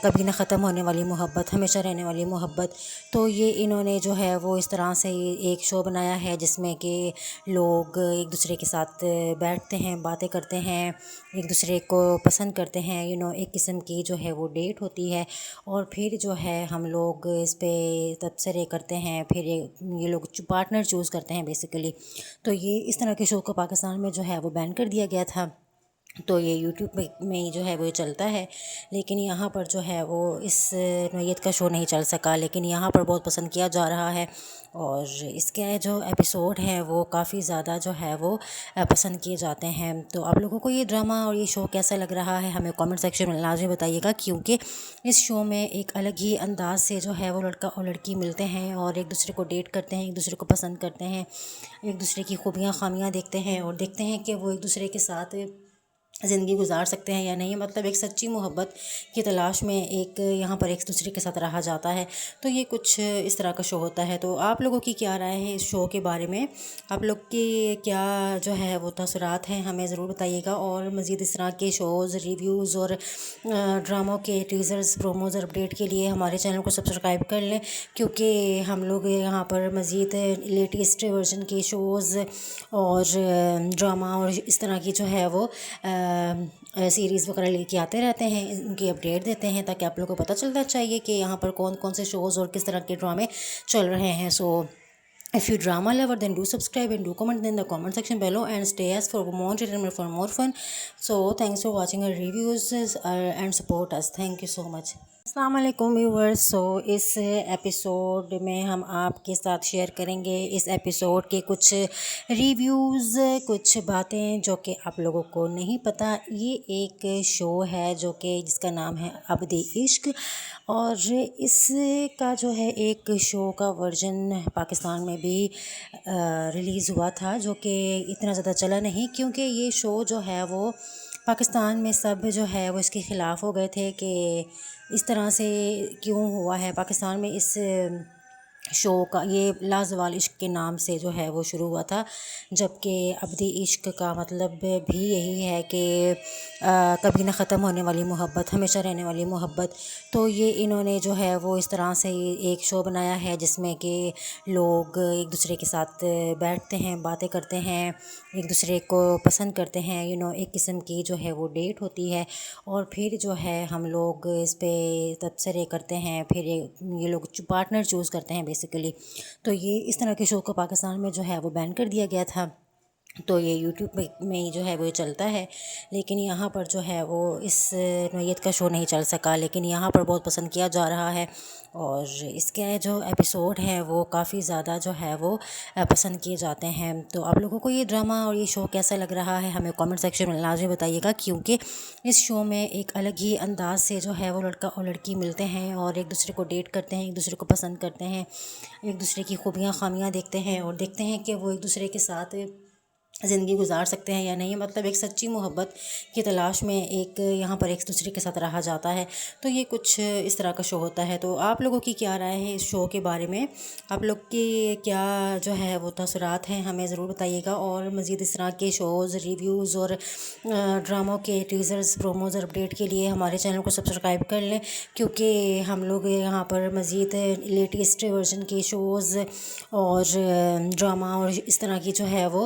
کبھی نہ ختم ہونے والی محبت، ہمیشہ رہنے والی محبت. تو یہ انہوں نے جو ہے وہ اس طرح سے ایک شو بنایا ہے جس میں کہ لوگ ایک دوسرے کے ساتھ بیٹھتے ہیں، باتیں کرتے ہیں، ایک دوسرے کو پسند کرتے ہیں، ایک قسم کی جو ہے وہ ڈیٹ ہوتی ہے، اور پھر جو ہے ہم لوگ اس پہ تبصرے کرتے ہیں، پھر یہ لوگ پارٹنر چوز کرتے ہیں بیسیکلی. تو یہ اس طرح کے شو کو پاکستان میں جو ہے وہ بین کر دیا گیا تھا. تو یہ یوٹیوب میں جو ہے وہ چلتا ہے، لیکن یہاں پر جو ہے وہ اس نوعیت کا شو نہیں چل سکا، لیکن یہاں پر بہت پسند کیا جا رہا ہے، اور اس کے جو ایپیسوڈ ہیں وہ کافی زیادہ جو ہے وہ پسند کیے جاتے ہیں. تو آپ لوگوں کو یہ ڈرامہ اور یہ شو کیسا لگ رہا ہے ہمیں کامنٹ سیکشن میں لازمی بتائیے گا، کیونکہ اس شو میں ایک الگ ہی انداز سے جو ہے وہ لڑکا اور لڑکی ملتے ہیں اور ایک دوسرے کو ڈیٹ کرتے ہیں، ایک دوسرے کو پسند کرتے ہیں، ایک دوسرے کی خوبیاں خامیاں دیکھتے ہیں، اور دیکھتے ہیں کہ وہ ایک دوسرے کے ساتھ زندگی گزار سکتے ہیں یا نہیں، مطلب ایک سچی محبت کی تلاش میں ایک یہاں پر ایک دوسرے کے ساتھ رہا جاتا ہے. تو یہ کچھ اس طرح کا شو ہوتا ہے. تو آپ لوگوں کی کیا رائے ہے اس شو کے بارے میں؟ آپ لوگ کی کیا جو ہے وہ تاثرات ہیں ہمیں ضرور بتائیے گا. اور مزید اس طرح کے شوز، ریویوز اور ڈراموں کے ٹیزرز، پروموز اور اپڈیٹ کے لیے ہمارے چینل کو سبسکرائب کر لیں، کیونکہ ہم لوگ یہاں پر مزید لیٹسٹ ورژن کے شوز اور ڈرامہ اور اس طرح کی جو ہے وہ سیریز وغیرہ لے کے آتے رہتے ہیں، ان کی اپڈیٹ دیتے ہیں تاکہ آپ لوگوں کو پتہ چلتا چاہیے کہ یہاں پر کون کون سے شوز اور کس طرح کے ڈرامے چل رہے ہیں. سو if you drama lover, then do subscribe and do comment in the comment section below and stay as for more entertainment, for more fun. So thanks for watching our reviews and support us. Thank you so much. السلام علیکم viewers. سو اس episode میں ہم آپ کے ساتھ share کریں گے اس episode کے کچھ ریویوز، کچھ باتیں جو کہ آپ لوگوں کو نہیں پتہ. یہ ایک شو ہے جو کہ جس کا نام ہے عبد عشق، اور اس کا جو ہے ایک شو کا ورژن پاکستان میں بھی ریلیز ہوا تھا، جو کہ اتنا زیادہ چلا نہیں، کیونکہ یہ شو جو ہے وہ پاکستان میں سب جو ہے وہ اس کے خلاف ہو گئے تھے کہ اس طرح سے کیوں ہوا ہے. پاکستان میں اس شو کا یہ لازوال عشق کے نام سے جو ہے وہ شروع ہوا تھا، جبکہ عبد عشق کا مطلب بھی یہی ہے کہ کبھی نہ ختم ہونے والی محبت، ہمیشہ رہنے والی محبت. تو یہ انہوں نے جو ہے وہ اس طرح سے ایک شو بنایا ہے جس میں کہ لوگ ایک دوسرے کے ساتھ بیٹھتے ہیں، باتیں کرتے ہیں، ایک دوسرے کو پسند کرتے ہیں، ایک قسم کی جو ہے وہ ڈیٹ ہوتی ہے، اور پھر جو ہے ہم لوگ اس پہ تبصرے کرتے ہیں، پھر یہ لوگ پارٹنر چوز کرتے ہیں بیسیکلی. تو یہ اس طرح کے شو کو پاکستان میں جو ہے وہ بین کر دیا گیا تھا. تو یہ یوٹیوب میں جو ہے وہ چلتا ہے، لیکن یہاں پر جو ہے وہ اس نوعیت کا شو نہیں چل سکا، لیکن یہاں پر بہت پسند کیا جا رہا ہے، اور اس کے جو ایپیسوڈ ہیں وہ کافی زیادہ جو ہے وہ پسند کیے جاتے ہیں. تو آپ لوگوں کو یہ ڈرامہ اور یہ شو کیسا لگ رہا ہے ہمیں کامنٹ سیکشن میں لازمی بتائیے گا، کیونکہ اس شو میں ایک الگ ہی انداز سے جو ہے وہ لڑکا اور لڑکی ملتے ہیں اور ایک دوسرے کو ڈیٹ کرتے ہیں، ایک دوسرے کو پسند کرتے ہیں، ایک دوسرے کی خوبیاں خامیاں دیکھتے ہیں، اور دیکھتے ہیں کہ وہ ایک دوسرے کے ساتھ زندگی گزار سکتے ہیں یا نہیں، مطلب ایک سچی محبت کی تلاش میں ایک یہاں پر ایک دوسرے کے ساتھ رہا جاتا ہے. تو یہ کچھ اس طرح کا شو ہوتا ہے. تو آپ لوگوں کی کیا رائے ہے اس شو کے بارے میں؟ آپ لوگ کی کیا جو ہے وہ تاثرات ہیں ہمیں ضرور بتائیے گا. اور مزید اس طرح کے شوز، ریویوز اور ڈراموں کے ٹیزرز، پروموز اور اپڈیٹ کے لیے ہمارے چینل کو سبسکرائب کر لیں، کیونکہ ہم لوگ یہاں پر مزید لیٹسٹ ورژن کے شوز اور ڈرامہ اور اس طرح کی جو ہے وہ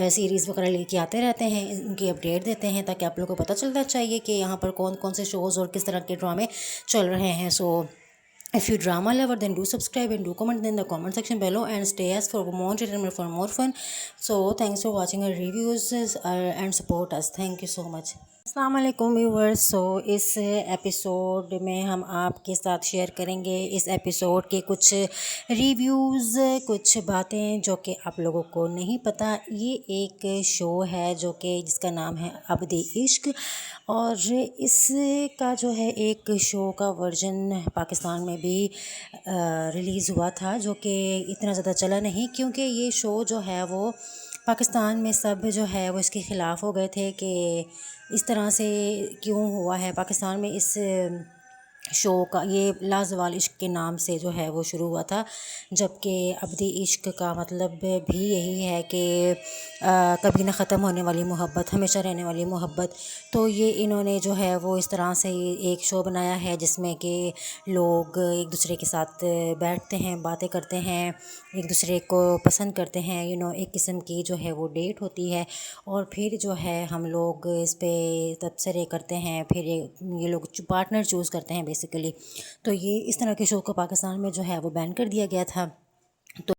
سیریز وغیرہ لے کے آتے رہتے ہیں، ان کی اپڈیٹ دیتے ہیں تاکہ آپ لوگوں کو پتہ چلتا چاہیے کہ یہاں پر کون کون سے شوز اور کس طرح کے ڈرامے چل رہے ہیں. سو if you drama lover, then do subscribe and do comment in the comment section below and stay as for more entertainment, for more fun. So thanks for watching our reviews and support us. Thank you so much. السلام علیکم viewers. سو اس episode میں ہم آپ کے ساتھ share کریں گے اس episode کے کچھ ریویوز، کچھ باتیں جو کہ آپ لوگوں کو نہیں پتہ. یہ ایک شو ہے جو کہ جس کا نام ہے عبد عشق، اور اس کا جو ہے ایک شو کا ورژن پاکستان میں بھی ریلیز ہوا تھا، جو کہ اتنا زیادہ چلا نہیں، کیونکہ یہ شو جو ہے وہ پاکستان میں سب جو ہے وہ اس کے خلاف ہو گئے تھے کہ اس طرح سے کیوں ہوا ہے. پاکستان میں اس شو کا یہ لازوال عشق کے نام سے جو ہے وہ شروع ہوا تھا، جبکہ عبد عشق کا مطلب بھی یہی ہے کہ کبھی نہ ختم ہونے والی محبت، ہمیشہ رہنے والی محبت. تو یہ انہوں نے جو ہے وہ اس طرح سے ایک شو بنایا ہے جس میں کہ لوگ ایک دوسرے کے ساتھ بیٹھتے ہیں، باتیں کرتے ہیں، ایک دوسرے کو پسند کرتے ہیں، ایک قسم کی جو ہے وہ ڈیٹ ہوتی ہے، اور پھر جو ہے ہم لوگ اس پہ تبصرے کرتے ہیں، پھر یہ لوگ پارٹنر چوز کرتے ہیں بیسیکلی. تو یہ اس طرح کے شو کو پاکستان میں جو ہے وہ بین کر دیا گیا تھا.